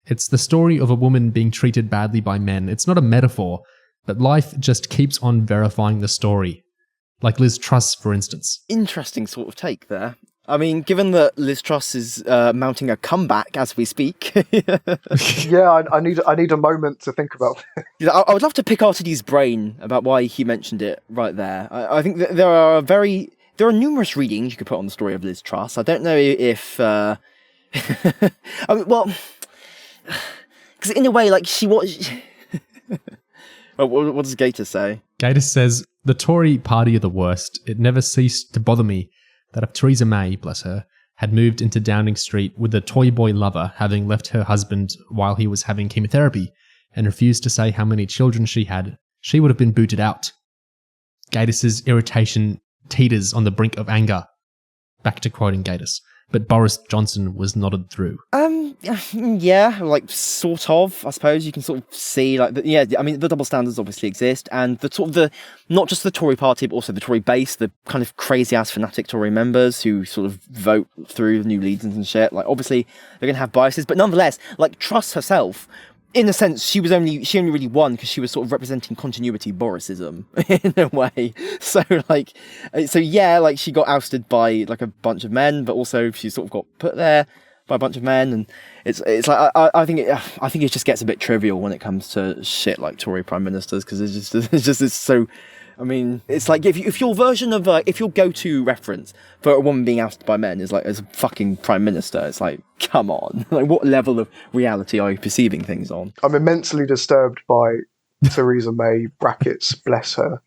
It's the story of a woman being treated badly by men. It's not a metaphor, but life just keeps on verifying the story. Like Liz Truss, for instance." Interesting sort of take there. I mean, given that Liz Truss is mounting a comeback as we speak. Yeah, I need a moment to think about it. I would love to pick RTD's brain about why he mentioned it right there. I think that there are numerous readings you could put on the story of Liz Truss. I don't know if... I mean, well... Because in a way, like, she was... What does Gator say? Gator says, "The Tory party are the worst. It never ceased to bother me that if Theresa May, bless her, had moved into Downing Street with a toy boy lover, having left her husband while he was having chemotherapy, and refused to say how many children she had, she would have been booted out." Gatus's irritation teeters on the brink of anger. Back to quoting Gatus. But Boris Johnson was nodded through. Yeah, like, sort of, I suppose. You can sort of see, like, I mean, the double standards obviously exist, and not just the Tory party, but also the Tory base, the kind of crazy-ass fanatic Tory members who sort of vote through new leaders and shit. Like, obviously, they're going to have biases, but nonetheless, like, Truss herself, in a sense, she only really won because she was sort of representing continuity Borisism in a way. So yeah, like, she got ousted by like a bunch of men, but also she sort of got put there by a bunch of men, and it's like I think it just gets a bit trivial when it comes to shit like Tory prime ministers, because it's so. I mean, it's like if your version of if your go-to reference for a woman being ousted by men is like as a fucking prime minister, it's like, come on, like, what level of reality are you perceiving things on? I'm immensely disturbed by Theresa May (brackets bless her),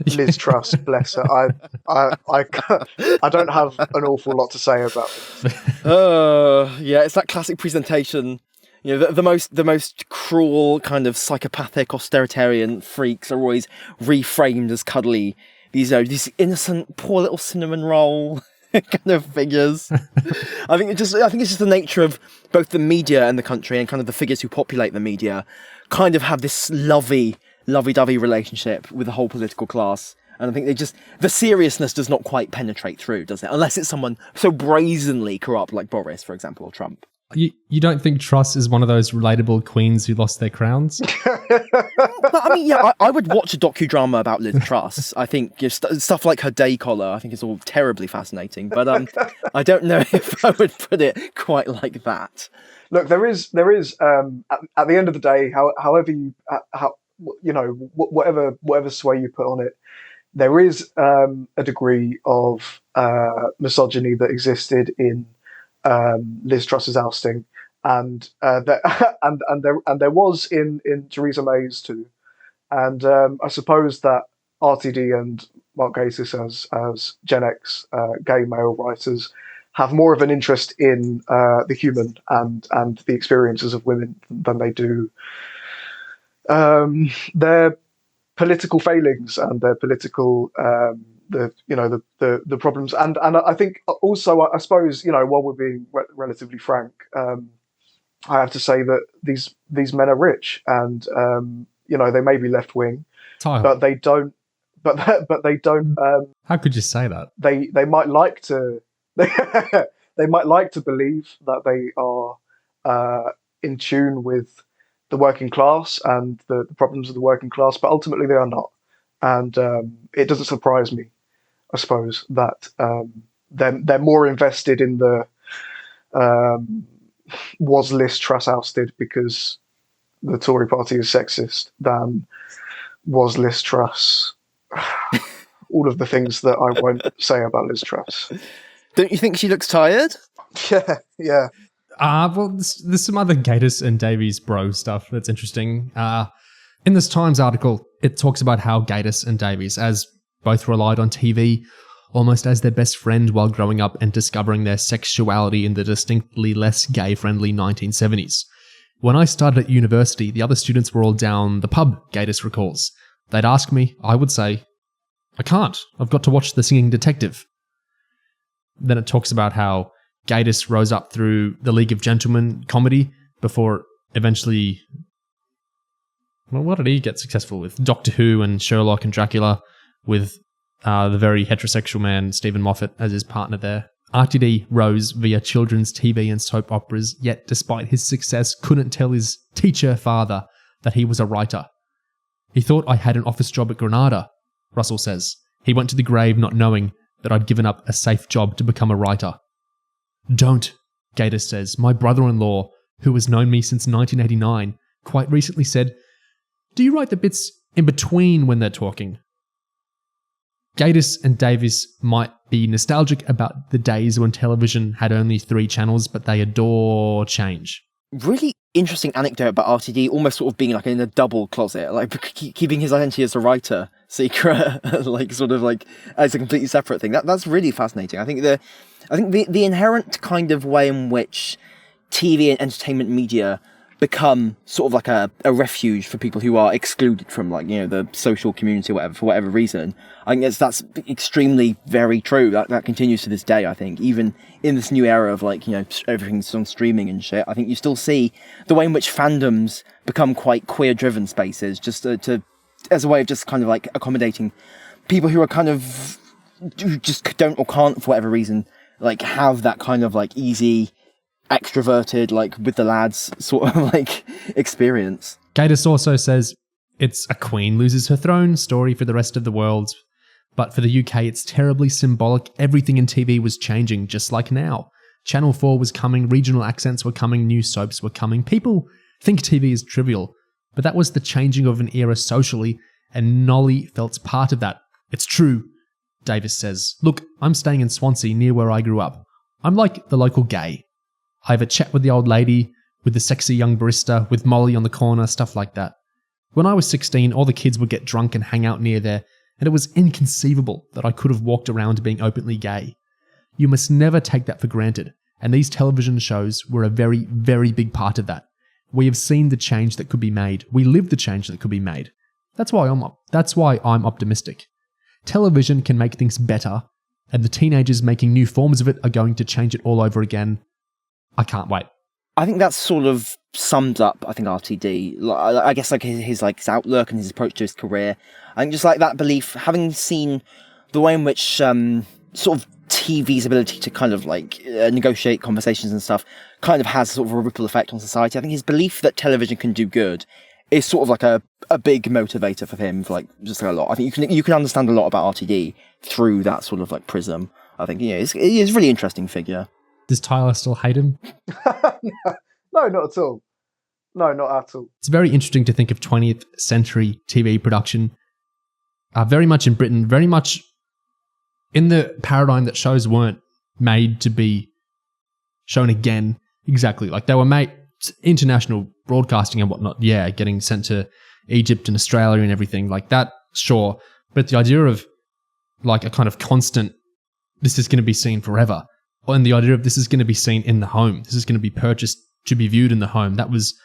Liz Truss bless her. I don't have an awful lot to say about it. Yeah, it's that classic presentation. You know, the most cruel kind of psychopathic authoritarian freaks are always reframed as cuddly. These innocent, poor little cinnamon roll kind of figures. I think it's just the nature of both the media and the country, and kind of the figures who populate the media, kind of have this lovey-dovey relationship with the whole political class. And I think the seriousness does not quite penetrate through, does it? Unless it's someone so brazenly corrupt like Boris, for example, or Trump. You don't think Truss is one of those relatable queens who lost their crowns? But, I mean, yeah, I would watch a docudrama about Liz Truss. I think stuff like her day collar, I think, is all terribly fascinating. But I don't know if I would put it quite like that. Look, there is at the end of the day, whatever sway you put on it, there is a degree of misogyny that existed in Liz Truss's ousting, and there was in Theresa May's too, and I suppose that RTD and Mark Gatiss as Gen X gay male writers have more of an interest in the human and the experiences of women than they do their political failings and their political the problems, and I think also, I suppose, while we're being relatively frank, I have to say that these men are rich, and they may be left wing, but they don't. But they don't. How could you say that? They might like to. They might like to believe that they are in tune with the working class and the problems of the working class, but ultimately they are not. And it doesn't surprise me, I suppose, that they're more invested in the was Liz Truss ousted because the Tory party is sexist than was Liz Truss all of the things that I won't say about Liz Truss. Don't you think she looks tired? Yeah. Well, there's some other Gatiss and Davies bro stuff that's interesting. In this Times article, it talks about how Gatiss and Davies, as both relied on TV almost as their best friend while growing up and discovering their sexuality in the distinctly less gay-friendly 1970s. When I started at university, the other students were all down the pub, Gatiss recalls. They'd ask me, I would say, I can't. I've got to watch The Singing Detective. Then it talks about how Gatiss rose up through the League of Gentlemen comedy before eventually... Well, what did he get successful with? Doctor Who and Sherlock and Dracula, with the very heterosexual man Stephen Moffat as his partner there. RTD rose via children's TV and soap operas, yet despite his success couldn't tell his teacher father that he was a writer. He thought I had an office job at Granada, Russell says. He went to the grave not knowing that I'd given up a safe job to become a writer. Don't, Gatiss says. My brother-in-law, who has known me since 1989, quite recently said, do you write the bits in between when they're talking? Gatiss and Davies might be nostalgic about the days when television had only 3 channels, but they adore change. Really interesting anecdote about RTD almost sort of being like in a double closet, like keeping his identity as a writer secret, like sort of like as a completely separate thing. That's really fascinating. I think the inherent kind of way in which TV and entertainment media become sort of like a refuge for people who are excluded from, like, the social community or whatever, for whatever reason. I think that's extremely very true. That continues to this day, I think. Even in this new era of, like, everything's on streaming and shit, I think you still see the way in which fandoms become quite queer-driven spaces, just to as a way of just kind of, like, accommodating people who are kind of, who just don't or can't, for whatever reason, like, have that kind of, like, easy, extroverted, like, with the lads sort of, like, experience. Gatiss also says it's a queen loses her throne story for the rest of the world, but for the UK it's terribly symbolic. Everything in TV was changing, just like now. Channel 4 was coming, regional accents were coming, new soaps were coming. People think TV is trivial, but that was the changing of an era socially, and Nolly felt part of that. It's true, Davies says. Look, I'm staying in Swansea, near where I grew up. I'm like the local gay. I have a chat with the old lady, with the sexy young barista, with Molly on the corner, stuff like that. When I was 16, all the kids would get drunk and hang out near there, and it was inconceivable that I could have walked around being openly gay. You must never take that for granted, and these television shows were a very, very big part of that. We have seen the change that could be made. We live the change that could be made. That's why I'm optimistic. Television can make things better, and the teenagers making new forms of it are going to change it all over again. I can't wait. I think that sort of sums up, I think, RTD. I guess, like, his outlook and his approach to his career. I think just, like, that belief, having seen the way in which sort of TV's ability to kind of, like, negotiate conversations and stuff kind of has sort of a ripple effect on society. I think his belief that television can do good is sort of like a big motivator for him, for, like, just like a lot. I think you can understand a lot about RTD through that sort of, like, prism. I think, he's a really interesting figure. Does Tyler still hate him? No, not at all. No, not at all. It's very interesting to think of 20th century TV production, very much in Britain, very much in the paradigm that shows weren't made to be shown again. Exactly. Like, they were made, international broadcasting and whatnot, yeah, getting sent to Egypt and Australia and everything like that, sure. But the idea of, like, a kind of constant, this is going to be seen forever. And the idea of this is going to be seen in the home, this is going to be purchased to be viewed in the home, that was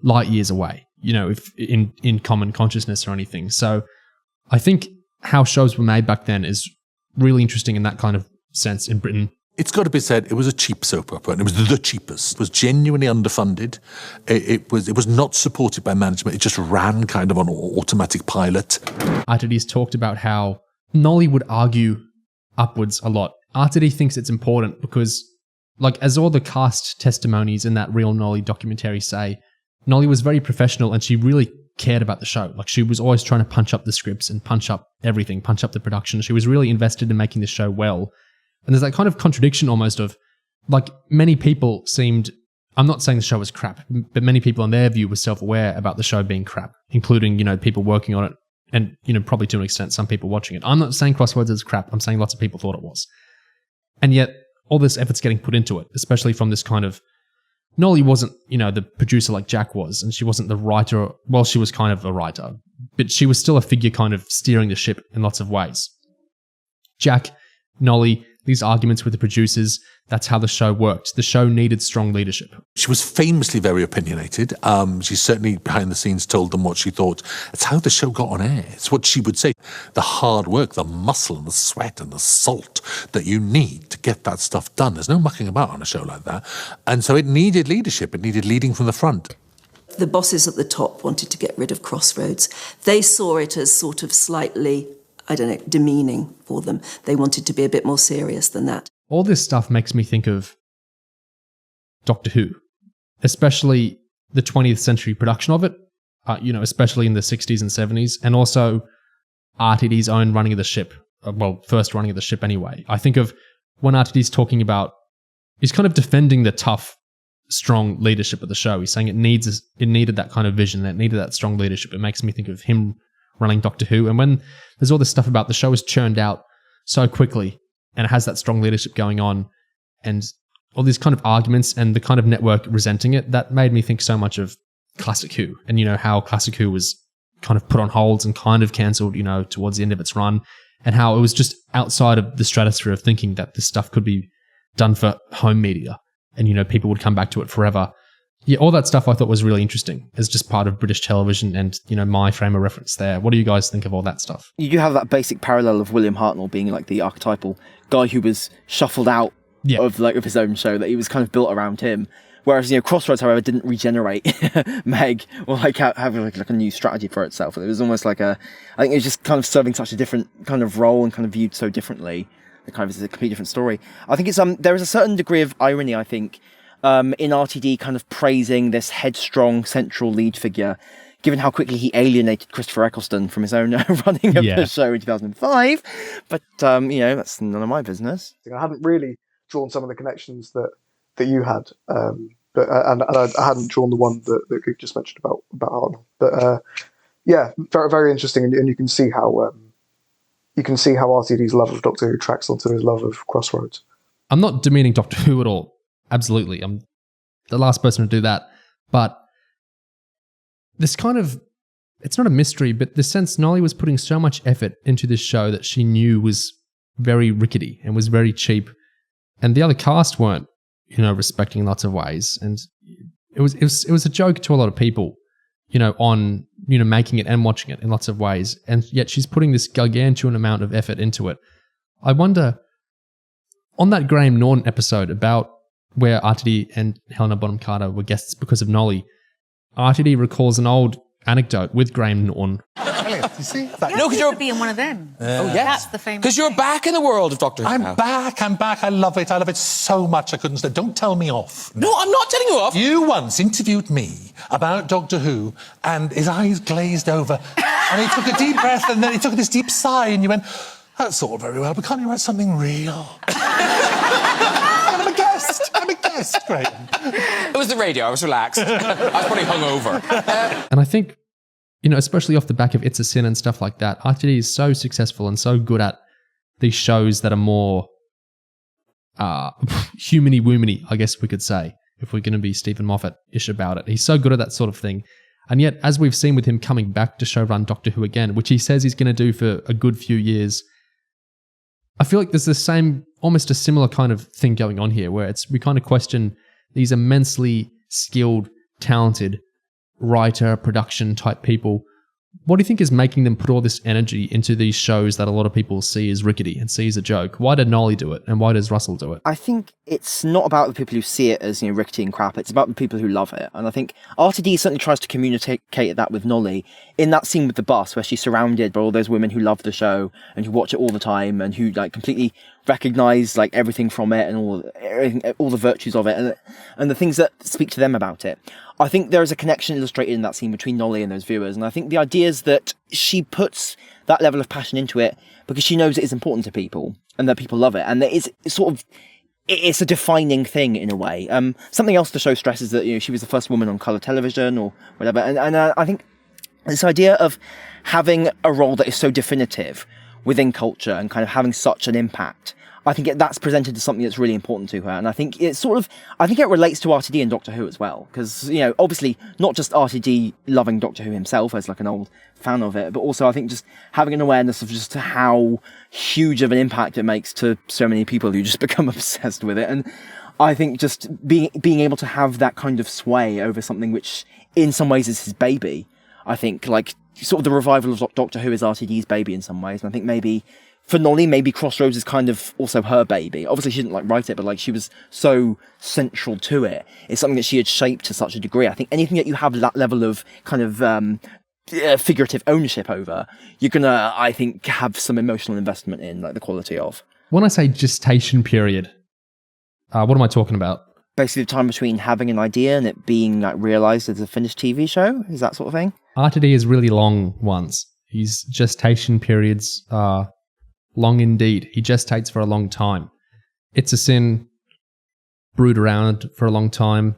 light years away, if in common consciousness or anything. So I think how shows were made back then is really interesting in that kind of sense in Britain. It's got to be said, it was a cheap soap opera, and it was the cheapest. It was genuinely underfunded. It was not supported by management. It just ran kind of on automatic pilot. RTD's talked about how Nolly would argue upwards a lot. RTD thinks it's important because, like, as all the cast testimonies in that Real Nolly documentary say, Nolly was very professional and she really cared about the show. Like, she was always trying to punch up the scripts and punch up everything, punch up the production. She was really invested in making the show well. And there's that kind of contradiction almost of, like, many people seemed, I'm not saying the show was crap, but many people in their view were self-aware about the show being crap, including, people working on it and, probably to an extent, some people watching it. I'm not saying Crossroads is crap. I'm saying lots of people thought it was. And yet all this effort's getting put into it, especially from this kind of, Nolly wasn't, the producer like Jack was, and she wasn't the writer. Well, she was kind of a writer, but she was still a figure kind of steering the ship in lots of ways. Jack, Nolly, these arguments with the producers, that's how the show worked. The show needed strong leadership. She was famously very opinionated. She certainly, behind the scenes, told them what she thought. It's how the show got on air. It's what she would say. The hard work, the muscle and the sweat and the salt that you need to get that stuff done. There's no mucking about on a show like that. And so it needed leadership. It needed leading from the front. The bosses at the top wanted to get rid of Crossroads. They saw it as sort of slightly, demeaning for them. They wanted to be a bit more serious than that. All this stuff makes me think of Doctor Who, especially the 20th century production of it, especially in the 60s and 70s, and also RTD's own running of the ship. First running of the ship anyway. I think of when RTD's talking about, he's kind of defending the tough, strong leadership of the show. He's saying it needed that kind of vision, it needed that strong leadership. It makes me think of him running Doctor Who. And when there's all this stuff about the show is churned out so quickly and it has that strong leadership going on and all these kind of arguments and the kind of network resenting it, that made me think so much of Classic Who and, how Classic Who was kind of put on holds and kind of cancelled, towards the end of its run, and how it was just outside of the stratosphere of thinking that this stuff could be done for home media and, people would come back to it forever. Yeah, all that stuff I thought was really interesting as just part of British television and, my frame of reference there. What do you guys think of all that stuff? You do have that basic parallel of William Hartnell being like the archetypal guy who was shuffled out of his own show, that he was kind of built around him. Whereas, Crossroads, however, didn't regenerate Meg or have a new strategy for itself. It was almost like I think it was just kind of serving such a different kind of role and kind of viewed so differently. It kind of is a completely different story. I think it's there is a certain degree of irony, I think, in RTD kind of praising this headstrong central lead figure, given how quickly he alienated Christopher Eccleston from his own running of the show in 2005. But, that's none of my business. I hadn't really drawn some of the connections that you had, but I hadn't drawn the one that you just mentioned about Arnold. But very, very interesting, and you can see how RTD's love of Doctor Who tracks onto his love of Crossroads. I'm not demeaning Doctor Who at all. Absolutely. I'm the last person to do that. But this kind of, it's not a mystery, but the sense Nolly was putting so much effort into this show that she knew was very rickety and was very cheap. And the other cast weren't, respecting in lots of ways. And it was a joke to a lot of people, on, making it and watching it in lots of ways. And yet she's putting this gargantuan amount of effort into it. I wonder, on that Graham Norton episode about where RTD and Helena Bonham Carter were guests because of Nolly, RTD recalls an old anecdote with Graham Norton. You see? No, because you're be in one of them. Oh, yes. That's the famous. Because you're back in the world of Doctor Who. I'm back. I love it. I love it so much I couldn't stay. Don't tell me off. No, I'm not telling you off. You once interviewed me about Doctor Who and his eyes glazed over and he took a deep breath and then he took this deep sigh and you went, that's all very well, but can't you write something real? I'm a guest. Great. It was the radio. I was relaxed. I was probably hungover. And I think, especially off the back of It's a Sin and stuff like that, RTD is so successful and so good at these shows that are more humany-woomany, I guess we could say, if we're going to be Stephen Moffat-ish about it. He's so good at that sort of thing. And yet, as we've seen with him coming back to showrun Doctor Who again, which he says he's going to do for a good few years, I feel like there's the same, almost a similar kind of thing going on here, where we kind of question these immensely skilled, talented writer, production type people. What do you think is making them put all this energy into these shows that a lot of people see as rickety and see as a joke? Why did Nolly do it, and why does Russell do it? I think it's not about the people who see it as, rickety and crap. It's about the people who love it. And I think RTD certainly tries to communicate that with Nolly in that scene with the bus where she's surrounded by all those women who love the show and who watch it all the time and who completely recognize everything from it and all the virtues of it and the things that speak to them about it. I think there is a connection illustrated in that scene between Nolly and those viewers, and I think the idea is that she puts that level of passion into it because she knows it is important to people and that people love it, and that it's a defining thing in a way. Something else the show stresses that she was the first woman on colour television or whatever, and I think this idea of having a role that is so definitive within culture and kind of having such an impact, I think that's presented as something that's really important to her. And I think it relates to RTD and Doctor Who as well. Because, obviously not just RTD loving Doctor Who himself as an old fan of it, but also I think just having an awareness of just how huge of an impact it makes to so many people who just become obsessed with it. And I think just being able to have that kind of sway over something which in some ways is his baby, I think sort of the revival of Doctor Who is RTD's baby in some ways. And I think maybe for Nolly, maybe Crossroads is kind of also her baby. Obviously, she didn't write it, but she was so central to it. It's something that she had shaped to such a degree. I think anything that you have that level of kind of figurative ownership over, you're gonna, I think, have some emotional investment in the quality of. When I say gestation period, what am I talking about? Basically, the time between having an idea and it being realised as a finished TV show, is that sort of thing? RTD is really long ones. His gestation periods are long indeed. He gestates for a long time. It's a Sin brewed around for a long time.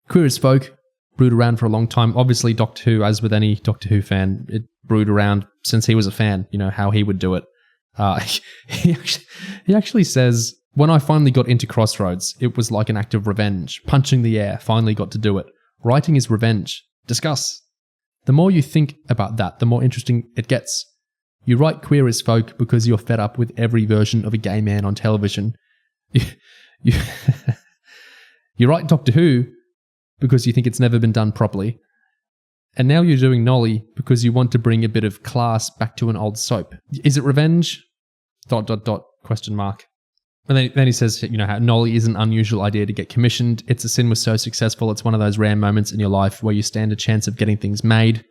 Queer as Folk brewed around for a long time. Obviously, Doctor Who, as with any Doctor Who fan, it brewed around since he was a fan, how he would do it. He actually says, when I finally got into Crossroads, it was like an act of revenge. Punching the air, finally got to do it. Writing is revenge. Discuss. The more you think about that, the more interesting it gets. You write Queer as Folk because you're fed up with every version of a gay man on television. You write Doctor Who because you think it's never been done properly. And now you're doing Nolly because you want to bring a bit of class back to an old soap. Is it revenge? ... question mark. And then he says, how Nolly is an unusual idea to get commissioned. It's a Sin was so successful. It's one of those rare moments in your life where you stand a chance of getting things made.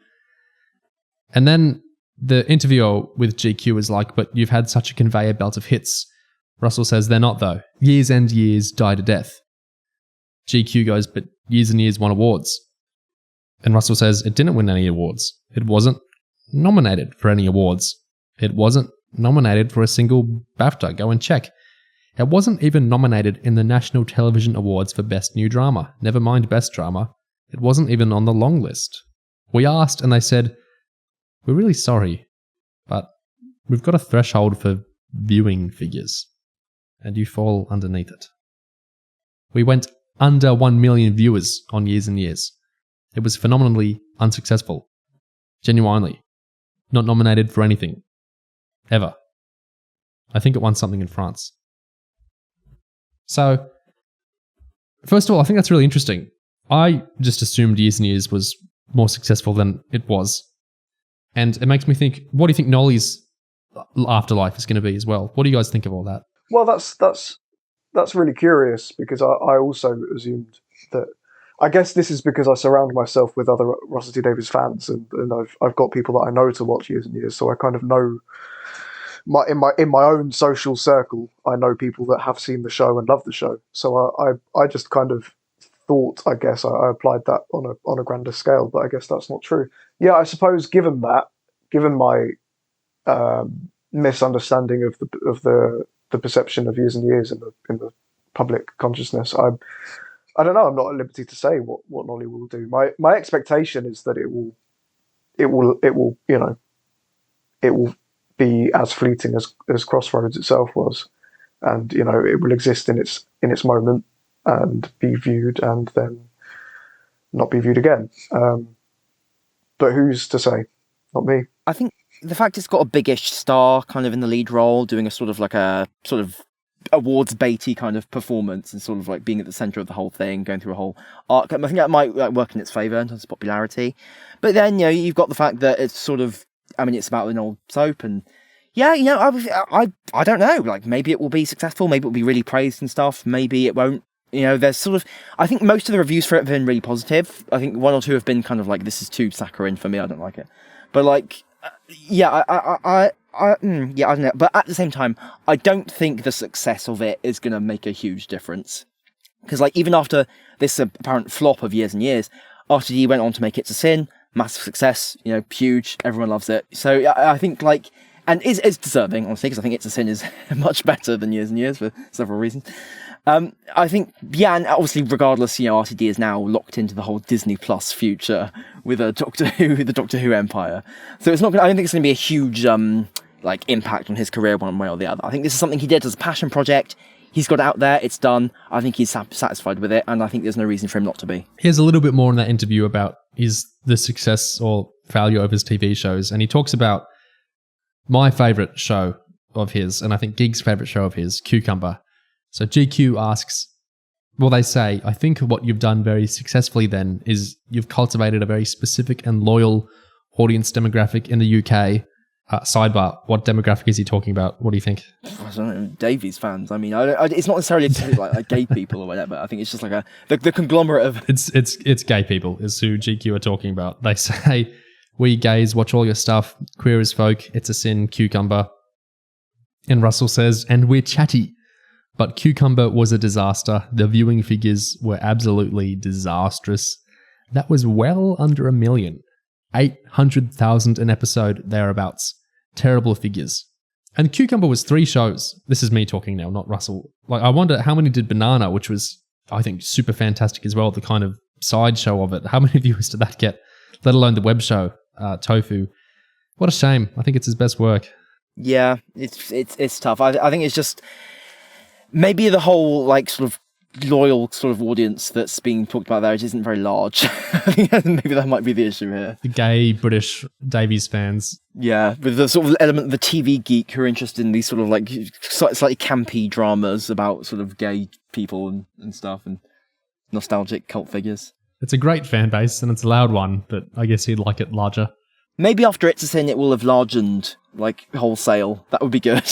And then the interviewer with GQ is like, but you've had such a conveyor belt of hits. Russell says, they're not though. Years and years die to death. GQ goes, but Years and Years won awards. And Russell says, it didn't win any awards. It wasn't nominated for any awards. It wasn't nominated for a single BAFTA. Go and check. It wasn't even nominated in the National Television Awards for Best New Drama. Never mind Best Drama. It wasn't even on the long list. We asked and they said, we're really sorry, but we've got a threshold for viewing figures, and you fall underneath it. We went under 1 million viewers on Years and Years. It was phenomenally unsuccessful. Genuinely. Not nominated for anything. Ever. I think it won something in France. So, first of all, I think that's really interesting. I just assumed Years and Years was more successful than it was. And it makes me think, what do you think Nolly's afterlife is going to be as well? What do you guys think of all that? Well, that's really curious because I also assumed that. I guess this is because I surround myself with other Russell T Davies fans, and I've got people that I know to watch Years and Years, so I kind of know. In my own social circle, I know people that have seen the show and love the show. So I just kind of thought, I guess, I applied that on a grander scale, but I guess that's not true. Yeah, I suppose given my misunderstanding of the perception of Years and Years in the public consciousness, I don't know. I'm not at liberty to say what Nolly will do. My expectation is that it will be as fleeting as Crossroads itself was, and it will exist in its moment and be viewed and then not be viewed again. But who's to say? Not me. I think the fact it's got a biggish star kind of in the lead role, doing a sort of awards baity kind of performance and sort of like being at the center of the whole thing, going through a whole arc. I think that might work in its favor in terms of popularity. But then, you've got the fact that it's sort of, it's about an old soap, and I don't know, like maybe it will be successful, maybe it will be really praised and stuff, maybe it won't. There's sort of, I think most of the reviews for it have been really positive. I think one or two have been kind of like, this is too saccharine for me, I don't like it. But like, I don't know. But at the same time, I don't think the success of it is going to make a huge difference. Because like, even after this apparent flop of years and years, RTD went on to make It's a Sin, massive success, huge, everyone loves it. So I think like, and it's deserving, honestly, because I think It's a Sin is much better than Years and Years for several reasons. I think, and obviously, regardless, RTD is now locked into the whole Disney Plus future with the Doctor Who empire. So it's not. I don't think it's going to be a huge impact on his career one way or the other. I think this is something he did as a passion project. He's got it out there. It's done. I think he's satisfied with it, and I think there's no reason for him not to be. Here's a little bit more in that interview about the success or failure of his TV shows, and he talks about my favourite show of his, and I think Gig's favourite show of his, Cucumber. So GQ asks, they say, I think what you've done very successfully then is you've cultivated a very specific and loyal audience demographic in the UK. Sidebar, what demographic is he talking about? What do you think? I don't know, Davies fans. It's not necessarily like gay people or whatever. I think it's just like the conglomerate of... It's gay people is who GQ are talking about. They say, we gays watch all your stuff, queer as folk, It's a Sin, Cucumber. And Russell says, and we're chatty. But Cucumber was a disaster. The viewing figures were absolutely disastrous. That was well under 1 million. 800,000 an episode, thereabouts. Terrible figures. And Cucumber was 3 shows. This is me talking now, not Russell. I wonder how many did Banana, which was, I think, super fantastic as well, the kind of side show of it. How many viewers did that get? Let alone the web show, Tofu. What a shame. I think it's his best work. Yeah, it's tough. I think it's just... Maybe the whole sort of loyal sort of audience that's being talked about there isn't very large. Maybe that might be the issue here. The gay British Davies fans. Yeah, with the sort of element of the TV geek who are interested in these sort of slightly campy dramas about sort of gay people and stuff and nostalgic cult figures. It's a great fan base and it's a loud one, but I guess he'd like it larger. Maybe after It's a Sin, it will have largened wholesale. That would be good.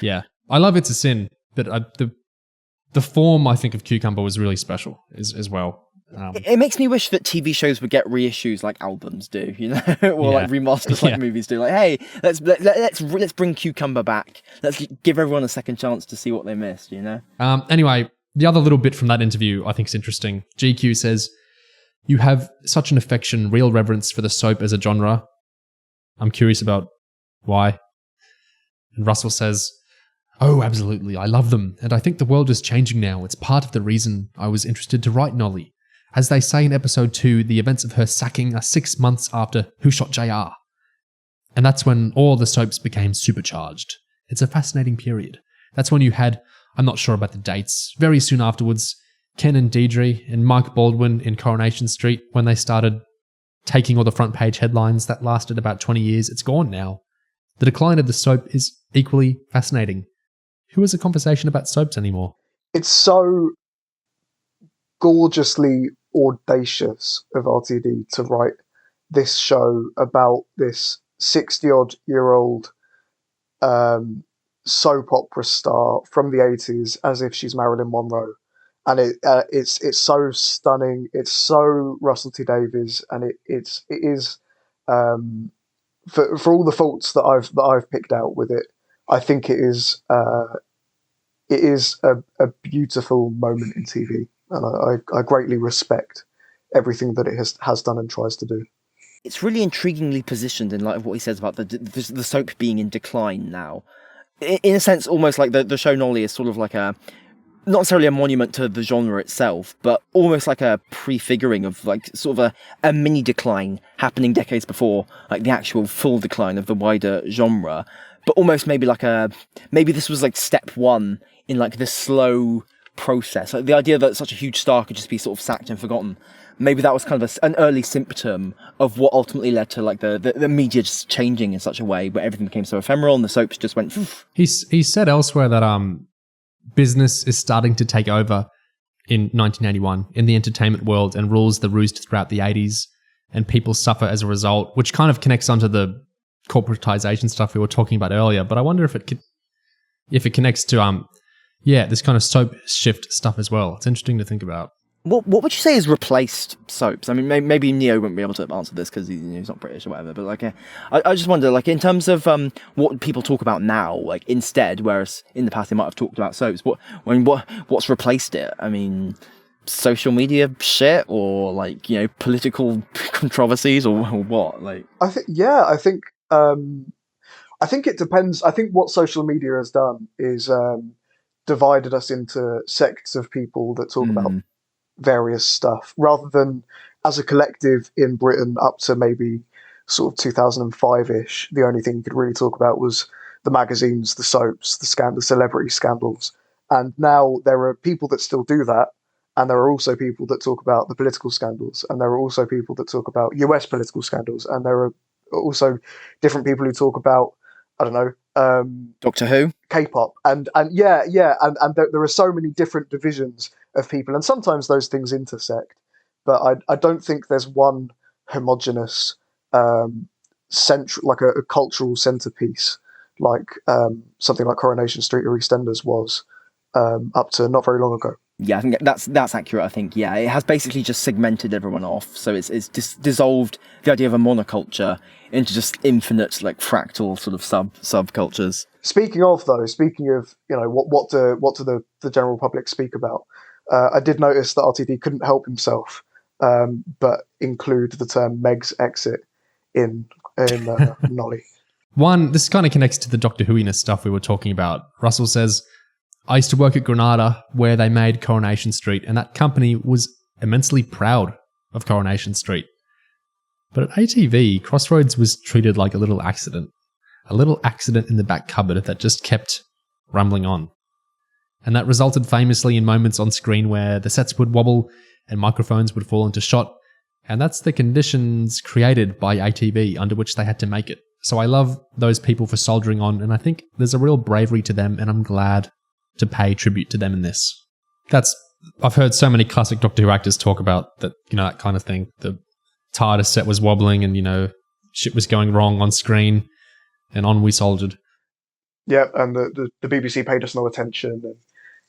Yeah, I love It's a Sin. But the form, I think, of Cucumber was really special as well. It makes me wish that TV shows would get reissues like albums do, or remasters like movies do. Like, hey, let's bring Cucumber back. Let's give everyone a second chance to see what they missed. Anyway, the other little bit from that interview I think is interesting. GQ says, you have such an affection, real reverence for the soap as a genre. I'm curious about why. And Russell says, oh, absolutely. I love them. And I think the world is changing now. It's part of the reason I was interested to write Nolly. As they say in episode 2, the events of her sacking are 6 months after Who Shot JR. And that's when all the soaps became supercharged. It's a fascinating period. That's when you had, I'm not sure about the dates, very soon afterwards, Ken and Deirdre and Mike Baldwin in Coronation Street when they started taking all the front page headlines. That lasted about 20 years. It's gone now. The decline of the soap is equally fascinating. Who has a conversation about soaps anymore? It's so gorgeously audacious of RTD to write this show about this 60-odd-year-old soap opera star from the 80s as if she's Marilyn Monroe. And it's so stunning. It's so Russell T Davies, and it is for all the faults that I've picked out with it. I think it is a beautiful moment in TV, and I greatly respect everything that it has done and tries to do. It's really intriguingly positioned in light of what he says about the soap being in decline now. In a sense, almost like the show Nolly is sort of like not necessarily a monument to the genre itself, but almost like a prefiguring of sort of a mini decline happening decades before, the actual full decline of the wider genre. But almost maybe maybe this was step 1 in this slow process. The idea that such a huge star could just be sort of sacked and forgotten. Maybe that was kind of an early symptom of what ultimately led to the media just changing in such a way where everything became so ephemeral and the soaps just went. Poof. He said elsewhere that business is starting to take over in 1981 in the entertainment world and rules the roost throughout the 80s, and people suffer as a result, which kind of connects onto the corporatization stuff we were talking about earlier. But I wonder if it connects to this kind of soap shift stuff as well. It's interesting to think about. What would you say has replaced soaps? I mean, maybe Neo wouldn't be able to answer this because he's not British or whatever. But like, I just wonder, like, in terms of what people talk about now, like instead, whereas in the past they might have talked about soaps. What's replaced it? I mean, social media shit, or like political controversies, or what? Like, I think it depends. I think what social media has done is divided us into sects of people that talk about various stuff, rather than as a collective in Britain up to maybe sort of 2005-ish. The only thing you could really talk about was the magazines, the soaps, the celebrity scandals. And now there are people that still do that, and there are also people that talk about the political scandals, and there are also people that talk about US political scandals, and there are also different people who talk about, I don't know, Doctor Who, K-pop, and there are so many different divisions of people, and sometimes those things intersect. But I don't think there's one homogenous central, like a cultural centerpiece, like something like Coronation Street or EastEnders was up to not very long ago. Yeah, I think that's accurate. I think it has basically just segmented everyone off, so it's dissolved the idea of a monoculture into just infinite, like, fractal sort of subcultures. Speaking of what do the general public speak about? I did notice that RTD couldn't help himself but include the term Meg's exit in Nolly. This kind of connects to the Doctor Who-iness stuff we were talking about. Russell says, I used to work at Granada where they made Coronation Street, and that company was immensely proud of Coronation Street. But at ATV, Crossroads was treated like a little accident in the back cupboard that just kept rumbling on. And that resulted famously in moments on screen where the sets would wobble and microphones would fall into shot, and that's the conditions created by ATV under which they had to make it. So I love those people for soldiering on, and I think there's a real bravery to them, and I'm glad to pay tribute to them in this. I've heard so many classic Doctor Who actors talk about that, that kind of thing. The TARDIS set was wobbling and, shit was going wrong on screen, and on we soldiered. Yeah, and the BBC paid us no attention.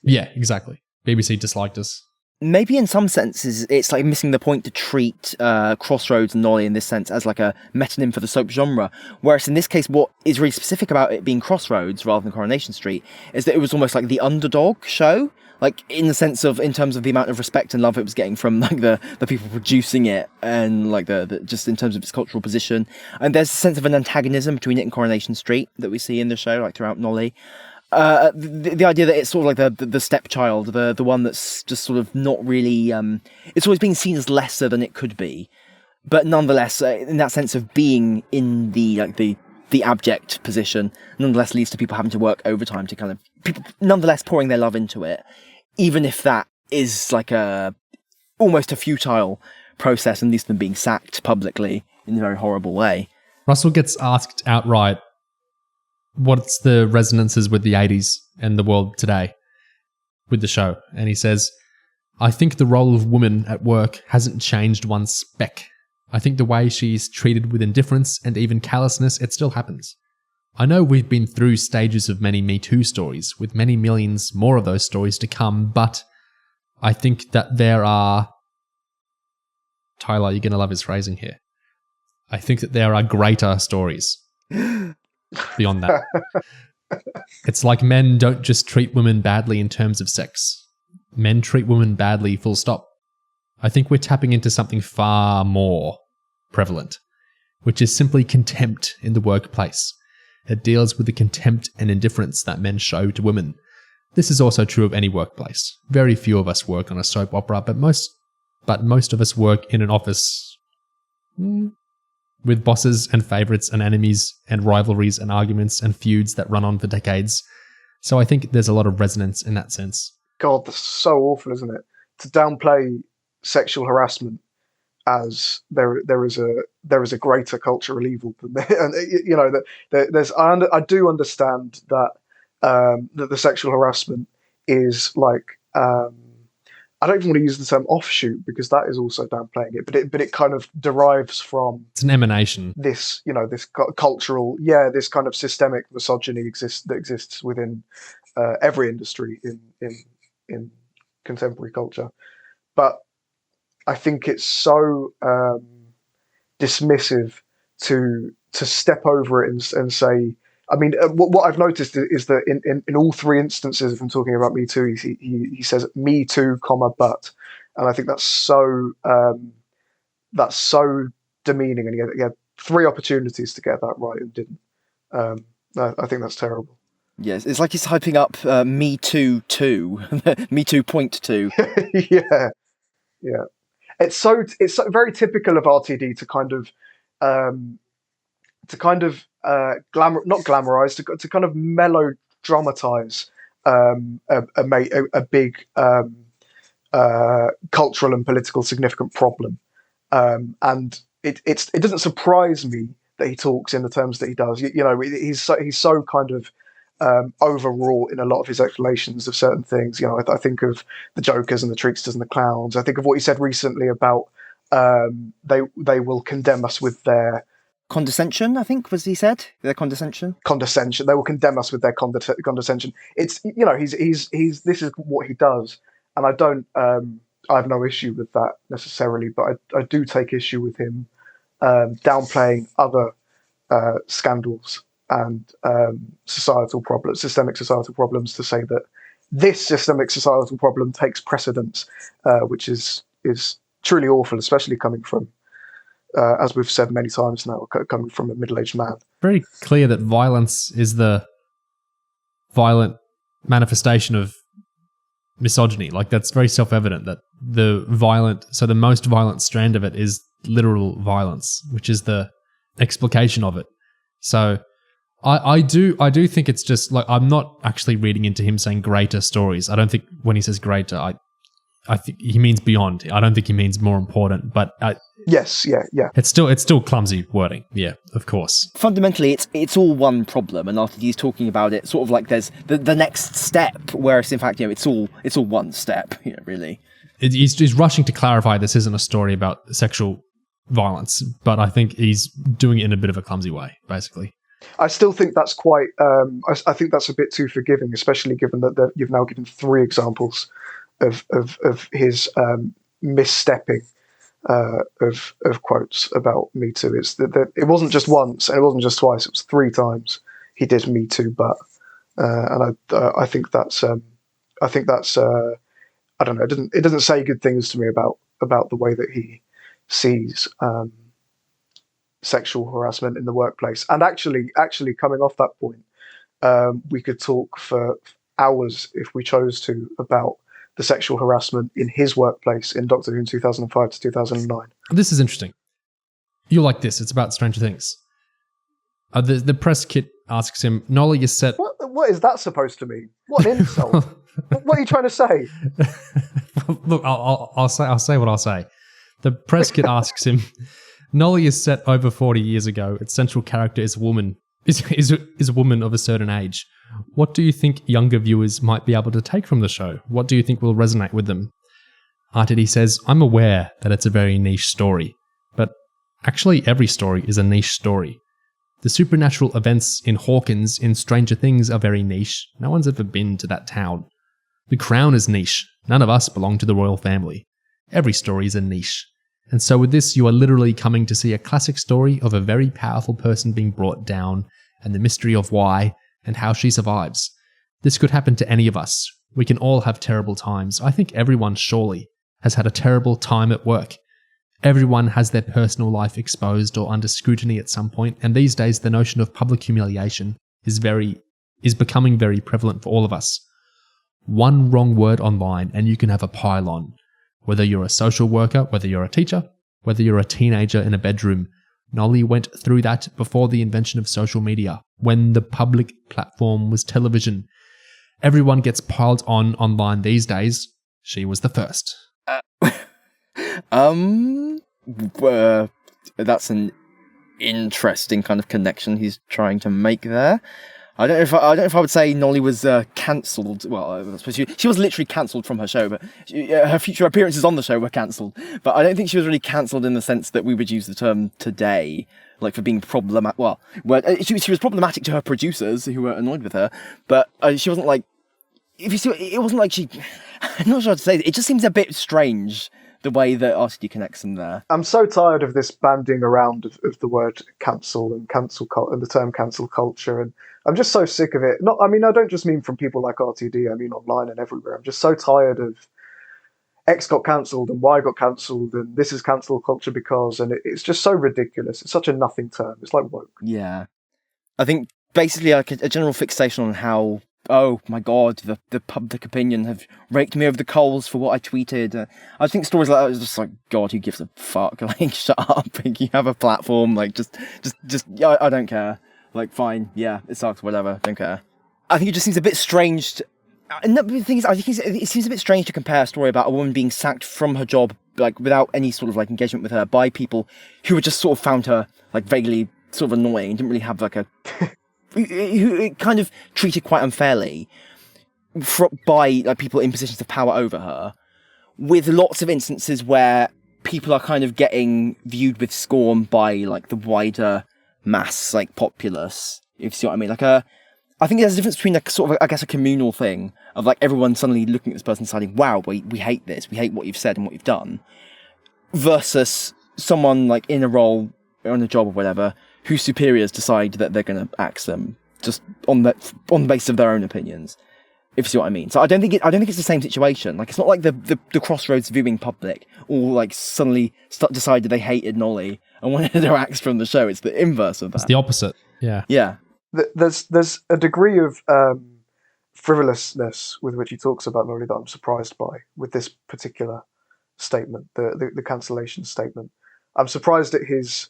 Yeah, exactly. BBC disliked us. Maybe in some senses, it's like missing the point to treat Crossroads and Nolly in this sense as like a metonym for the soap genre. Whereas in this case, what is really specific about it being Crossroads rather than Coronation Street is that it was almost like the underdog show. Like in terms of the amount of respect and love it was getting from like the people producing it, and like the just in terms of its cultural position. And there's a sense of an antagonism between it and Coronation Street that we see in the show, like throughout Nolly. The idea that it's sort of like the stepchild, the one that's just sort of not really, it's always being seen as lesser than it could be, but nonetheless, in that sense of being in the abject position, nonetheless leads to people having to work overtime to kind of people nonetheless pouring their love into it, even if that is like almost a futile process, and leads to them being sacked publicly in a very horrible way. Russell gets asked outright, what's the resonances with the 80s and the world today with the show? And he says, I think the role of woman at work hasn't changed one speck. I think the way she's treated with indifference and even callousness, it still happens. I know we've been through stages of many MeToo stories, with many millions more of those stories to come, but I think that there are... Tyler, you're going to love his phrasing here. I think that there are greater stories beyond that. It's like men don't just treat women badly in terms of sex. Men treat women badly, full stop. I think we're tapping into something far more prevalent, which is simply contempt in the workplace. It deals with the contempt and indifference that men show to women. This is also true of any workplace. Very few of us work on a soap opera, but most of us work in an office with bosses and favourites and enemies and rivalries and arguments and feuds that run on for decades. So I think there's a lot of resonance in that sense. God, that's so awful, isn't it? To downplay sexual harassment as there is a greater cultural evil than that. And I do understand that that the sexual harassment is like I don't even want to use the term offshoot because that is also downplaying it, but it kind of derives from It's an emanation. This this cultural, this kind of systemic misogyny that exists within every industry in contemporary culture. But I think it's so dismissive to step over it and say. I mean, what I've noticed is that in all three instances, if I'm talking about Me Too, he says Me Too, but, and I think that's so demeaning, and he had three opportunities to get that right and didn't. I think that's terrible. Yes, it's like he's hyping up Me Too 2, Me Too .2. Yeah. It's so very typical of RTD to kind of not glamorize, to kind of melodramatize a big cultural and political significant problem, and it doesn't surprise me that he talks in the terms that he does. He's so kind of overwrought in a lot of his explanations of certain things. I think of the jokers and the tricksters and the clowns. I think of what he said recently about they will condemn us with their condescension, I think was he said. Their condescension. They will condemn us with their condescension. It's he's this is what he does, and I have no issue with that necessarily, but I do take issue with him downplaying other scandals and systemic societal problems to say that this systemic societal problem takes precedence, which is truly awful, especially coming from, as we've said many times now, coming from a middle-aged man. Very clear that violence is the violent manifestation of misogyny. Like, that's very self-evident that the most violent strand of it is literal violence, which is the explication of it. So I do think it's just like, I'm not actually reading into him saying greater stories. I don't think when he says greater, I think he means beyond. I don't think he means more important, but yes, yeah. It's still clumsy wording. Yeah, of course. Fundamentally, it's all one problem, and after he's talking about it, sort of like there's the next step, whereas in fact, it's all one step. Really. He's rushing to clarify this isn't a story about sexual violence, but I think he's doing it in a bit of a clumsy way, basically. I still think that's quite. I think that's a bit too forgiving, especially given that you've now given three examples of his misstepping of quotes about Me Too. It's that it wasn't just once and it wasn't just twice. It was three times he did Me Too, but and I think that's I don't know. It doesn't say good things to me about the way that he sees sexual harassment in the workplace. And actually coming off that point, we could talk for hours if we chose to about the sexual harassment in his workplace in Doctor Who in 2005 to 2009. This is interesting. You'll like this. It's about Stranger Things. The press kit asks him, Nolly is set... What is that supposed to mean? What an insult. What are you trying to say? Look, I'll say what I'll say. The press kit asks him, Nolly is set over 40 years ago. Its central character is a woman. Is a woman of a certain age. What do you think younger viewers might be able to take from the show? What do you think will resonate with them? RTD says, I'm aware that it's a very niche story, but actually every story is a niche story. The supernatural events in Hawkins in Stranger Things are very niche. No one's ever been to that town. The Crown is niche. None of us belong to the royal family. Every story is a niche. And so with this, you are literally coming to see a classic story of a very powerful person being brought down and the mystery of why and how she survives. This could happen to any of us. We can all have terrible times. I think everyone surely has had a terrible time at work. Everyone has their personal life exposed or under scrutiny at some point, and these days the notion of public humiliation is becoming very prevalent for all of us. One wrong word online and you can have a pile-on. Whether you're a social worker, whether you're a teacher, whether you're a teenager in a bedroom, Nolly went through that before the invention of social media, when the public platform was television. Everyone gets piled on online these days. She was the first. That's an interesting kind of connection he's trying to make there. I don't know if I would say Nolly was cancelled. Well, I suppose she was literally cancelled from her show, but her future appearances on the show were cancelled. But I don't think she was really cancelled in the sense that we would use the term today, like for being problematic. Well, she was problematic to her producers who were annoyed with her, but she wasn't like. If you see, it wasn't like she. I'm not sure how to say it. It just seems a bit strange the way that RTD connects them there. I'm so tired of this banding around of the word cancel and the term cancel culture, and I'm just so sick of it. I don't just mean from people like RTD. I mean online and everywhere. I'm just so tired of X got cancelled and Y got cancelled and this is cancel culture because, and it's just so ridiculous. It's such a nothing term. It's like woke. Yeah, I think basically like a general fixation on how. Oh my God! The public opinion have raked me over the coals for what I tweeted. I think stories like that is just like, God, who gives a fuck? Like, shut up! Like, you have a platform. Like, just. I don't care. Like, fine, yeah, it sucks. Whatever, don't care. I think it just seems a bit strange. The thing is, I think it seems a bit strange to compare a story about a woman being sacked from her job, like without any sort of like engagement with her, by people who had just sort of found her like vaguely sort of annoying and didn't really have like a. Who kind of treated quite unfairly by like people in positions of power over her, with lots of instances where people are kind of getting viewed with scorn by like the wider mass, like populace, if you see what I mean. Like I think there's a difference between like sort of, I guess, a communal thing of like everyone suddenly looking at this person and deciding, wow, we hate this, we hate what you've said and what you've done, versus someone like in a role or in a job or whatever, whose superiors decide that they're going to axe them just on the basis of their own opinions, if you see what I mean. So I don't think it's the same situation. Like, it's not like the Crossroads viewing public all like suddenly decided they hated Nolly and wanted her axed from the show. It's the inverse of that. It's the opposite. Yeah. Yeah. There's a degree of frivolousness with which he talks about Nolly that I'm surprised by with this particular statement, the cancellation statement. I'm surprised at his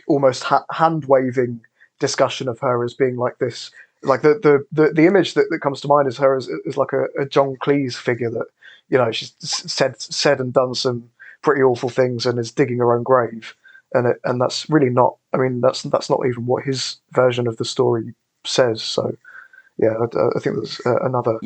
almost hand-waving discussion of her as being like this, like the image that comes to mind is her as like a John Cleese figure that, you know, she's said and done some pretty awful things and is digging her own grave, and that's really not. I mean, that's not even what his version of the story says. So, yeah, I think there's another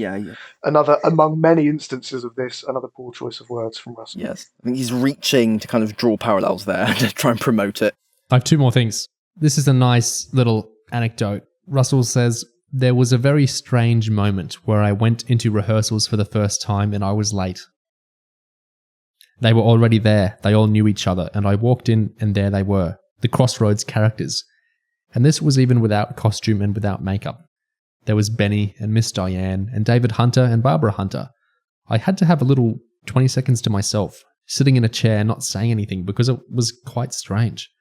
among many instances of this, another poor choice of words from Russell. Yes, I think he's reaching to kind of draw parallels there to try and promote it. I have two more things. This is a nice little anecdote. Russell says, there was a very strange moment where I went into rehearsals for the first time and I was late. They were already there. They all knew each other. And I walked in and there they were, the Crossroads characters. And this was even without costume and without makeup. There was Benny and Miss Diane and David Hunter and Barbara Hunter. I had to have a little 20 seconds to myself, sitting in a chair not saying anything because it was quite strange.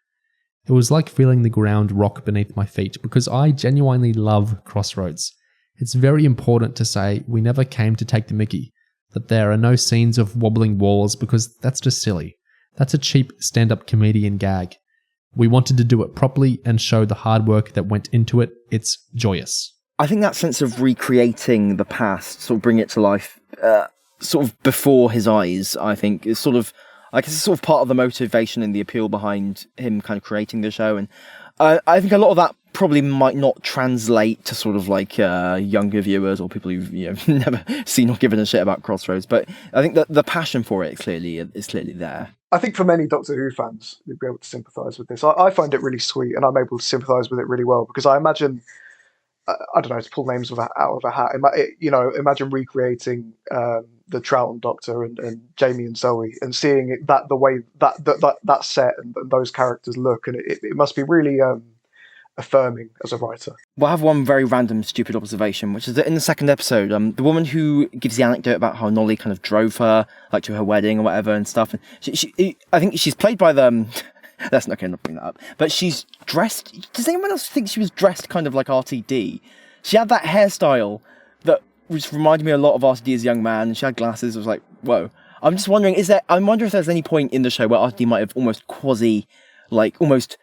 It was like feeling the ground rock beneath my feet because I genuinely love Crossroads. It's very important to say we never came to take the mickey, that there are no scenes of wobbling walls because that's just silly. That's a cheap stand-up comedian gag. We wanted to do it properly and show the hard work that went into it. It's joyous. I think that sense of recreating the past, sort of bring it to life, sort of before his eyes, I think, is sort of, I guess it's sort of part of the motivation and the appeal behind him kind of creating the show. And I think a lot of that probably might not translate to sort of like younger viewers or people who've never seen or given a shit about Crossroads. But I think that the passion for it is clearly there. I think for many Doctor Who fans, you'll be able to sympathise with this. I find it really sweet, and I'm able to sympathise with it really well because I imagine, I don't know, to pull names out of a hat. Imagine recreating the Troughton Doctor and Jamie and Zoe, and seeing it the way that set and those characters look, and it must be really affirming as a writer. Well, I have one very random, stupid observation, which is that in the second episode, the woman who gives the anecdote about how Nolly kind of drove her like to her wedding or whatever and stuff, and I think she's played by the. That's not going to bring that up. But she's dressed. Does anyone else think she was dressed kind of like RTD? She had that hairstyle that just reminded me a lot of RTD as a young man. She had glasses. I was like, whoa. I'm just wondering, I wonder if there's any point in the show where RTD might have almost almost.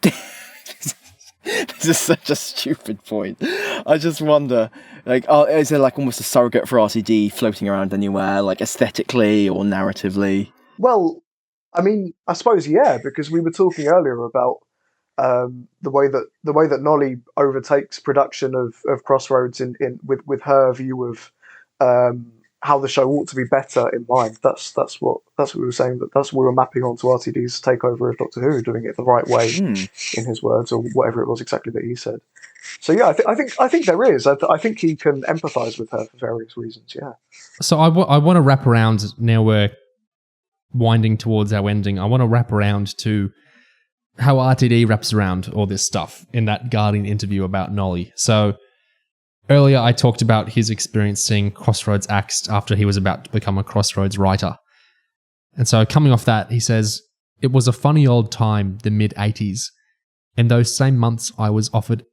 This is such a stupid point. I just wonder, is there like almost a surrogate for RTD floating around anywhere, like aesthetically or narratively? Well, I mean, I suppose, yeah, because we were talking earlier about the way that Nolly overtakes production of Crossroads with her view of how the show ought to be better in mind. That's what we were saying. That's what we were mapping onto RTD's takeover of Doctor Who, doing it the right way in his words, or whatever it was exactly that he said. So yeah, I think there is. I think he can empathise with her for various reasons. Yeah. So I want to wrap around now. We're winding towards our ending. I want to wrap around to how RTD wraps around all this stuff in that Guardian interview about Nolly. So earlier I talked about his experience seeing Crossroads axed after he was about to become a Crossroads writer. And so coming off that, he says, "It was a funny old time, the mid-80s. In those same months, I was offered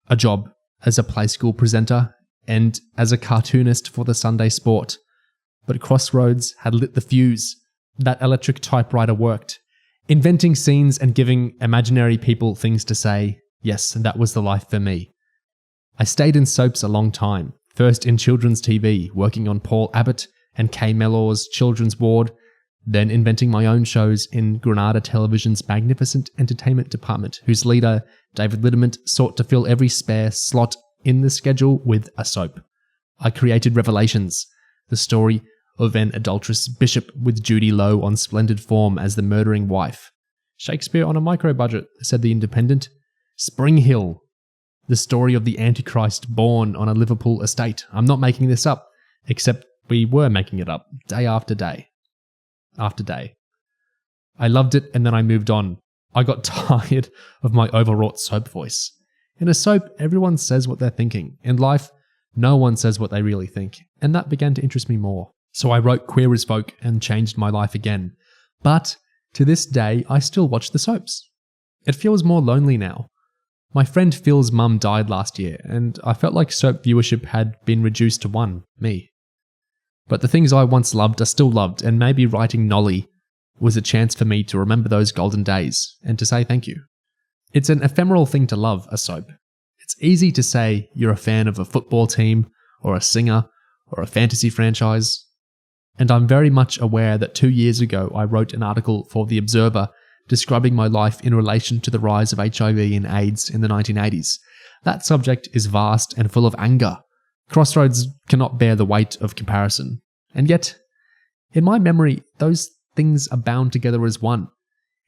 a job as a play school presenter and as a cartoonist for the Sunday Sport. But Crossroads had lit the fuse. That electric typewriter worked. Inventing scenes and giving imaginary people things to say. Yes, that was the life for me. I stayed in soaps a long time, first in children's TV, working on Paul Abbott and Kay Mellor's Children's Ward, then inventing my own shows in Granada Television's magnificent entertainment department, whose leader, David Lidderman, sought to fill every spare slot in the schedule with a soap. I created Revelations, the story of an adulterous bishop with Judy Lowe on splendid form as the murdering wife. Shakespeare on a micro-budget, said The Independent. Spring Hill, the story of the Antichrist born on a Liverpool estate. I'm not making this up, except we were making it up, day after day. After day. I loved it and then I moved on. I got tired of my overwrought soap voice. In a soap, everyone says what they're thinking. In life, no one says what they really think, and that began to interest me more. So I wrote Queer as Folk and changed my life again. But to this day, I still watch the soaps. It feels more lonely now. My friend Phil's mum died last year, and I felt like soap viewership had been reduced to one, me. But the things I once loved are still loved, and maybe writing Nolly was a chance for me to remember those golden days and to say thank you. It's an ephemeral thing to love, a soap. It's easy to say you're a fan of a football team, or a singer, or a fantasy franchise. And I'm very much aware that 2 years ago I wrote an article for The Observer describing my life in relation to the rise of HIV and AIDS in the 1980s. That subject is vast and full of anger. Crossroads cannot bear the weight of comparison. And yet, in my memory, those things are bound together as one.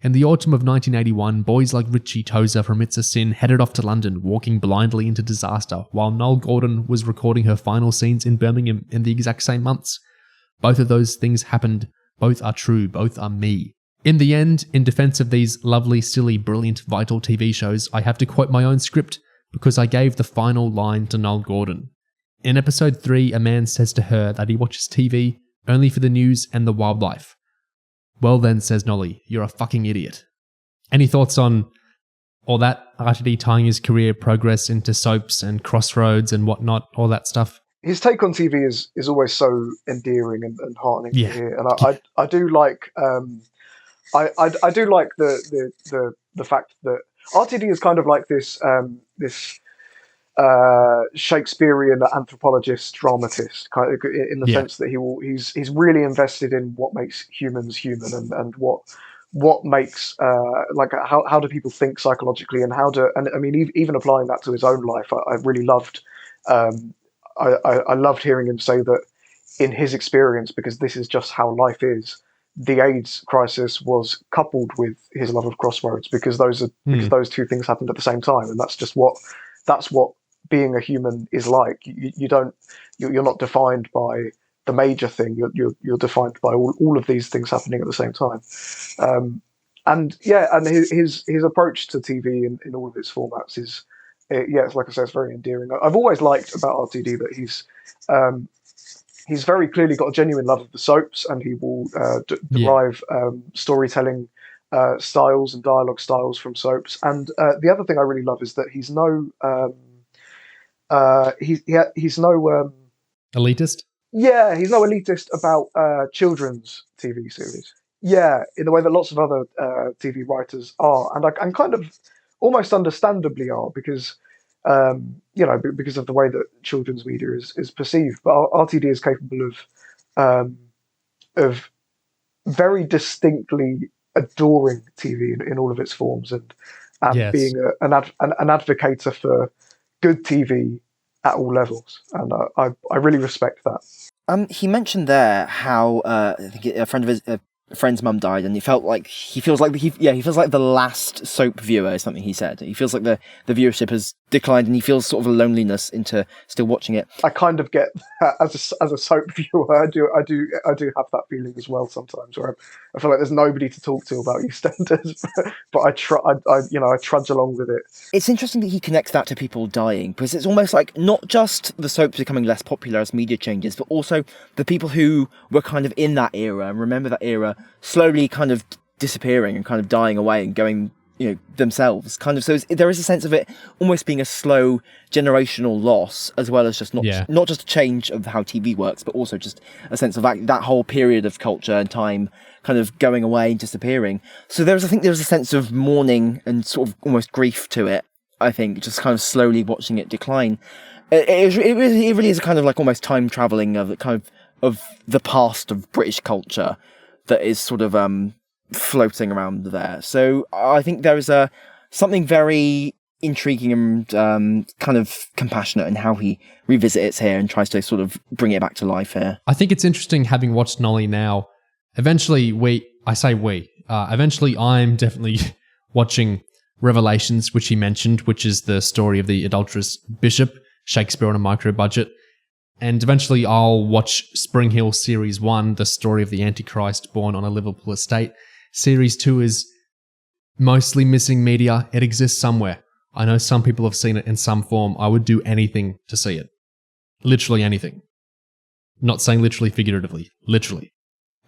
In the autumn of 1981, boys like Richie Tozer from It's a Sin headed off to London, walking blindly into disaster, while Noele Gordon was recording her final scenes in Birmingham in the exact same months. Both of those things happened. Both are true. Both are me. In the end, in defense of these lovely, silly, brilliant, vital TV shows, I have to quote my own script because I gave the final line to Noele Gordon. In episode 3, a man says to her that he watches TV only for the news and the wildlife. Well then, says Nolly, you're a fucking idiot. Any thoughts on all that? RTD tying his career progress into soaps and Crossroads and whatnot, all that stuff? His take on TV is always so endearing and heartening to hear, and I do like I do like the fact that RTD is kind of like this Shakespearean anthropologist, dramatist, kind of, in the sense that he's really invested in what makes humans human and what makes like how do people think psychologically and I mean even applying that to his own life. I really loved. I loved hearing him say that in his experience, because this is just how life is, the AIDS crisis was coupled with his love of Crossroads because those two things happened at the same time, and that's what being a human is like. You're not defined by the major thing. You're defined by all of these things happening at the same time. And his approach to TV in all of its formats is. It's like I say, it's very endearing. I've always liked about RTD that he's very clearly got a genuine love of the soaps, and he will derive storytelling styles and dialogue styles from soaps. And the other thing I really love is that he's no elitist. Yeah, he's no elitist about children's TV series. Yeah, in the way that lots of other TV writers are, and kind of almost understandably are, because because of the way that children's media is perceived. But RTD is capable of very distinctly adoring TV in all of its forms, and and Yes. being an advocator for good TV at all levels, and I really respect that. He mentioned there how I think a friend's mum died, and he feels like the last soap viewer is something he said. He feels like the viewership has declined, and he feels sort of a loneliness into still watching it. I kind of get that as a soap viewer. I do have that feeling as well sometimes, where I feel like there's nobody to talk to about EastEnders, but I trudge along with it. It's interesting that he connects that to people dying, because it's almost like not just the soaps becoming less popular as media changes, but also the people who were kind of in that era and remember that era slowly kind of disappearing and kind of dying away and going, themselves. Kind of, so there is a sense of it almost being a slow generational loss, as well as just not just a change of how TV works, but also just a sense of that whole period of culture and time kind of going away and disappearing. So there's a sense of mourning and sort of almost grief to it, I think, just kind of slowly watching it decline. It really is a kind of like almost time travelling of the past of British culture that is sort of floating around there. So I think there is something very intriguing and kind of compassionate in how he revisits here and tries to sort of bring it back to life here. I think it's interesting having watched Nolly now. Eventually I'm definitely watching Revelations, which he mentioned, which is the story of the adulterous bishop, Shakespeare on a micro budget. And eventually I'll watch Spring Hill Series 1, the story of the Antichrist born on a Liverpool estate. Series 2 is mostly missing media. It exists somewhere. I know some people have seen it in some form. I would do anything to see it. Literally anything. Not saying literally figuratively. Literally.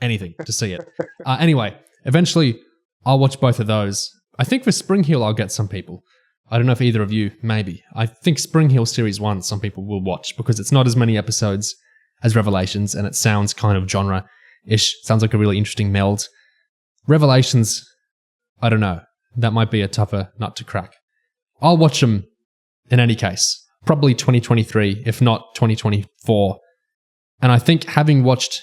Anything to see it. Anyway, eventually I'll watch both of those. I think for Spring Hill I'll get some people. I don't know if either of you, maybe. I think Spring Hill Series 1 some people will watch because it's not as many episodes as Revelations and it sounds kind of genre-ish. Sounds like a really interesting meld. Revelations, I don't know. That might be a tougher nut to crack. I'll watch them in any case. Probably 2023, if not 2024. And I think having watched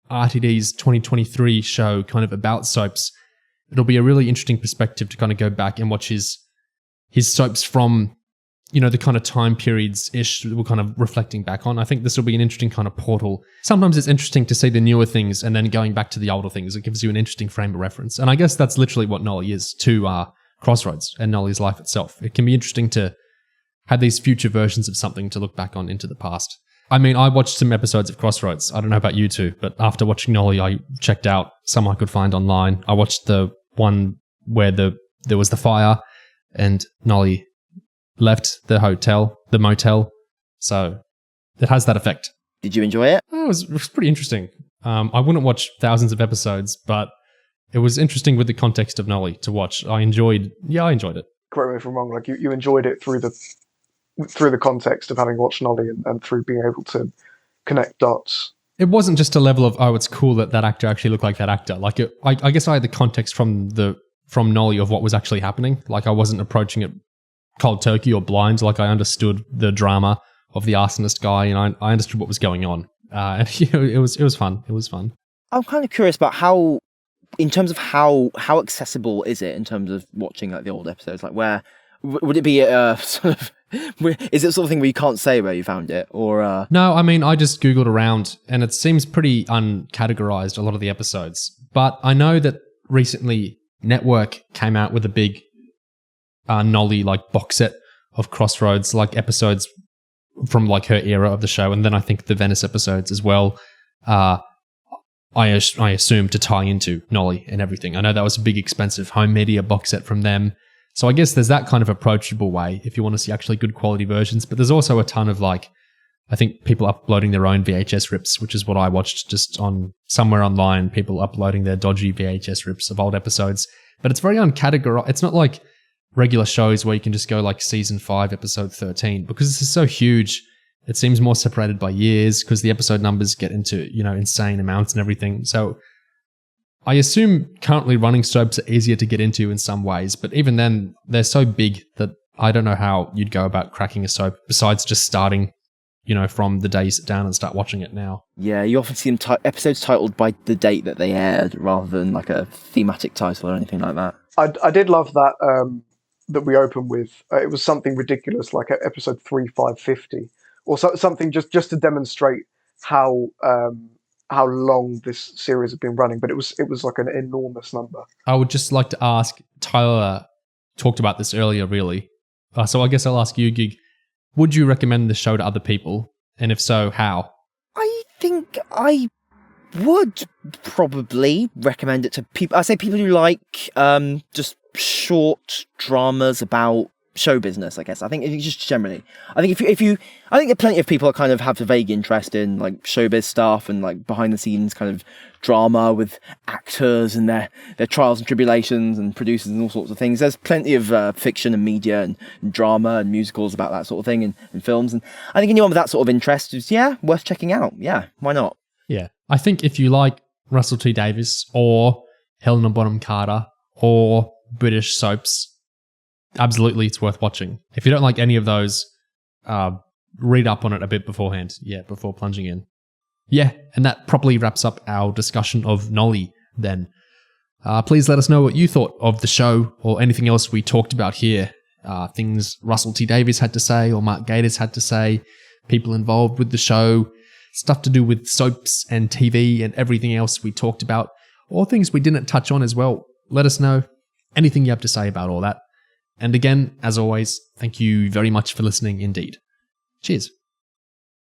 RTD's 2023 show kind of about soaps, it'll be a really interesting perspective to kind of go back and watch his soaps from, the kind of time periods-ish that we're kind of reflecting back on. I think this will be an interesting kind of portal. Sometimes it's interesting to see the newer things and then going back to the older things. It gives you an interesting frame of reference. And I guess that's literally what Nolly is to Crossroads and Nolly's life itself. It can be interesting to have these future versions of something to look back on into the past. I mean, I watched some episodes of Crossroads. I don't know about you two, but after watching Nolly, I checked out some I could find online. I watched the one where there was the fire and Nolly left the motel. So it has that effect. Did you enjoy it? It was pretty interesting. I wouldn't watch thousands of episodes, but it was interesting with the context of Nolly to watch. I enjoyed it. Correct me if I'm wrong. Like you enjoyed it through the context of having watched Nolly and through being able to connect dots. It wasn't just a level of, oh, it's cool that actor actually looked like that actor. Like I guess I had the context from Nolly of what was actually happening. Like I wasn't approaching it cold turkey or blind. Like I understood the drama of the arsonist guy and I understood what was going on. And it was fun. It was fun. I'm kind of curious about how accessible is it in terms of watching like the old episodes? Like where would it be sort of, is it the sort of thing where you can't say where you found it or? No, I mean, I just Googled around and it seems pretty uncategorized, a lot of the episodes. But I know that recently Network came out with a big Nolly like box set of Crossroads, like episodes from like her era of the show. And then I think the Venice episodes as well. I assume to tie into Nolly and everything. I know that was a big expensive home media box set from them. So I guess there's that kind of approachable way if you want to see actually good quality versions. But there's also a ton of like, I think people uploading their own VHS rips, which is what I watched just on somewhere online, people uploading their dodgy VHS rips of old episodes. But it's very uncategorized. It's not like regular shows where you can just go like season 5, episode 13, because this is so huge. It seems more separated by years because the episode numbers get into, insane amounts and everything. So I assume currently running soaps are easier to get into in some ways, but even then they're so big that I don't know how you'd go about cracking a soap besides just starting, from the day you sit down and start watching it now. Yeah, you often see them episodes titled by the date that they aired rather than like a thematic title or anything like that. I did love that that we open with. It was something ridiculous, like episode 3550, or something just to demonstrate how long this series had been running. But it was like an enormous number. I would just like to ask, Tyler talked about this earlier, really. So I guess I'll ask you, Gig, would you recommend the show to other people? And if so, how? I think I would probably recommend it to people. I say people who like just short dramas about show business, I guess. I think just generally. I think if you I think that plenty of people kind of have a vague interest in like showbiz stuff and like behind the scenes kind of drama with actors and their trials and tribulations and producers and all sorts of things. There's plenty of fiction and media and drama and musicals about that sort of thing and films. And I think anyone with that sort of interest is, worth checking out. Yeah, why not? Yeah. I think if you like Russell T Davies or Helena Bonham Carter or British soaps, absolutely it's worth watching. If you don't like any of those, read up on it a bit beforehand. Yeah, before plunging in. Yeah, and that probably wraps up our discussion of Nolly then. Please let us know what you thought of the show or anything else we talked about here. Things Russell T Davies had to say or Mark Gatiss had to say, people involved with the show, stuff to do with soaps and TV and everything else we talked about, or things we didn't touch on as well. Let us know anything you have to say about all that. And again, as always, thank you very much for listening indeed. Cheers.